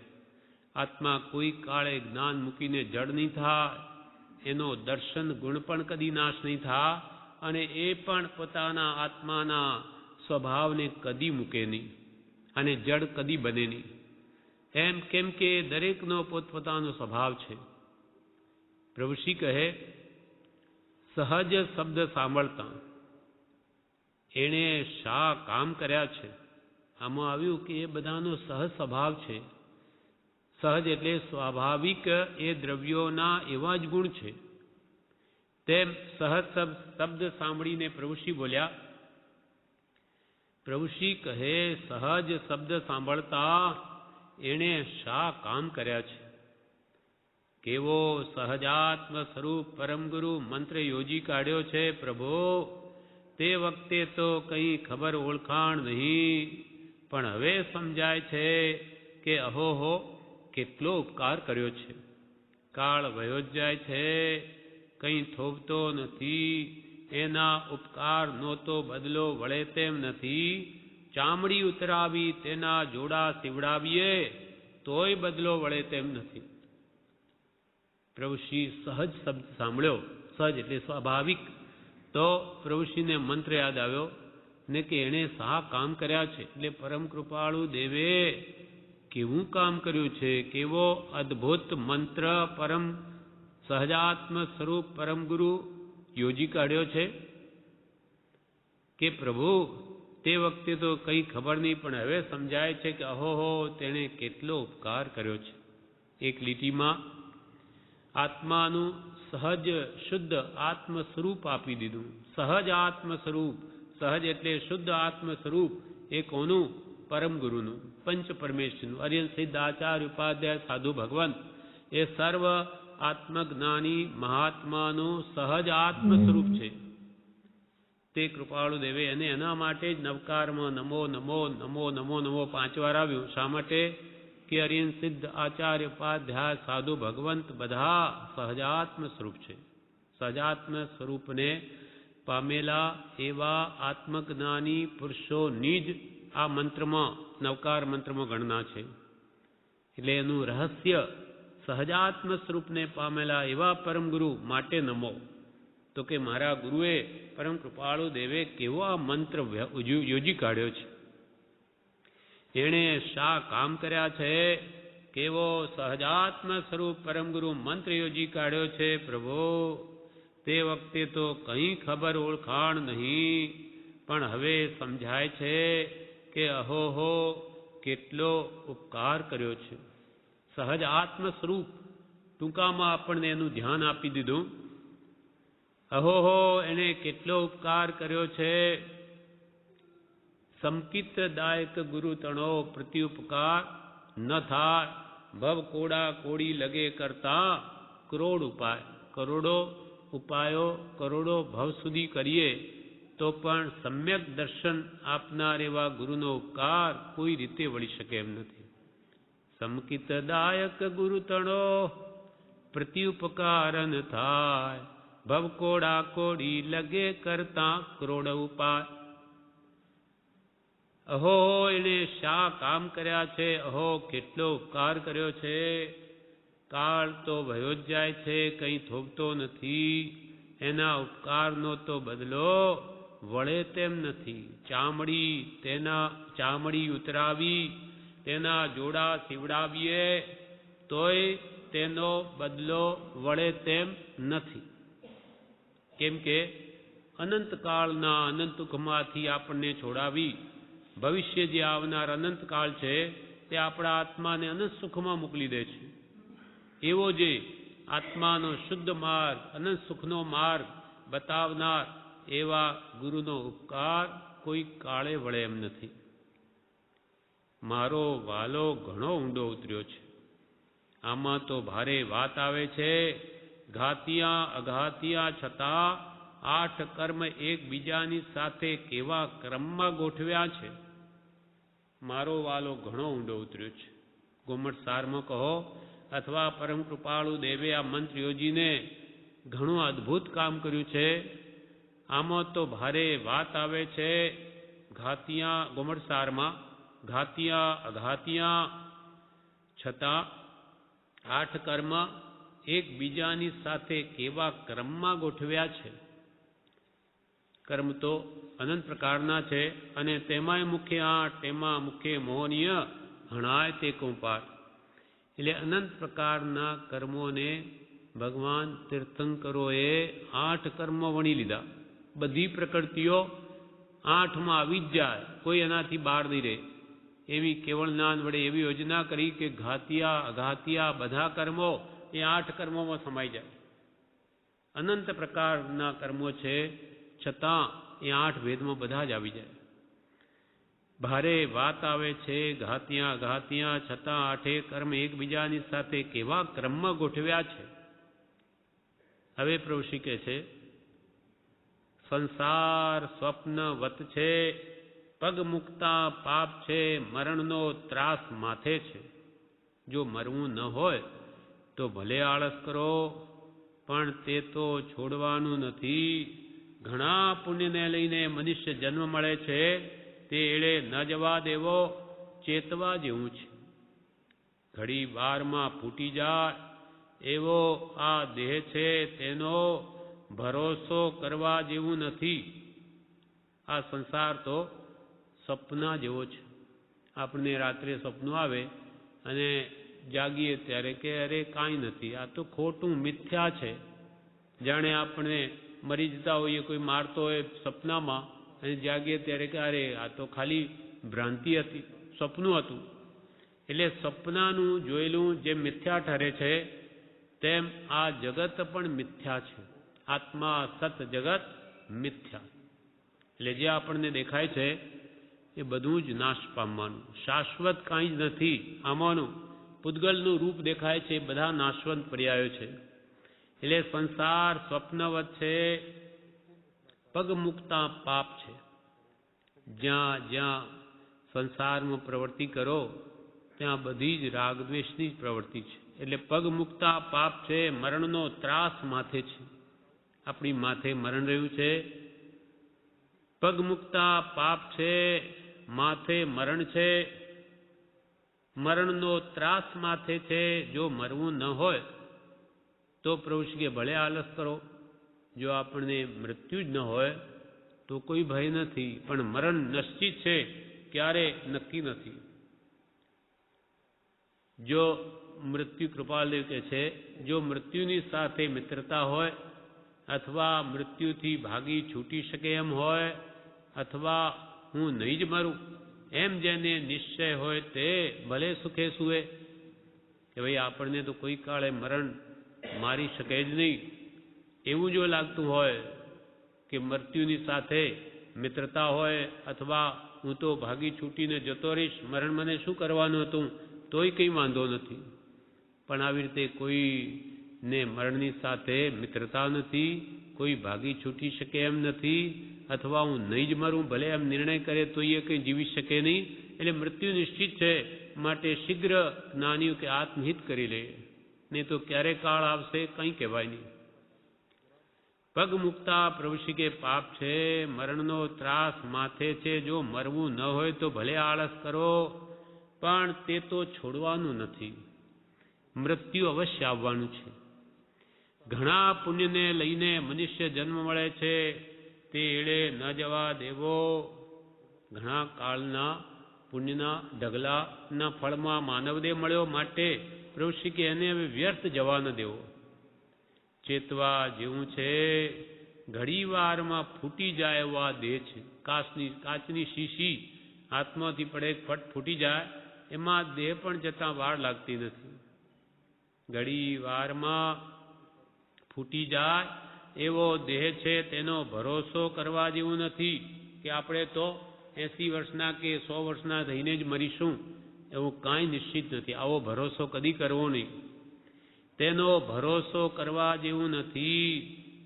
आत्मा कोई काळे ज्ञान मूकीने जड़ नहीं थाय, एनो दर्शन गुण पण कदी नाश नहीं थाय, અને એ પણ પોતાના આત્માના સ્વભાવને કદી મૂકે નહીં અને જડ કદી બને નહીં. એમ કેમ કે દરેકનો પોતપોતાનો સ્વભાવ છે. પ્રભુશ્રી કહે, સહજ શબ્દ સાંભળતા એણે શા કામ કર્યા છે. આમાં આવ્યું કે એ બધાનો સહજ સ્વભાવ છે. સહજ એટલે સ્વાભાવિક, એ દ્રવ્યોના એવા જ ગુણ છે. તેમ સહજ શબ્દ સાંભળીને પ્રભુશ્રી બોલ્યા. પ્રભુશ્રી કહે, સહજ શબ્દ સાંભળતા એણે શા કામ કર્યા છે. કેવો સહજાત્મ સ્વરૂપ પરમગુરુ મંત્ર યોજી કાઢ્યો છે પ્રભુ. તે વખતે તો કંઈ ખબર ઓળખાણ નહીં, પણ હવે સમજાય છે કે અહોહો કેટલો ઉપકાર કર્યો છે. કાળ વયો જ જાય છે, કંઈ થોભતો નથી. એના ઉપકારનો તો બદલો વળે તેમ નથી. ચામડી ઉતરાવી તેના જોડા સીવડાવીએ તોય બદલો વળે તેમ નથી. પ્રભુશ્રી સહજ શબ્દ સાંભળ્યો, સહજ એટલે સ્વાભાવિક, તો પ્રભુશ્રીને મંત્ર યાદ આવ્યો ને કે એણે શા કામ કર્યા છે. એટલે પરમ કૃપાળુ દેવે કેવું કામ કર્યું છે, કેવો અદ્ભુત મંત્ર પરમ સહજાત્મ સ્વરૂપ પરમ ગુરુ યોજી કાઢ્યો છે કે પ્રભુ તે વખતે તો કંઈ ખબર નહીં, પણ હવે સમજાય છે કે અહોહો તેણે કેટલો ઉપકાર કર્યો છે. એક લીટીમાં આત્માનું સહજ શુદ્ધ આત્મ સ્વરૂપ આપી દીધું. સહજ આત્મ સ્વરૂપ, સહજ એટલે શુદ્ધ આત્મ સ્વરૂપ. એ કોનું? પરમ ગુરુનું, પંચ પરમેશ્વરનું. અર્યન સિદ્ધ આચાર્ય ઉપાધ્યાય સાધુ ભગવંત એ સર્વ આત્મજ્ઞાની મહાત્માનું સહજ આત્મ સ્વરૂપ છે. તે કૃપાળુ દેવે અને એના માટે જ નવકારમાં નમો નમો નમો નમો નમો 5 વાર આવ્યું. શા માટે? કે અરિયન સિદ્ધ આચાર્ય ઉપાધ્યાય સાધુ ભગવંત બધા સહજાત્મ સ્વરૂપ છે. સહજાત્મ સ્વરૂપને પામેલા એવા આત્મજ્ઞાની પુરુષોની જ આ મંત્રમાં, નવકાર મંત્રમાં ગણના છે. એટલે એનું રહસ્ય સહજાત્મ સ્વરૂપને પામેલા એવા પરમ ગુરુ માટે નમો. તો કે મારા ગુરુએ પરમ કૃપાળુ દેવે કેવો આ મંત્ર યોજી કાઢ્યો છે. એણે શા કામ કર્યા છે, કેવો સહજાત્મ સ્વરૂપ પરમ ગુરુ મંત્ર યોજી કાઢ્યો છે પ્રભુ. તે વખતે તો કંઈ ખબર ઓળખાણ નહીં, પણ હવે સમજાય છે કે અહોહો કેટલો ઉપકાર કર્યો છે. સહજ આત્મ સ્વરૂપ ટૂંકામાં આપણને એનું ધ્યાન આપી દીધું. અહોહો એણે કેટલો ઉપકાર કર્યો છે. સંકિતદાયક ગુરુ તણો પ્રત્યુપકાર ન થાય. ભવ કોડા કોડી લગે કરતા કરોડ ઉપાય. કરોડો ઉપાયો, કરોડો ભવ સુધી કરીએ તો પણ સમ્યક દર્શન આપનાર એવા ગુરુનો ઉપકાર કોઈ રીતે વળી શકે એમ નથી. સંકિતદાયક ગુરુ તણો પ્રત્યુપકાર ન થાય. ભવકોડા કોડી લગે કરતા ક્રોડ ઉપાય. અહો એને શા કામ કર્યા છે, અહો કેટલો ઉપકાર કર્યો છે. કાળ તો ભયો જ જાય છે, કંઈ થોભતો નથી. એના ઉપકારનો તો બદલો વળે તેમ નથી. ચામડી ઉતરાવી, તેના જોડા સીવડાવીએ તોય તેનો બદલો વળે તેમ નથી. કેમ કે અનંતકાળના અનંત દુઃખમાંથી આપણને છોડાવી ભવિષ્ય જે આવનાર અનંતકાળ છે તે આપણા આત્માને અનંત સુખમાં મોકલી દે છે. એવો જે આત્માનો શુદ્ધ માર્ગ, અનંત સુખનો માર્ગ બતાવનાર એવા ગુરુનો ઉપકાર કોઈ કાળે વળે એમ નથી. મારો વાલો ઘણો ઊંડો ઉતર્યો છે. આમાં તો ભારે વાત આવે છે. ઘાતિયા અઘાતિયા છતાં 8 કર્મ એકબીજાની સાથે કેવા ક્રમમાં ગોઠવ્યા છે. મારો વાલો ઘણો ઊંડો ઉતર્યો છે. ગોમટ સારમાં કહો અથવા પરમ કૃપાળુ દેવે આ મંત્ર યોજીને ઘણું અદ્ભુત કામ કર્યું છે. આમાં તો ભારે વાત આવે છે. ઘાતિયા ગોમટ સારમાં ઘાતિયા અઘાતિયા છતાં 8 કર્મ એકબીજાની સાથે કેવા ક્રમમાં ગોઠવ્યા છે. કર્મ તો અનંત પ્રકારના છે અને તેમાંય મુખ્ય 8, તેમાં મુખ્ય મોહનીય હણાય તે કુંપાર. એટલે અનંત પ્રકારના કર્મોને ભગવાન તીર્થંકરોએ 8 કર્મ વણી લીધા. બધી પ્રકૃતિઓ 8માં આવી જ જાય, કોઈ એનાથી બહાર નહીં રહે એવી કેવળ જ્ઞાન વડે એવી યોજના કરી કે ઘાતિયા અઘાતિયા બધા કર્મો એ 8 કર્મોમાં સમાઈ જાય. અનંત પ્રકારના કર્મો છે છતાં એ 8 ભેદમાં બધા જ આવી જાય. ભારે વાત આવે છે. ઘાતિયા અઘાતિયા છતાં 8 કર્મ એકબીજાની સાથે કેવા ક્રમમાં ગોઠવ્યા છે. હવે પ્રભુ કહે છે, સંસાર સ્વપ્નવત છે, પગ મૂકતા પાપ છે, મરણનો ત્રાસ માથે છે. જો મરવું ન હોય તો ભલે આળસ કરો, પણ તે તો છોડવાનું નથી. ઘણા પુણ્યને લઈને મનુષ્ય જન્મ મળે છે, તે એળે ન જવા દેવો, ચેતવા જેવું છે. ઘડી વારમાં ફૂટી જાય એવો આ દેહ છે, તેનો ભરોસો કરવા જેવું નથી. આ સંસાર તો સપના જેવો છે. આપણને રાત્રે સપનું આવે અને જાગીએ ત્યારે કે અરે કાંઈ નથી, આ તો ખોટું મિથ્યા છે. જાણે આપણે મરી જતા હોઈએ, કોઈ મારતો હોય સપનામાં અને જાગીએ ત્યારે કે અરે આ તો ખાલી ભ્રાંતિ હતી, સપનું હતું. એટલે સપનાનું જોયેલું જે મિથ્યા ઠરે છે તેમ આ જગત પણ મિથ્યા છે. આત્મા સત, જગત મિથ્યા. એટલે જે આપણને દેખાય છે એ બધું જ નાશ પામવાનું, શાશ્વત કાંઈ જ નથી. આમાંનું પૂતગલનું રૂપ દેખાય છે, બધા નાશવંત પર્યાયો છે. એટલે સંસાર સ્વપ્નવત છે, પગ મૂકતા પાપ છે. જ્યાં જ્યાં સંસારમાં પ્રવૃત્તિ કરો ત્યાં બધી જ રાગદ્વેષની જ પ્રવૃત્તિ છે. એટલે પગ મૂકતા પાપ છે, મરણનો ત્રાસ માથે છે. આપણી માથે મરણ રહ્યું છે. પગ મૂકતા પાપ છે, માથે મરણ છે, મરણનો ત્રાસ માથે છે. જો મરવું ન હોય તો પ્રભુ શ્રીએ ભલે આલસ કરો. જો આપણને મૃત્યુ જ ન હોય તો કોઈ ભય નથી, પણ મરણ નિશ્ચિત છે, ક્યારે નક્કી નથી. જો મૃત્યુ કૃપાલદેવ કહે છે, જો મૃત્યુની સાથે મિત્રતા હોય અથવા મૃત્યુથી ભાગી છૂટી શકે એમ હોય અથવા હું નહીં જ મરું એમ જેને નિશ્ચય હોય તે ભલે સુખે સુવે કે ભાઈ આપણને તો કોઈ કાળે મરણ મારી શકે જ નહીં. એવું જો લાગતું હોય કે મૃત્યુની સાથે મિત્રતા હોય અથવા હું તો ભાગી છૂટીને જતો રહીશ, મરણ મને શું કરવાનું હતું, તોય કંઈ વાંધો નથી. પણ આવી રીતે કોઈને મરણની સાથે મિત્રતા નથી, કોઈ ભાગી છૂટી શકે એમ નથી, અથવા હું નહીં જ મરું ભલે એમ નિર્ણય કરે તો એ કંઈ જીવી શકે નહીં. એટલે મૃત્યુ નિશ્ચિત છે. માટે શીઘ્ર જ્ઞાનીઓ કે આત્મહિત કરી લે, નહીં તો ક્યારે કાળ આવશે કંઈ કહેવાય નહીં. પગ મૂકતા પ્રભુશ્રી કે પાપ છે, મરણનો ત્રાસ માથે છે, જો મરવું ન હોય તો ભલે આળસ કરો, પણ તે તો છોડવાનું નથી. મૃત્યુ અવશ્ય આવવાનું છે. ઘણા પુણ્યને લઈને મનુષ્ય જન્મ મળે છે, તે એળે ન જવા દેવો. ઘણા કાળના પુણ્યના ઢગલાના ફળમાં માનવદેહ મળ્યો, માટે પ્રભુશ્રી કે એને હવે વ્યર્થ જવા ન દેવો. ચેતવા જેવું છે, ઘડી વારમાં ફૂટી જાય એવો આ દેહ છે. કાચની શીશી હાથમાંથી પડે ફટ ફૂટી જાય, એમાં દેહ પણ જતાં વાર લાગતી નથી. ઘડી વારમાં ફૂટી જાય એવો દેહ છે, તેનો ભરોસો કરવા જેવું નથી કે આપણે તો 80 વર્ષના કે 100 વર્ષના થઈને જ મરીશું, એવું કાંઈ નિશ્ચિત નથી. આવો ભરોસો કદી કરવો નહીં. તેનો ભરોસો કરવા જેવું નથી.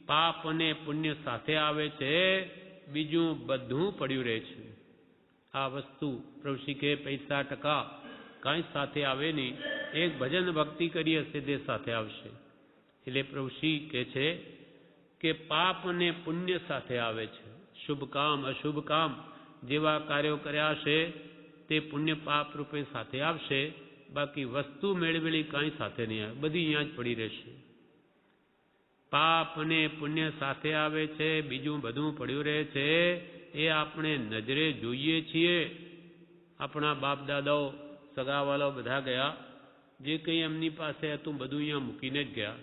પાપ અને પુણ્ય સાથે આવે છે, બીજું બધું પડ્યું રહે છે. આ વસ્તુ પ્રભુશ્રી કે પૈસા ટકા કાંઈ સાથે આવે નહીં. એક ભજન ભક્તિ કરી હશે તે સાથે આવશે. એટલે પ્રભુશ્રી કહે છે કે પાપ અને પુણ્ય સાથે આવે છે. શુભ કામ અશુભ કામ જેવા કાર્યો કર્યા હશે તે પુણ્ય પાપ રૂપે સાથે આવશે. બાકી વસ્તુ મેળવેલી કાંઈ સાથે નહીં આવે, બધી અહીંયા જ પડી રહેશે. પાપ અને પુણ્ય સાથે આવે છે, બીજું બધું પડ્યું રહે છે. એ આપણે નજરે જોઈએ છીએ. આપણા બાપ દાદાઓ સગાવાલાઓ બધા ગયા, જે કંઈ એમની પાસે હતું બધું અહીંયા મૂકીને જ ગયા.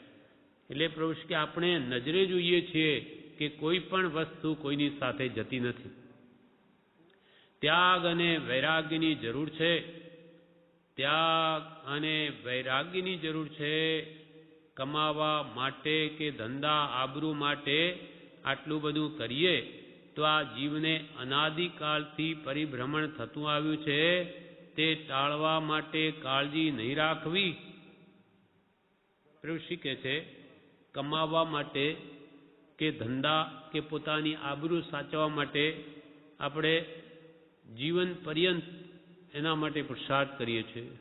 એટલે પ્રભુ કે આપણે નજરે જોઈએ છીએ કે કોઈ પણ વસ્તુ કોઈની સાથે જતી નથી. ત્યાગ અને વૈરાગ્યની જરૂર છે. ત્યાગ અને વૈરાગ્યની જરૂર છે. કમાવા માટે કે ધંધા આબરૂ માટે આટલું બધું કરીએ તો આ જીવને અનાદિકાળથી પરિભ્રમણ થતું આવ્યું છે, તે ટાળવા માટે કાળજી નહીં રાખવી. પ્રભુ કહે છે કમાવા માટે કે ધંધા કે પોતાની આબરૂ સાચવવા માટે આપણે જીવન પર્યંત એના માટે પુરુષાર્થ કરીએ છીએ.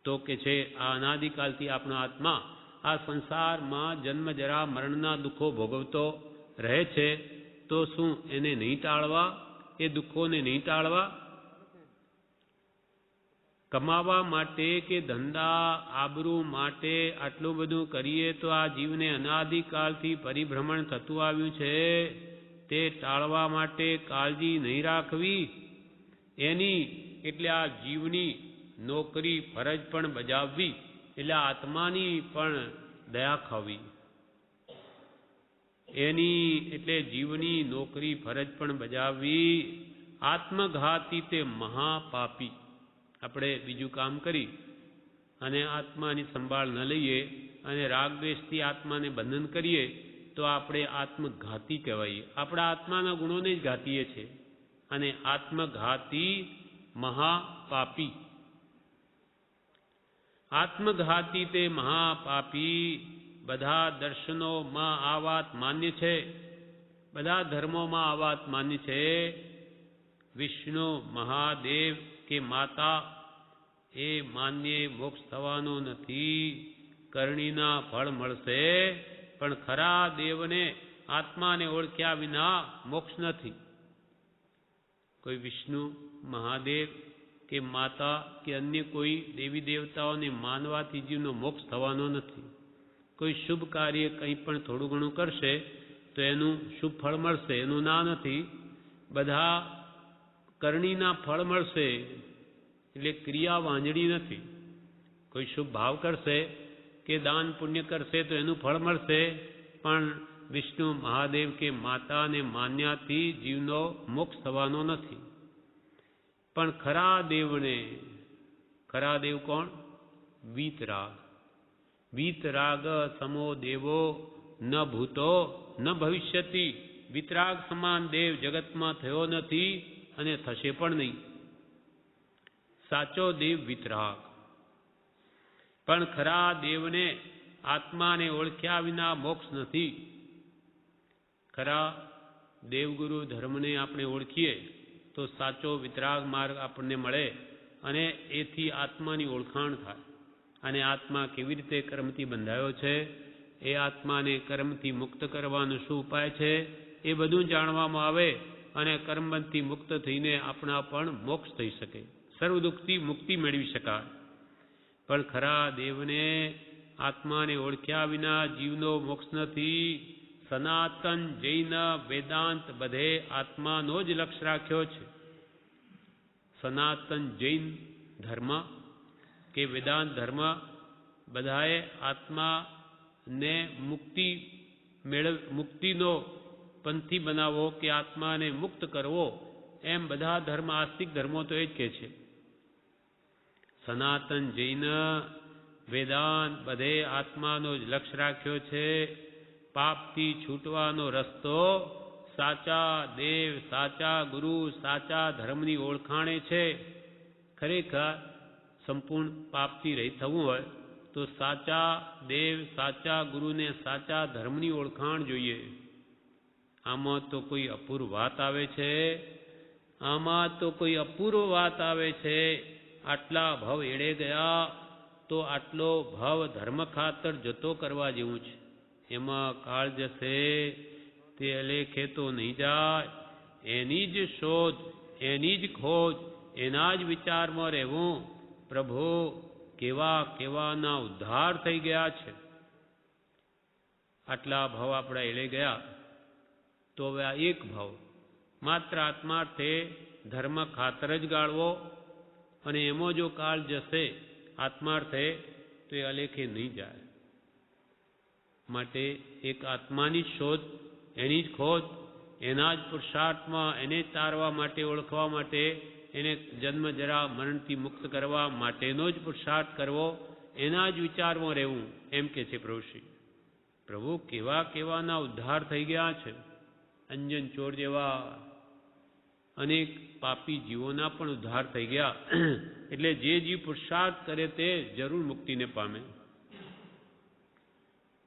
તો કે છે આ અનાદિકાલથી આપણો આત્મા આ સંસારમાં જન્મ જરા મરણના દુઃખો ભોગવતો રહે છે, તો શું એને નહીં ટાળવા? એ દુઃખોને નહીં ટાળવા? કમાવા માટે કે ધંધા આબરૂ માટે આટલું બધું કરીએ તો આ જીવને અનાદિકાળથી પરિભ્રમણ થતું આવ્યું છે, તે ટાળવા માટે કાળજી નહીં રાખવી. એની એટલે આ જીવની નોકરી ફરજ પણ બજાવવી, એટલે આત્માની પણ દયા ખાવી. એની એટલે જીવની નોકરી ફરજ પણ બજાવવી. આત્મઘાતી તે મહાપાપી. આપણે બીજું કામ કરી અને આત્માની સંભાળ ન લઈએ અને રાગદ્વેષથી આત્માને બંધન કરીએ તો આપણે આત્મઘાતી કહેવાઈએ. આપણા આત્માના ગુણોને જ ઘાતીએ છીએ અને આત્મઘાતી મહાપાપી. આત્મઘાતી તે મહાપાપી. બધા દર્શનોમાં આ વાત માન્ય છે, બધા ધર્મોમાં આ વાત માન્ય છે. વિષ્ણુ મહાદેવ કે માતા એ માન્ય મોક્ષ થવાનો નથી. કરણીના ફળ મળશે, પણ ખરા દેવને આત્માને ઓળખ્યા વિના મોક્ષ નથી. કોઈ વિષ્ણુ મહાદેવ કે માતા કે અન્ય કોઈ દેવી દેવતાઓને માનવાથી જીવનો મોક્ષ થવાનો નથી. કોઈ શુભ કાર્ય કંઈ પણ થોડું ઘણું કરશે તો એનું શુભ ફળ મળશે, એનું ના નથી. બધા કરણીના ફળ મળશે, એટલે ક્રિયા વાંજળી નથી. કોઈ શુભ ભાવ કરશે કે દાન પુણ્ય કરશે તો એનું ફળ મળશે, પણ વિષ્ણુ મહાદેવ કે માતાને માન્યાથી જીવનો મોક્ષ થવાનો નથી. પણ ખરા દેવને, ખરા દેવ કોણ? વીતરાગ. વીતરાગ સમો દેવો ન ભૂતો ન ભવિષ્યતિ. વીતરાગ સમાન દેવ જગતમાં થયો નથી અને થશે પણ નહીં. સાચો દેવ વીતરાગ. પણ ખરા દેવને આત્માને ઓળખ્યા વિના મોક્ષ નથી. ખરા દેવગુરુ ધર્મને આપણે ઓળખીએ તો સાચો વિતરાગ માર્ગ આપણને મળે અને એથી આત્માની ઓળખાણ થાય. અને આત્મા કેવી રીતે કર્મથી બંધાયો છે એ આત્માને કર્મથી મુક્ત કરવાનો શું ઉપાય છે એ બધું જાણવામાં આવે અને કર્મબંધથી મુક્ત થઈને આપણા પણ મોક્ષ થઈ શકે, સર્વ દુઃખથી મુક્તિ મેળવી શકાય. પણ ખરા દેવને આત્માને ઓળખ્યા વિના જીવનો મોક્ષ નથી. સનાતન જૈન વેદાંત બધે આત્માનો જ લક્ષ્ય રાખ્યો છે. સનાતન જૈન ધર્મ કે વેદાંત ધર્મ બધાએ આત્માને મુક્તિનો પંથી બનાવવો કે આત્માને મુક્ત કરવો, એમ બધા ધર્મ, આસ્તિક ધર્મો તો એ જ કહે છે. સનાતન જૈન વેદાંત બધે આત્માનો જ લક્ષ્ય રાખ્યો છે. પાપથી છૂટવાનો રસ્તો સાચા દેવ, સાચા ગુરુ, સાચા ધર્મની ઓળખાણે છે. ખરેખર સંપૂર્ણ પાપથી રહિત થવું હોય તો સાચા દેવ, સાચા ગુરુને, સાચા ધર્મની ઓળખાણ જોઈએ. આમાં તો કોઈ અપૂર્વ વાત આવે છે, આમાં તો કોઈ અપૂર્વ વાત આવે છે. આટલા ભવ એળે ગયા તો આટલો ભવ ધર્મ ખાતર જતો કરવા જેવું છે. એમાં કાળ જશે તે અલેખે તો નહીં જાય. એની જ શોધ, એની જ ખોજ, એના જ વિચારમાં રહેવું. પ્રભુ કેવા કેવાના ઉદ્ધાર થઈ ગયા છે. આટલા ભવ આપણા એળે ગયા તો હવે આ એક ભાવ માત્ર આત્માર્થે ધર્મ ખાતર જ ગાળવો, અને એમાં જો કાળ જશે આત્માર્થે તો એ અલેખે નહીં જાય. માટે એક આત્માની જ શોધ, એની જ ખોજ, એના જ પુરુષાર્થમાં એને તારવા માટે, ઓળખવા માટે, એને જન્મ જરા મરણથી મુક્ત કરવા માટેનો જ પુરુષાર્થ કરવો, એના જ વિચારમાં રહેવું, એમ કે છે પ્રભુશ્રી. પ્રભુ કેવા કેવાના ઉદ્ધાર થઈ ગયા છે. અંજન ચોર જેવા અનેક પાપી જીવોના પણ ઉદ્ધાર થઈ ગયા. એટલે જે જીવ પુરુષાર્થ કરે તે જરૂર મુક્તિને પામે.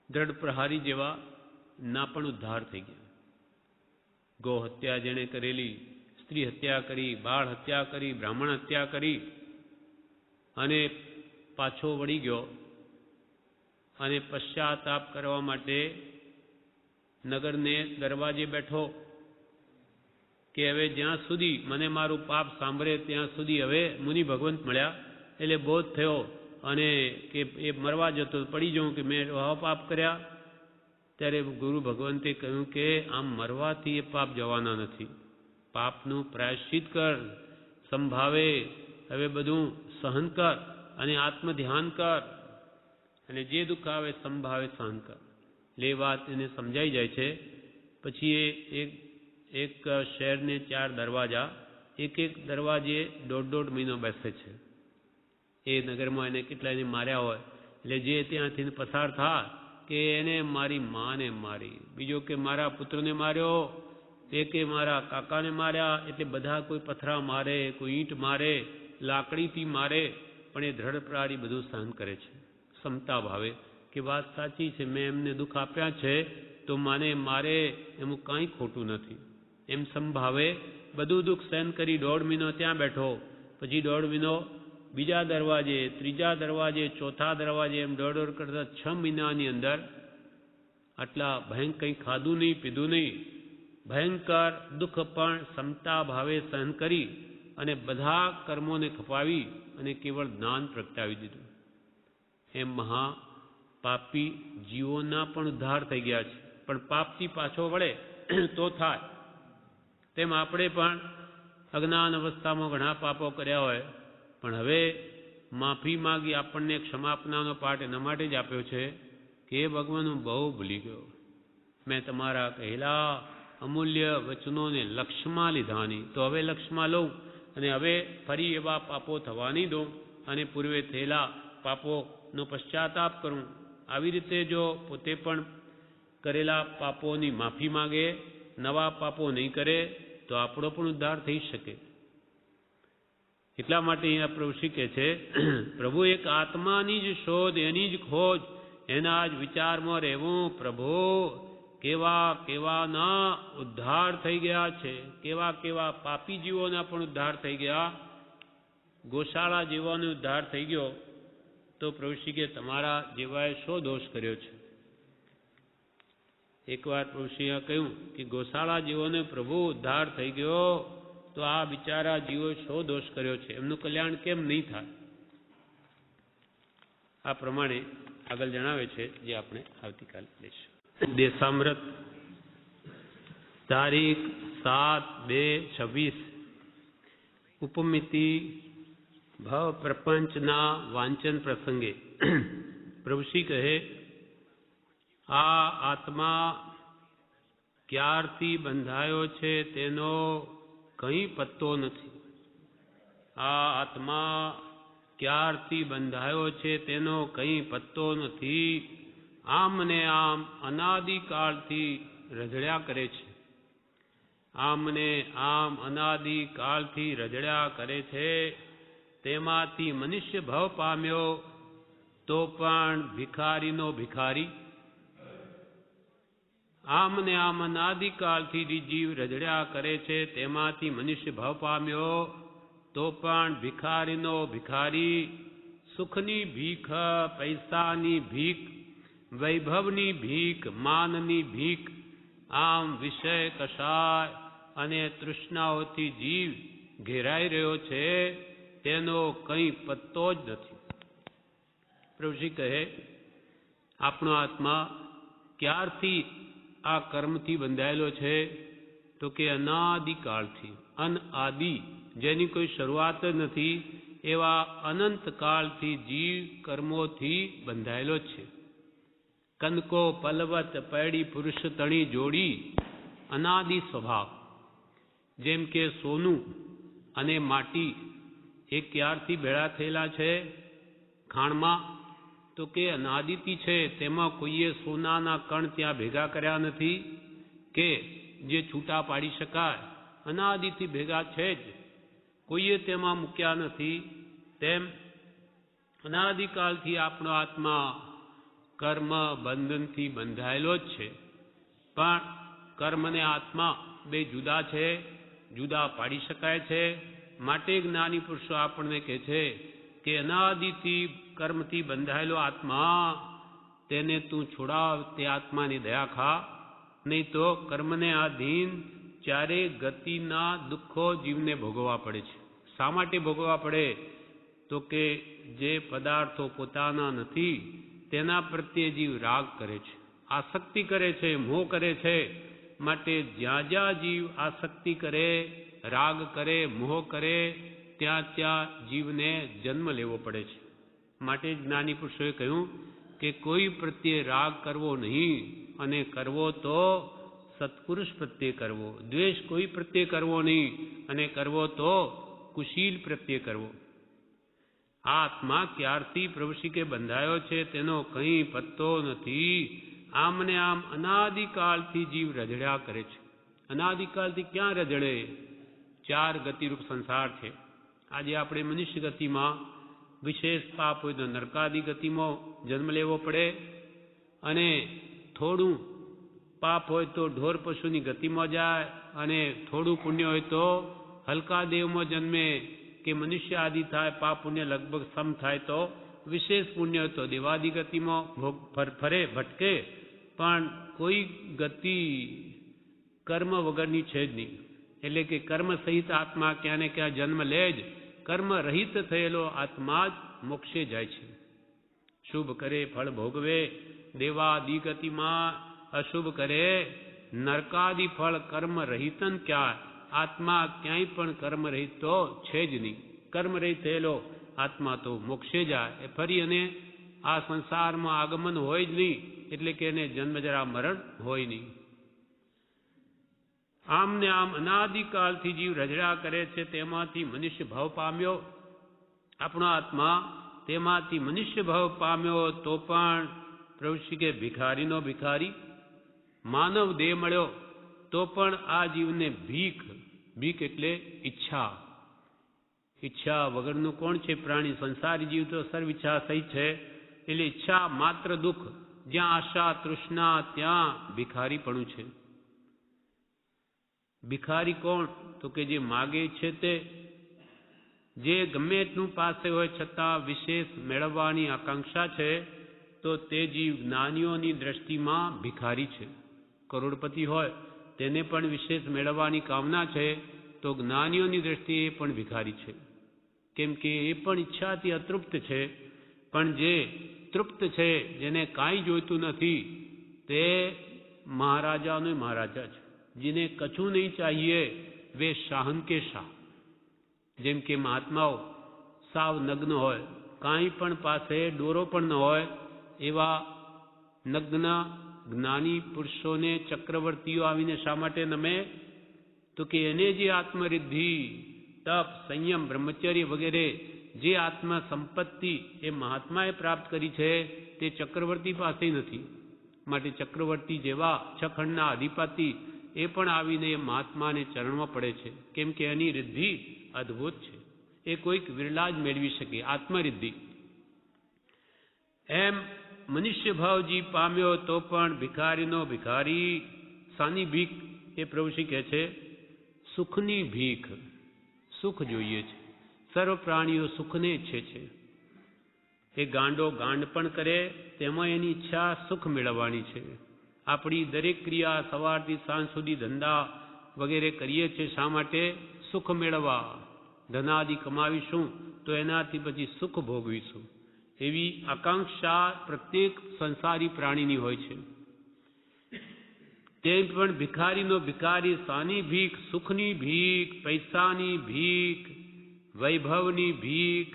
દ્રઢ પ્રહારી જેવા ના પણ ઉદ્ધાર થઈ ગયા. ગૌ હત્યા જેણે કરેલી, સ્ત્રી હત્યા કરી, બાળ હત્યા કરી, બ્રાહ્મણ હત્યા કરી અને પાછો વળી ગયો અને પશ્ચાતાપ કરવા માટે નગરને દરવાજે બેઠો કે હવે જ્યાં સુધી મને મારું પાપ સાંભળે ત્યાં સુધી હવે મુનિ ભગવંત મળ્યા એટલે બોધ થયો અને કે એ મરવા જતો પડી જાઉં કે મેં આવા પાપ કર્યા. ત્યારે ગુરુ ભગવંતે કહ્યું કે આમ મરવાથી એ પાપ જવાના નથી. પાપનું પ્રાયશ્ચિત કર, સંભાવે હવે બધું સહન કર અને આત્મધ્યાન કર, અને જે દુઃખ આવે સંભાવે સહન કર. એટલે એ વાત એને સમજાઈ જાય છે. પછી એ એક શહેરને 4 દરવાજા, એક દરવાજે 1.5 મહિનો બેસે છે. એ નગરમાં એને કેટલા એને માર્યા હોય, એટલે જે ત્યાંથી પસાર થાય કે એને મારી માને મારી, બીજો કે મારા પુત્રને માર્યો, તે કે મારા કાકાને માર્યા. એટલે બધા કોઈ પથરા મારે, કોઈ ઈંટ મારે, લાકડીથી મારે, પણ એ દ્રઢ પ્રહારી બધું સહન કરે છે ક્ષમતા ભાવે કે વાત સાચી છે, મેં એમને દુઃખ આપ્યા છે તો માને મારે એમાં કાંઈ ખોટું નથી, એમ સંભાવે બધું દુઃખ સહન કરી 1.5 મહિનો ત્યાં બેઠો. પછી 1.5 મહિનો બીજા દરવાજે, ત્રીજા દરવાજે, ચોથા દરવાજે, એમ 1.5 કરતા 6 મહિનાની અંદર આટલા ભયંકર કંઈ ખાધું નહીં, પીધું નહીં, ભયંકર દુઃખ પણ ક્ષમતા ભાવે સહન કરી અને બધા કર્મોને ખપાવી અને કેવળ જ્ઞાન પ્રગટાવી દીધું. એમ મહા પાપી જીવોના પણ ઉદ્ધાર થઈ ગયા છે. પણ પાપથી પાછો વળે તો થાય. તેમ આપણે પણ અજ્ઞાન અવસ્થામાં ઘણા પાપો કર્યા હોય, પણ હવે માફી માગી આપણને ક્ષમાપનાનો પાઠ એના માટે જ આપ્યો છે કે ભગવાન હું બહુ ભૂલી ગયો, મેં તમારા કહેલા અમૂલ્ય વચનોને લક્ષ્યમાં લીધા નહીં, તો હવે લક્ષ્યમાં લઉં અને હવે ફરી એવા પાપો થવા નહીં દઉં અને પૂર્વે થયેલા પાપોનો પશ્ચાતાપ કરું. આવી રીતે જો પોતે પણ કરેલા પાપોની માફી માગે, નવા પાપો નહીં કરે, તો આપણો પણ ઉદ્ધાર થઈ શકે. એટલા માટે અહીંયા પ્રભુ શીખે છે, પ્રભુ એક આત્માની જ શોધ, એની જ ખોજ, એના જ વિચારમાં રહેવું. પ્રભુ કેવા કેવાના ઉદ્ધાર થઈ ગયા છે, કેવા કેવા પાપી જીવોના પણ ઉદ્ધાર થઈ ગયા. ગોશાળા જેવાનો ઉદ્ધાર થઈ ગયો તો પ્રભુ શીખે તમારા જેવાએ શો દોષ કર્યો છે. એકવાર પ્રભુશ્રીએ કહ્યું કે ગોશાળા જીવોને પ્રભુ ઉદ્ધાર થઈ ગયો તો આ બિચારા જીવો શો દોષ કર્યો છે, એમનું કલ્યાણ કેમ નહીં થાય? આ પ્રમાણે આગળ જણાવે છે, જે આપણે આવતીકાલે લઈશું. દેશામૃત તારીખ 7/2/26 ઉપમિતિ ભાવ પ્રપંચના વાંચન પ્રસંગે પ્રભુશ્રી કહે, આ આત્મા ક્યારથી બંધાયો છે તેનો કંઈ પત્તો નથી. આ આત્મા ક્યારથી બંધાયો છે તેનો કંઈ પત્તો નથી. આમ ને આમ અનાદિકાળથી રઝળ્યા કરે છે. આમ ને આમ અનાદિકાળથી રઝળ્યા કરે છે. તેમાંથી મનુષ્ય ભાવ પામ્યો તો પણ ભિખારીનો ભિખારી. આમ ને આમ અનાદિકાળથી જીવ રઝળ્યા કરે છે. તેમાંથી મનુષ્ય ભાવ પામ્યો તો પણ ભિખારીનો ભિખારી. સુખની ભીખ, પૈસાની ભીખ, વૈભવની ભીખ, માનની ભીખ, આમ વિષય કષાય અને તૃષ્ણાઓથી જીવ ઘેરાઈ રહ્યો છે, તેનો કંઈ પત્તો જ નથી. પ્રભુજી કહે, આપણો આત્મા ક્યારથી આ કર્મથી બંધાયેલો છે? તો કે અનાદિકાળથી. અનઆદિ, જેની કોઈ શરૂઆત જ નથી, એવા અનંતકાળથી જીવ કર્મોથી બંધાયેલો છે. કનકો પલવત પૈડી પુરુષ તણી જોડી, અનાદિ સ્વભાવ. જેમ કે સોનું અને માટી એ ક્યારથી ભેળા થયેલા છે ખાણમાં? તો કે અનાદિથી છે. તેમાં કોઈએ સોનાના કણ ત્યાં ભેગા કર્યા નથી કે જે છૂટા પાડી શકાય. અનાદિથી ભેગા છે જ, કોઈએ તેમાં મૂક્યા નથી. તેમ અનાદિકાળથી આપણો આત્મા કર્મ બંધનથી બંધાયેલો જ છે. પણ કર્મ અને આત્મા બે જુદા છે, જુદા પાડી શકાય છે. માટે જ્ઞાની પુરુષો આપણને કહે છે કે અનાદિથી કર્મથી બંધાયેલો આત્મા, તેને તું છોડાવ, તે આત્માની દયા ખા. નહીં તો કર્મને આધીન ચારે ગતિના દુઃખો જીવને ભોગવવા પડે છે. શા માટે ભોગવવા પડે? તો કે જે પદાર્થો પોતાના નથી તેના પ્રત્યે જીવ રાગ કરે છે, આસક્તિ કરે છે, મોહ કરે છે. માટે જ્યાં જ્યાં જીવ આસક્તિ કરે, રાગ કરે, મોહ કરે, ત્યાં ત્યાં જીવને જન્મ લેવો પડે છે. માટે જ્ઞાની પુરુષોએ કહ્યું કે કોઈ પ્રત્યે રાગ કરવો નહીં, અને કરવો તો સત્પુરુષ પ્રત્યે કરવો. દ્વેષ કોઈ પ્રત્યે કરવો નહીં, અને કરવો તો કુશીલ પ્રત્યે કરવો. આ આત્મા ક્યારથી પ્રભુશ્રી કે બંધાયો છે તેનો કંઈ પત્તો નથી. આમ ને આમ અનાદિકાળથી જીવ રઝળ્યા કરે છે. અનાદિકાળથી ક્યાં રઝળે? ચાર ગતિરૂપ સંસાર છે. આજે આપણે મનુષ્ય ગતિમાં વિશેષ પાપ હોય તો નરકાદી ગતિમાં જન્મ લેવો પડે, અને થોડું પાપ હોય તો ઢોર પશુની ગતિમાં જાય, અને થોડું પુણ્ય હોય તો હલકા દેવમાં જન્મે કે મનુષ્ય આદિ થાય. પાપ પુણ્ય લગભગ સમ થાય તો વિશેષ પુણ્ય હોય તો દેવાદી ગતિમાં ફરે, ભટકે. પણ કોઈ ગતિ કર્મ વગરની છે જ નહીં. એટલે કે કર્મ સહિત આત્મા ક્યાં ને ક્યાં જન્મ લે જ. કર્મ રહિત થયેલો આત્મા જ મોક્ષે જાય છે. શુભ કરે ફળ ભોગવે દેવાદી ગતિમાં, અશુભ કરે નરકાદી ફળ. કર્મ રહિતન ક્યાં? આત્મા ક્યાંય પણ કર્મ રહિત તો છે જ નહીં. કર્મ રહિત થયેલો આત્મા તો મોક્ષે જાય. ફરી અને આ સંસારમાં આગમન હોય જ નહીં, એટલે કે એને જન્મ જરા મરણ હોય નહીં. આમ ને આમ અનાદિકાળથી જીવ રઝળ્યા કરે છે. તેમાંથી મનુષ્ય ભાવ પામ્યો આપણો આત્મા, તેમાંથી મનુષ્ય ભાવ પામ્યો તો પણ પ્રભુશ્રી કે ભિખારીનો ભિખારી. માનવ દેહ મળ્યો તો પણ આ જીવને ભીખ. ભીખ એટલે ઈચ્છા. ઈચ્છા વગરનું કોણ છે પ્રાણી? સંસારી જીવ તો સર્વ ઈચ્છા સહિત છે. એટલે ઈચ્છા માત્ર દુઃખ. જ્યાં આશા તૃષ્ણા ત્યાં ભિખારીપણું છે. ભિખારી કોણ? તો કે જે માગે છે તે, જે ગમે એટલું પાસે હોય છતાં વિશેષ મેળવવાની આકાંક્ષા છે, તો તે જીવ જ્ઞાનીઓની દ્રષ્ટિમાં ભિખારી છે. કરોડપતિ હોય તેને પણ વિશેષ મેળવવાની કામના છે, તો જ્ઞાનીઓની દ્રષ્ટિએ પણ ભિખારી છે. કેમ કે એ પણ ઈચ્છાથી અતૃપ્ત છે. પણ જે તૃપ્ત છે, જેને કાંઈ જોઈતું નથી, તે મહારાજાનો મહારાજા છે. જેને કછું નહીં ચાહીએ વે શાહન કે શાહ. જેમ કે મહાત્માઓ સાવ નગ્ન હોય, કાંઈ પણ પાસે ડોરો પણ ન હોય, એવા નગ્ન જ્ઞાની પુરુષોને ચક્રવર્તીઓ આવીને શા માટે નમે? તો કે એને જે આત્મરિદ્ધિ, તપ, સંયમ, બ્રહ્મચર્ય વગેરે જે આત્મ સંપત્તિ એ મહાત્માએ પ્રાપ્ત કરી છે, તે ચક્રવર્તી પાસે નથી. માટે ચક્રવર્તી જેવા છખંડના અધિપતિ એ પણ આવીને એ મહાત્માને ચરણમાં પડે છે. કેમ કે એની રિદ્ધિ અદ્ભુત છે. એ કોઈક વિરલા જ મેળવી શકે, આત્મરિદ્ધિ. એમ મનુષ્ય ભાવજી પામ્યો તો પણ ભિખારીનો ભિખારી. સાની ભીખ? એ પ્રભુશ્રી કહે છે, સુખની ભીખ. સુખ જોઈએ છે. સર્વ પ્રાણીઓ સુખને ઈચ્છે છે. એ ગાંડો ગાંડ પણ કરે, તેમાં એની ઈચ્છા સુખ મેળવવાની છે. આપણી દરેક ક્રિયા સવારથી સાંજ સુધી ધંધા વગેરે કરીએ છીએ શા માટે? સુખ મેળવવા. ધનાદિ કમાવીશું તો એનાથી પછી સુખ ભોગવીશું, એવી આકાંક્ષા પ્રત્યેક સંસારી પ્રાણીની હોય છે. તે પણ ભિખારીનો ભિખારી. સાની ભીખ? સુખની ભીખ, પૈસાની ભીખ, વૈભવની ભીખ,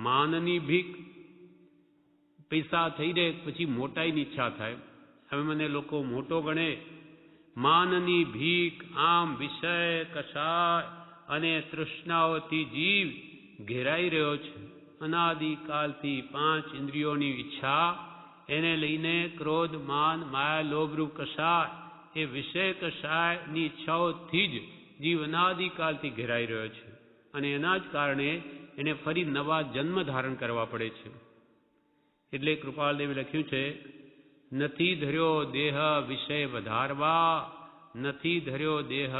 માનની ભીખ. પૈસા થઈ રહે પછી મોટાઈની ઈચ્છા થાય, હવે મને લોકો મોટો ગણે. માનની ભીખ. આમ વિષય કષાય અને તૃષ્ણાઓથી જીવ ઘેરાઈ રહ્યો છે. અનાદિકાલથી 5 ઇન્દ્રિયોની ઈચ્છા, એને લઈને ક્રોધ, માન, માયા, લોભરૂપ કષાય, એ વિષય કષાયની ઈચ્છાઓથી જ જીવ અનાદિકાલથી ઘેરાઈ રહ્યો છે. અને એના જ કારણે એને ફરી નવા જન્મ ધારણ કરવા પડે છે. એટલે કૃપાલદેવે લખ્યું છે, નથી ધર્યો દેહ વિષય વધારવા, નથી ધર્યો દેહ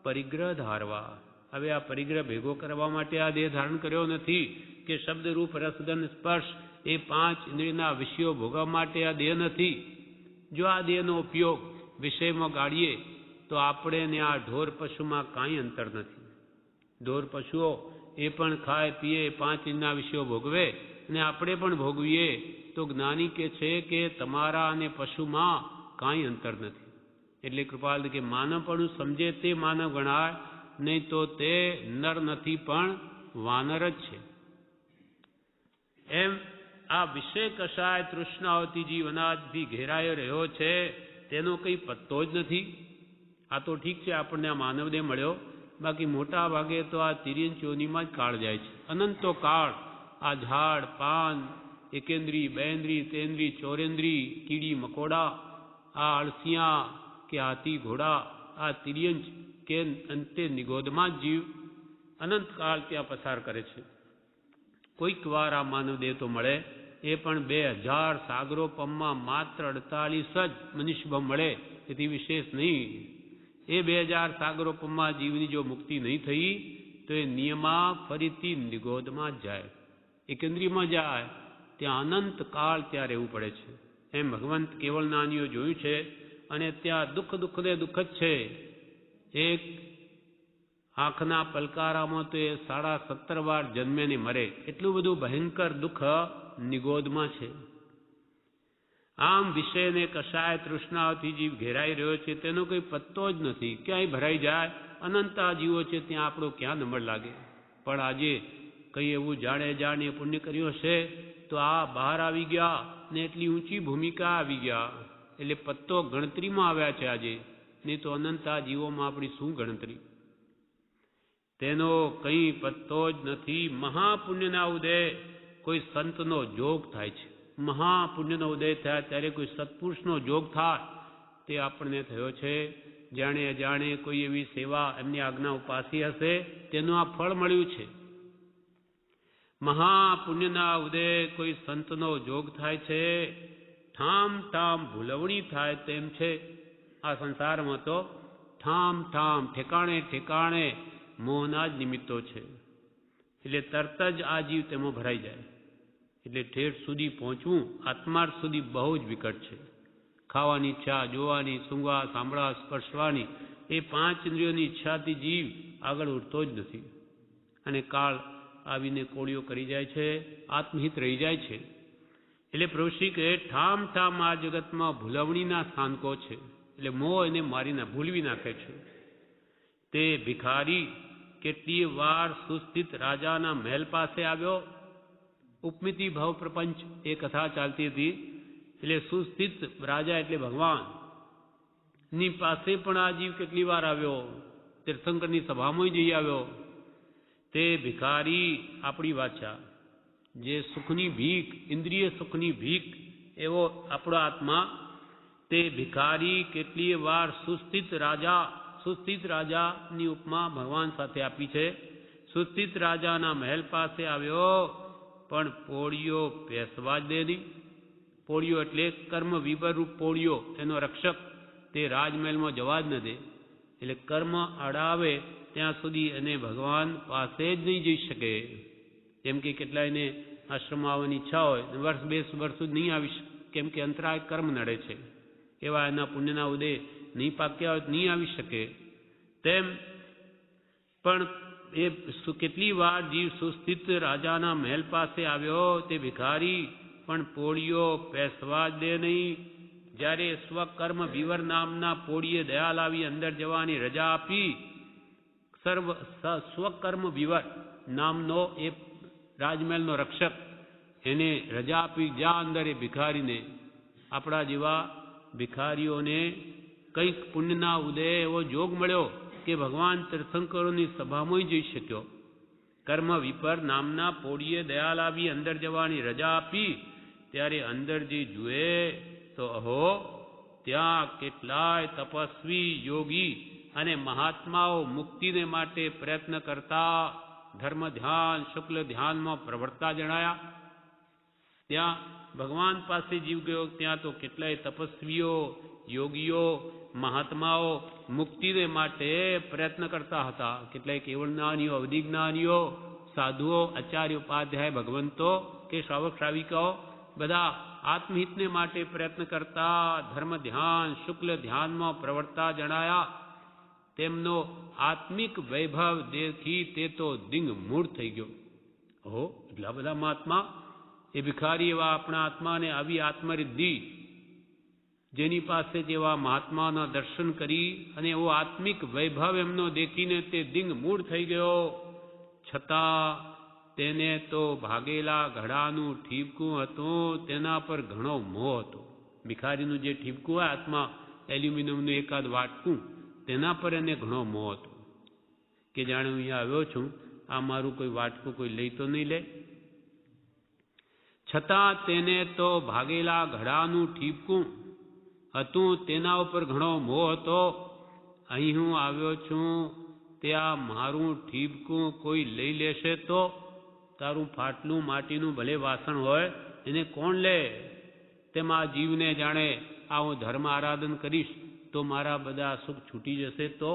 પરિગ્રહ ધારવા. હવે આ પરિગ્રહ ભેગો કરવા માટે આ દેહ ધારણ કર્યો નથી, કે શબ્દ, રૂપ, રસ, ગંધ, સ્પર્શ એ 5 ઇન્દ્રિયના વિષયો ભોગવવા માટે આ દેહ નથી. જો આ દેહનો ઉપયોગ વિષયમાં ગાળીએ તો આપણે ને આ ઢોર પશુમાં કાંઈ અંતર નથી. ઢોર પશુઓ એ પણ ખાય પીએ, 5 ઇન્દ્રિયના વિષયો ભોગવે, અને આપણે પણ ભોગવીએ, તો જ્ઞાની કે છે કે તમારા અને પશુમાં કાંઈ અંતર નથી. એટલે કૃપાલ કે માનવપણું સમજે તે માનવ ગણાય, નહીં તો તે નર નથી પણ વાનર જ છે. એમ આ વિષય કષાય તૃષ્ણાઓથી જીવ અનાદિથી ઘેરાયો રહ્યો છે, તેનો કંઈ પત્તો જ નથી. આ તો ઠીક છે આપણને આ માનવદેહ મળ્યો, બાકી મોટા ભાગે તો આ તિર્યન ચોનીમાં જ કાળ જાય છે. અનંતો કાળ આ ઝાડ પાન, એકેન્દ્રી, બેન્દ્રી, તેન્દ્રી, ચોરેન્દ્રી, કીડી મકોડા, આ અળસિયા કે હાથી ઘોડા, આ તિર્યંચ કે અંતે નિગોદમાં જ જીવ અનંતકાળ ત્યાં પસાર કરે છે. કોઈક વાર આ માનવદેહ તો મળે, એ પણ 2000 સાગરોપમમાં માત્ર 48 જ મનુષ્યભમ મળે, એથી વિશેષ નહીં. એ 2000 સાગરોપમમાં જીવની જો મુક્તિ નહીં થઈ, તો એ નિયમા ફરીથી નિગોદમાં જ જાય, એકેન્દ્રીમાં જાય, ત્યાં અનંત કાળ ત્યાં રહેવું પડે છે. એમ ભગવંત કેવળ નાનીઓ જોયું છે, અને ત્યાં દુઃખ દુઃખ ને દુઃખ જ છે. એક આંખના પલકારામાં તો એ 17.5 વાર જન્મે ને મરે, એટલું બધું ભયંકર દુઃખ નિગોદમાં છે. આમ વિષયને કષાય તૃષ્ણાઓથી જીવ ઘેરાઈ રહ્યો છે, તેનો કોઈ પત્તો જ નથી, ક્યાંય ભરાઈ જાય. અનંત જીવો છે, ત્યાં આપણો ક્યાં નંબર લાગે? પણ આજે કઈ એવું જાણે પુણ્ય કર્યું હશે તો આ બહાર આવી ગયા ને એટલી ઊંચી ભૂમિકા આવી ગયા, એટલે પત્તો ગણતરીમાં આવ્યા છે આજે, નહીં તો અનંત જીવોમાં આપણી શું ગણતરી? તેનો કંઈ પત્તો જ નથી. મહાપુણ્યના ઉદય કોઈ સંતનો જોગ થાય છે. મહાપુણ્યનો ઉદય થયા ત્યારે કોઈ સત્પુરુષનો જોગ થાય, તે આપણને થયો છે. જાણે અજાણે કોઈ એવી સેવા એમની આજ્ઞા ઉપાસી હશે, તેનું આ ફળ મળ્યું છે. મહાપુણ્યના ઉદય કોઈ સંતનો જોગ થાય છે, ઠામ ઠામ ભૂલવણી થાય તેમ છે. આ સંસારમાં તો ઠામ ઠામ ઠેકાણે ઠેકાણે મોહના જ નિમિત્તો છે, એટલે તરત જ આ જીવ તેમાં ભરાઈ જાય. એટલે ઠેઠ સુધી પહોંચવું આત્માર્થ સુધી બહુ જ વિકટ છે. ખાવાની ઈચ્છા, જોવાની, સૂંઘવા, સાંભળવા, સ્પર્શવાની, એ 5 ઇન્દ્રિયોની ઈચ્છાથી જીવ આગળ ઉઠતો જ નથી. અને કાળ આવીને કોળીઓ કરી જાય છે, આત્મહિત રહી જાય છે. એટલે પ્રભુશ્રી કહે ઠામ ઠામ આ જગતમાં ભૂલવણીના સ્થાનકો છે. એટલે મોહ એને મારીને ભૂલવી નાખે છે. તે ભિખારી કેટલીય વાર સુસ્થિત રાજાના મહેલ પાસે આવ્યો. ઉપમિતિ ભાવ પ્રપંચ એ કથા ચાલતી હતી. એટલે સુસ્થિત રાજા એટલે ભગવાન ની પાસે પણ આ જીવ કેટલી વાર આવ્યો. તીર્થંકરની સભામાં જઈ આવ્યો. તે ભિખારી આપણી વાચા જે સુખની ભીખ, ઇન્દ્રિય સુખની ભીખ એવો આપણો આત્મા, તે ભિખારી કેટલીય વાર સુસ્થિત રાજાની ઉપમા ભગવાન સાથે આપી છે. સુસ્થિત રાજાના મહેલ પાસે આવ્યો પણ પોળીઓ પેસવા જ દે નહીં. પોળીઓ એટલે કર્મ વિવરરૂપ પોળીઓ, એનો રક્ષક, તે રાજમહેલમાં જવા જ ન દે. એટલે કર્મ અડાવે ત્યાં સુધી એને ભગવાન પાસે જ નહીં જઈ શકે. જેમ કે કેટલાયને આશ્રમમાં આવવાની ઈચ્છા હોય, વર્ષ 2 વર્ષ સુધી નહીં આવી શકે, કેમ કે અંતરાય કર્મ નડે છે. એવા એના પુણ્યના ઉદય નહીં પાક્યા હોય નહીં આવી શકે. તેમ પણ એ કેટલી વાર જીવ સુસ્થિત રાજાના મહેલ પાસે આવ્યો, તે ભિખારી પણ પોળીઓ પેસવા જ દે નહીં. જ્યારે સ્વકર્મ વિવર નામના પોળીએ દયા લાવી અંદર જવાની રજા આપી, સ્વકર્મ વિવર નામનો એ રાજમહેલનો રક્ષક એને રજા આપી જા અંદર. એ ભિખારીને, આપણા જેવા ભિખારીઓને કંઈક પુણ્યના ઉદય એવો જોગ મળ્યો કે ભગવાન તીર્થંકરોની સભામાં જઈ શક્યો. કર્મ વિપર નામના પોળીએ દયા લાવી અંદર જવાની રજા આપી. ત્યારે અંદર જે જુએ તો અહો, ત્યાં કેટલાય તપસ્વી, યોગી અને મહાત્માઓ મુક્તિને માટે પ્રયત્ન કરતા ધર્મ ધ્યાન, શુક્લ ધ્યાનમાં પ્રવર્તતા જણાયા. ત્યાં ભગવાન પાસે જીવ ગયો, ત્યાં તો કેટલાય તપસ્વીઓ, યોગીઓ, મહાત્માઓ મુક્તિને માટે પ્રયત્ન કરતા હતા. કેટલાય કેવળ જ્ઞાનીઓ, અવધિ જ્ઞાનીઓ, સાધુઓ, આચાર્ય, ઉપાધ્યાય, ભગવંતો કે શ્રાવક શ્રાવિકાઓ બધા આત્મહિતને માટે પ્રયત્ન કરતા ધર્મ ધ્યાન, શુક્લ ધ્યાનમાં પ્રવર્તતા જણાયા. તેમનો આત્મિક વૈભવ દેખી તે તો દિંગ મૂળ થઈ ગયો. ઓહો, એટલા બધા મહાત્મા, એ ભિખારી એવા આપણા આત્માને આવી આત્મરિદ્ધિ, જેની પાસે જેવા મહાત્માના દર્શન કરી અને એવો આત્મિક વૈભવ એમનો દેખીને તે દિંગ મૂળ થઈ ગયો. છતાં તેને તો ભાગેલા ઘડાનું ઠીપકું હતું, તેના પર ઘણો મોહ હતો. ભિખારીનું જે ઠીપકું હોય આત્મા, એલ્યુમિનિયમનું એકાદ વાટકું, તેના પર એને ઘણો મોહ હતો કે જાણે હું અહીંયા આવ્યો છું, આ મારું કોઈ વાટકું કોઈ લઈ તો નહીં લે. છતાં તેને તો ભાગેલા ઘડાનું ઠીપકું હતું, તેના ઉપર ઘણો મોહ હતો. અહીં હું આવ્યો છું, ત્યાં મારું ઠીપકું કોઈ લઈ લેશે તો? તારું ફાટલું માટીનું ભલે વાસણ હોય, એને કોણ લે? તેમાં જીવને જાણે આ હું ધર્મ આરાધન કરીશ તો મારા બધા સુખ છૂટી જશે તો?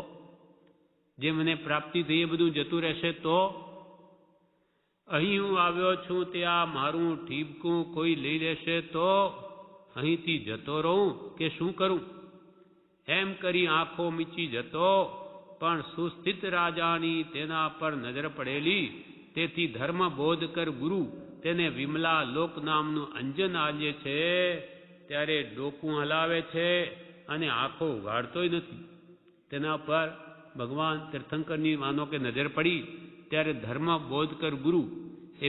જે મને પ્રાપ્તિ થઈ એ બધું જતું રહેશે તો? અહીં હું આવ્યો છું, ત્યાં મારું ઠીપકું કોઈ લઈ લેશે તો? અહીંથી જતો રહું કે શું કરું? એમ કરી આંખો મીચી જતો, પણ સુસ્થિત રાજાની તેના પર નજર પડેલી. તેથી ધર્મ બોધ કર ગુરુ તેને વિમલા લોક નામનું અંજન આલ્યે છે. ત્યારે ડોકું હલાવે છે અને આંખો ઉઘાડતોય નથી. તેના પર ભગવાન તીર્થંકરની માનો કે નજર પડી, ત્યારે ધર્મ બોધ કર ગુરુ એ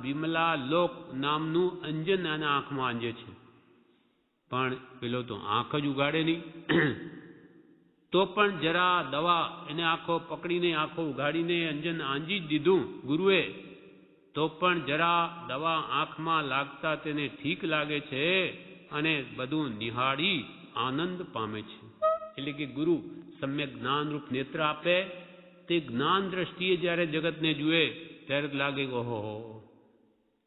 વિમલા લોક નામનું અંજન આના આંખમાં આંજે છે. પણ પેલો તો આંખ જ ઉગાડે નહીં. તો પણ જરા દવા એને આંખો પકડીને, આંખો ઉગાડીને અંજન આંજી જ દીધું ગુરુએ, તો પણ જરા દવા આંખમાં લાગતા તેને ઠીક લાગે છે અને બધું નિહાળી આનંદ પામે છે. એટલે કે ગુરુ સમ્યક જ્ઞાનરૂપ નેત્ર આપે, તે જ્ઞાન દ્રષ્ટિએ જ્યારે જગતને જુએ ત્યારે લાગે કે ઓહો,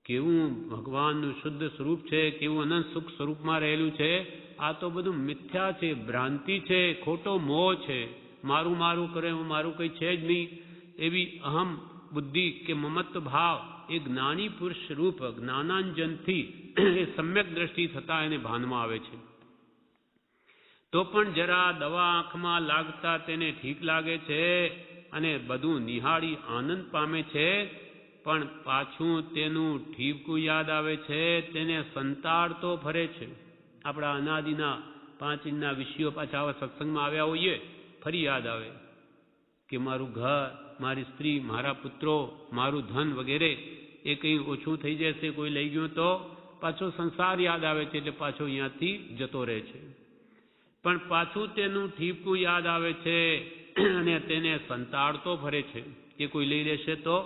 કેવું ભગવાનનું શુદ્ધ સ્વરૂપ છે, કેવું અનંત સુખ સ્વરૂપમાં રહેલું છે. આ તો બધું મિથ્યા છે, ભ્રાંતિ છે, ખોટો મોહ છે. મારું મારું કરે, મારું કંઈ છે જ નહીં એવી અહમ બુદ્ધિ કે મમત્વ ભાવ એ જ્ઞાની પુરુષ રૂપ જ્ઞાનાંજનથી એ સમ્યક દ્રષ્ટિ થતાં એને ભાનમાં આવે છે. તો પણ જરા દવા આંખમાં લાગતા તેને ઠીક લાગે છે અને બધું નિહાળી આનંદ પામે છે, પણ પાછું તેનું ઠીકું યાદ આવે છે, તેને સંતાડતો ફરે છે. આપણા અનાદિના 5 ઇંચના વિષયો પાછા આવા સત્સંગમાં આવ્યા હોઈએ ફરી યાદ આવે કે મારું ઘર, મારી સ્ત્રી, મારા પુત્રો, મારું ધન વગેરે એ કંઈ ઓછું થઈ જશે, કોઈ લઈ ગયું તો પાછો સંસાર યાદ આવે છે, એટલે પાછો અહીંયાથી જતો રહે છે. પણ પાછું તેનું ઠીકું યાદ આવે છે અને તેને સંતાડતો ફરે છે કે કોઈ લઈ લેશે તો.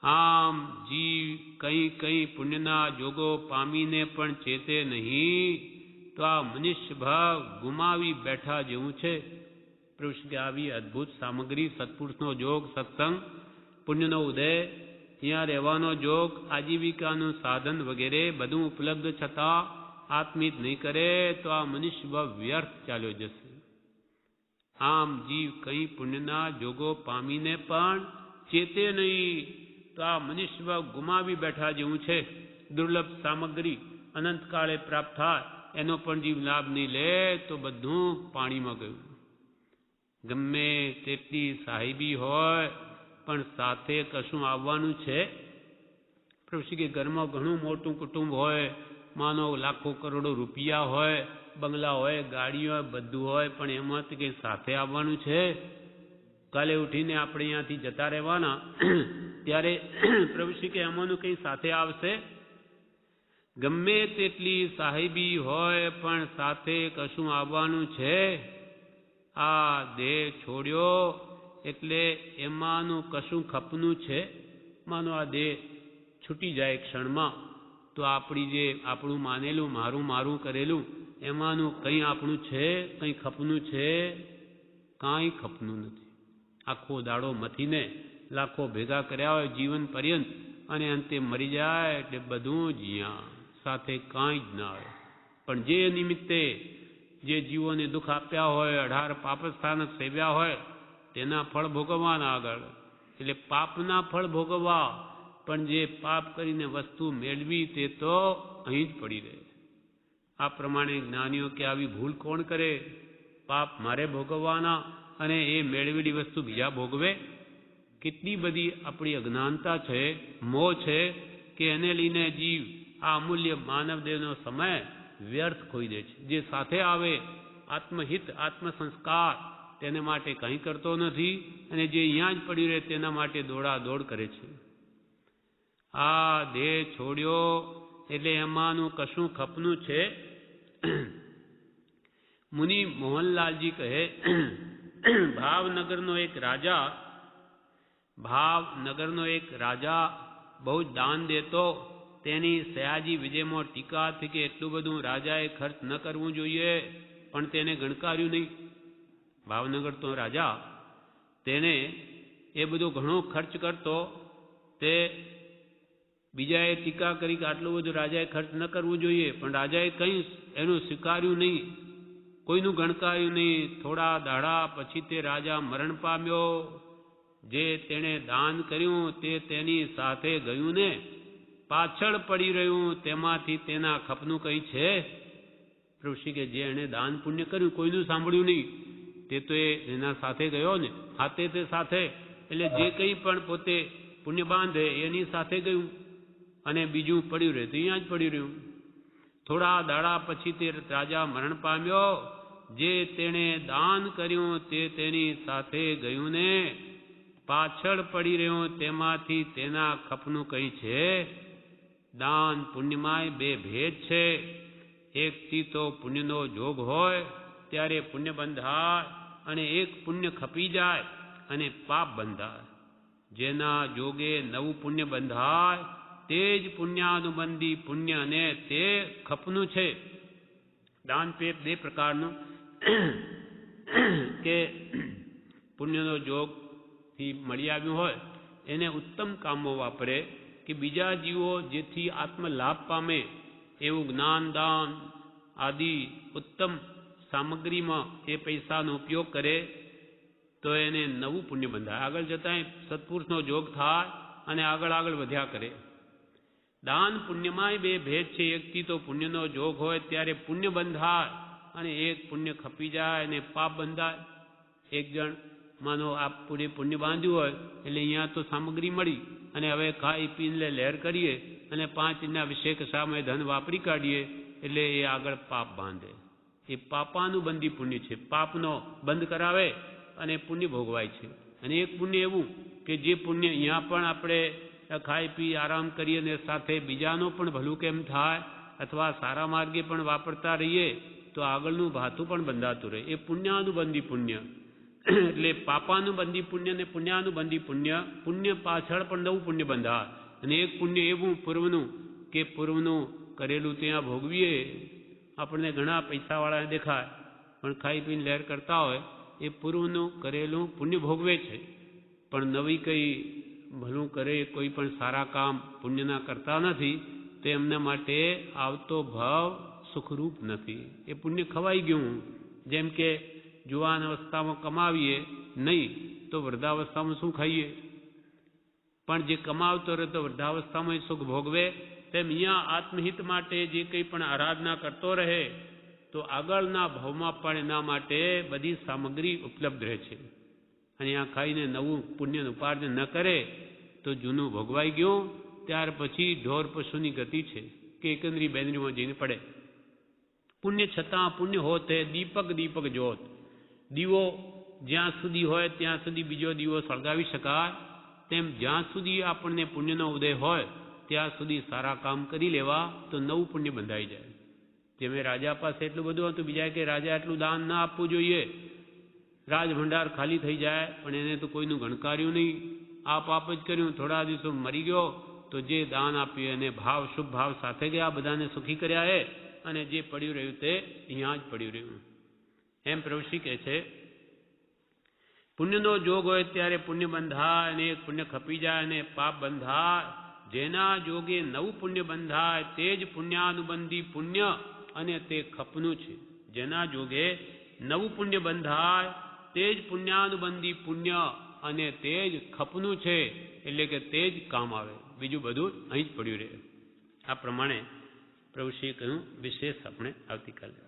આમ જીવ કંઈ કંઈ પુણ્યના જોગો પામીને પણ ચેતે નહીં, તો આ મનુષ્ય ભાવ ગુમાવી બેઠા જેવું છે. પ્રભુ કે આવી અદ્ભુત સામગ્રી, સત્પુરુષનો જોગ, સત્સંગ, પુણ્યનો ઉદય, અહીંયા રહેવાનો જોગ, આજીવિકાનું સાધન વગેરે બધું ઉપલબ્ધ છતાં આત્મિત નહીં કરે તો આ મનુષ્ય ભાવ વ્યર્થ ચાલ્યો જશે. આમ જીવ કંઈ પુણ્યના જોગો પામીને પણ ચેતે નહીં, તો આ મનુષ્ય ભાવ ગુમાવી બેઠા જેવું છે. દુર્લભ સામગ્રી અનંતકાળે પ્રાપ્ત થાય એનો પણ જીવ લાભ નહીં લે તો બધું પાણીમાં ગયું. ગમે તેટલી સાહેબી હોય પણ સાથે કશું આવવાનું છે. પ્રભુ કે ઘરમાં ઘણું મોટું કુટુંબ હોય, માનો લાખો કરોડો રૂપિયા હોય, બંગલા હોય, ગાડીઓ હોય, બધું હોય, પણ એમાંથી કંઈ સાથે આવવાનું છે? કાલે ઉઠીને આપણે અહીંયાથી જતા રહેવાના ત્યારે પ્રભુ શ્રી કે એમાંનું કંઈ સાથે આવશે? ગમે તેટલી સાહેબી હોય પણ સાથે કશું આવવાનું છે? આ દેહ છોડ્યો એટલે એમાંનું કશું ખપનું છે? માનો આ દેહ છૂટી જાય ક્ષણમાં તો આપણું માનેલું, મારું મારું કરેલું એમાંનું કંઈ આપણું છે? કંઈ ખપનું છે? કાંઈ ખપનું નથી. આખો દાડો મથીને લાખો ભેગા કર્યા હોય જીવન પર્યંત, અને અંતે મરી જાય એટલે બધું જ અહીંયા, સાથે કાંઈ જ ના આવે. પણ જે નિમિત્તે જે જીવોને દુઃખ આપ્યા હોય, 18 પાપસ્થાનક સેવ્યા હોય, તેના ફળ ભોગવવાના આગળ. એટલે પાપના ફળ ભોગવવા, પણ જે પાપ કરીને વસ્તુ મેળવી તે તો અહીં જ પડી રહે. આ પ્રમાણે જ્ઞાનીઓ કે આવી ભૂલ કોણ કરે? પાપ મારે ભોગવવાના અને એ મેળવેલી વસ્તુ બીજા ભોગવે. કેટલી બધી આપણી અજ્ઞાનતા છે, મોહ છે કે એને લઈને જીવ આ અમૂલ્ય માનવદેહનો સમય વ્યર્થ ખોઈ દે છે. જે સાથે આવે આત્મહિત, આત્મસંસ્કાર, તેને માટે કંઈ કરતો નથી, અને જે અહીંયા જ પડ્યું રહે તેના માટે દોડાદોડ કરે છે. આ દેહ છોડ્યો એટલે એમાંનું કશું ખપનું છે? મુનિ મોહનલાલજી કહે, ભાવનગરનો એક રાજા બહુ જ દાન દેતો. તેની સયાજી વિજયમાં ટીકા હતી કે એટલું બધું રાજાએ ખર્ચ ન કરવું જોઈએ, પણ તેને ગણકાર્યું નહીં. ભાવનગર તો રાજા, તેને એ બધો ઘણો ખર્ચ કરતો, તે બીજાએ ટીકા કરી કે આટલું બધું રાજાએ ખર્ચ ન કરવું જોઈએ, પણ રાજાએ કંઈ એનું સ્વીકાર્યું નહીં, કોઈનું ગણકાર્યું નહીં. થોડા દાડા પછી તે રાજા મરણ પામ્યો. જે તેણે દાન કર્યું તે તેની સાથે ગયું ને પાછળ પડી રહ્યું, તેમાંથી તેના ખપનું કંઈ છે? પ્રભુ કે જે એણે દાન પુણ્ય કર્યું કોઈનું સાંભળ્યું નહીં, તે તો એના સાથે ગયો ને, હાથે તે સાથે. એટલે જે કંઈ પણ પોતે પુણ્ય બાંધે એની સાથે ગયું, અને બીજું પડ્યું રહે તો અહીંયા જ પડ્યું રહ્યું. થોડા દાડા પછી તે રાજા મરણ પામ્યો. જે તેણે દાન કર્યું તે તેની સાથે ગયું ને પાછળ પડી રહ્યું, તેમાંથી તેના ખપનું કંઈ છે? દાન પુણ્યમાંય બે ભેદ છે. એકથી તો પુણ્યનો જોગ હોય ત્યારે પુણ્ય બંધાય, અને એક પુણ્ય ખપી જાય અને પાપ બંધાય. જેના જોગે નવું પુણ્ય બંધાય તે જ પુણ્યાનુબંધી પુણ્ય, અને તે ખપનું છે. દાન પેટ બે પ્રકારનું કે પુણ્યનો જોગથી મળી આવ્યું હોય એને ઉત્તમ કામો વાપરે, કે બીજા જીવો જેથી આત્મલાભ પામે એવું જ્ઞાન દાન આદિ ઉત્તમ સામગ્રીમાં એ પૈસાનો ઉપયોગ કરે તો એને નવું પુણ્ય બંધાય. આગળ જતાં સત્પુરુષનો જોગ થાય અને આગળ વધ્યા કરે. દાન પુણ્યમાંય બે ભેદ છે. એકથી તો પુણ્યનો જોગ હોય ત્યારે પુણ્ય બંધાય, અને એક પુણ્ય ખપી જાય અને પાપ બંધાય. એક જણ માનો આ પૂરે પુણ્ય બાંધ્યું હોય એટલે અહીંયા તો સામગ્રી મળી અને હવે ખાઈ પીને લહેર કરીએ અને 5 દિનના વિષેક સામે ધન વાપરી કાઢીએ એટલે એ આગળ પાપ બાંધે. એ પાપાનું બંધી પુણ્ય છે. પાપનો બંધ કરાવે અને પુણ્ય ભોગવાય છે. અને એક પુણ્ય એવું કે જે પુણ્ય અહીંયા પણ આપણે ખાઈ પી આરામ કરીએ અને સાથે બીજાનું પણ ભલું કેમ થાય અથવા સારા માર્ગે પણ વાપરતા રહીએ તો આગળનું ભાથું પણ બંધાતું રહે. એ પુણ્યાનુબંધી પુણ્ય. એટલે પાપાનુબંધી પુણ્ય અને પુણ્યાનુબંધી પુણ્ય. પુણ્ય પાછળ પણ નવું પુણ્ય બંધાય. અને એક પુણ્ય એવું પૂર્વનું કે પૂર્વનું કરેલું ત્યાં ભોગવીએ. આપણને ઘણા પૈસાવાળાને દેખાય પણ ખાઈ પીને લહેર કરતા હોય એ પૂર્વનું કરેલું પુણ્ય ભોગવે છે પણ નવી કંઈ ભલું કરે કોઈ પણ સારા કામ પુણ્યના કરતા નથી. તો એમના માટે આવતો ભાવ સુખરૂપ નથી. એ પુણ્ય ખવાઈ ગયું. જેમ કે જુવાન અવસ્થામાં કમાવીએ નહીં તો વૃદ્ધાવસ્થામાં શું ખાઈએ? પણ જે કમાવતો રહે તો વૃદ્ધાવસ્થામાં સુખ ભોગવે. તેમ અહીંયા આત્મહિત માટે જે કંઈ પણ આરાધના કરતો રહે તો આગળના ભાવમાં પણ એના માટે બધી સામગ્રી ઉપલબ્ધ રહે છે. અને આ ખાઈને નવું પુણ્યનું ઉપાર્જન ન કરે તો જૂનું ભોગવાઈ ગયું. ત્યાર પછી ઢોર પશુની ગતિ છે કે એકંદરી બેંદરીમાં જઈને પડે. પુણ્ય છતાં પુણ્ય હોતે દીપક દીપક જ્યોત. દીવો જ્યાં સુધી હોય ત્યાં સુધી બીજો દીવો સળગાવી શકાય. તેમ જ્યાં સુધી આપણને પુણ્યનો ઉદય હોય ત્યાં સુધી સારા કામ કરી લેવા તો નવું પુણ્ય બંધાઈ જાય. જેમ રાજા પાસે એટલું બધું હતું, બીજા કે રાજા એટલું દાન ના આપવું જોઈએ, રાજભંડાર ખાલી થઈ જાય પણ એને તો કોઈનું ગણકાર્યું નહીં, આપ જ કર્યું. થોડા દિવસો મરી ગયો તો જે દાન આપ્યું એને ભાવ શુભ ભાવ સાથે ગયા, બધાને સુખી કર્યા એ અને જે પડ્યું રહ્યું તે અહીંયા જ પડ્યું રહ્યું. એમ પ્રભુશ્રી કહે છે પુણ્યનો જોગ હોય ત્યારે પુણ્ય બંધાય અને એક પુણ્ય ખપી જાય અને પાપ બંધાય. જેના જોગે નવું પુણ્ય બંધાય તે જ પુણ્યાનુબંધી પુણ્ય અને તે ખપનું છે. જેના જોગે નવું પુણ્ય બંધાય તે જ પુણ્યાનુબંધી પુણ્ય અને તે જ ખપનું છે. એટલે કે તે જ કામ આવે, બીજું બધું અહીં જ પડ્યું રહે. આ પ્રમાણે પ્રભુશ્રીએ કહ્યું. વિશેષ આપણે આવતીકાલે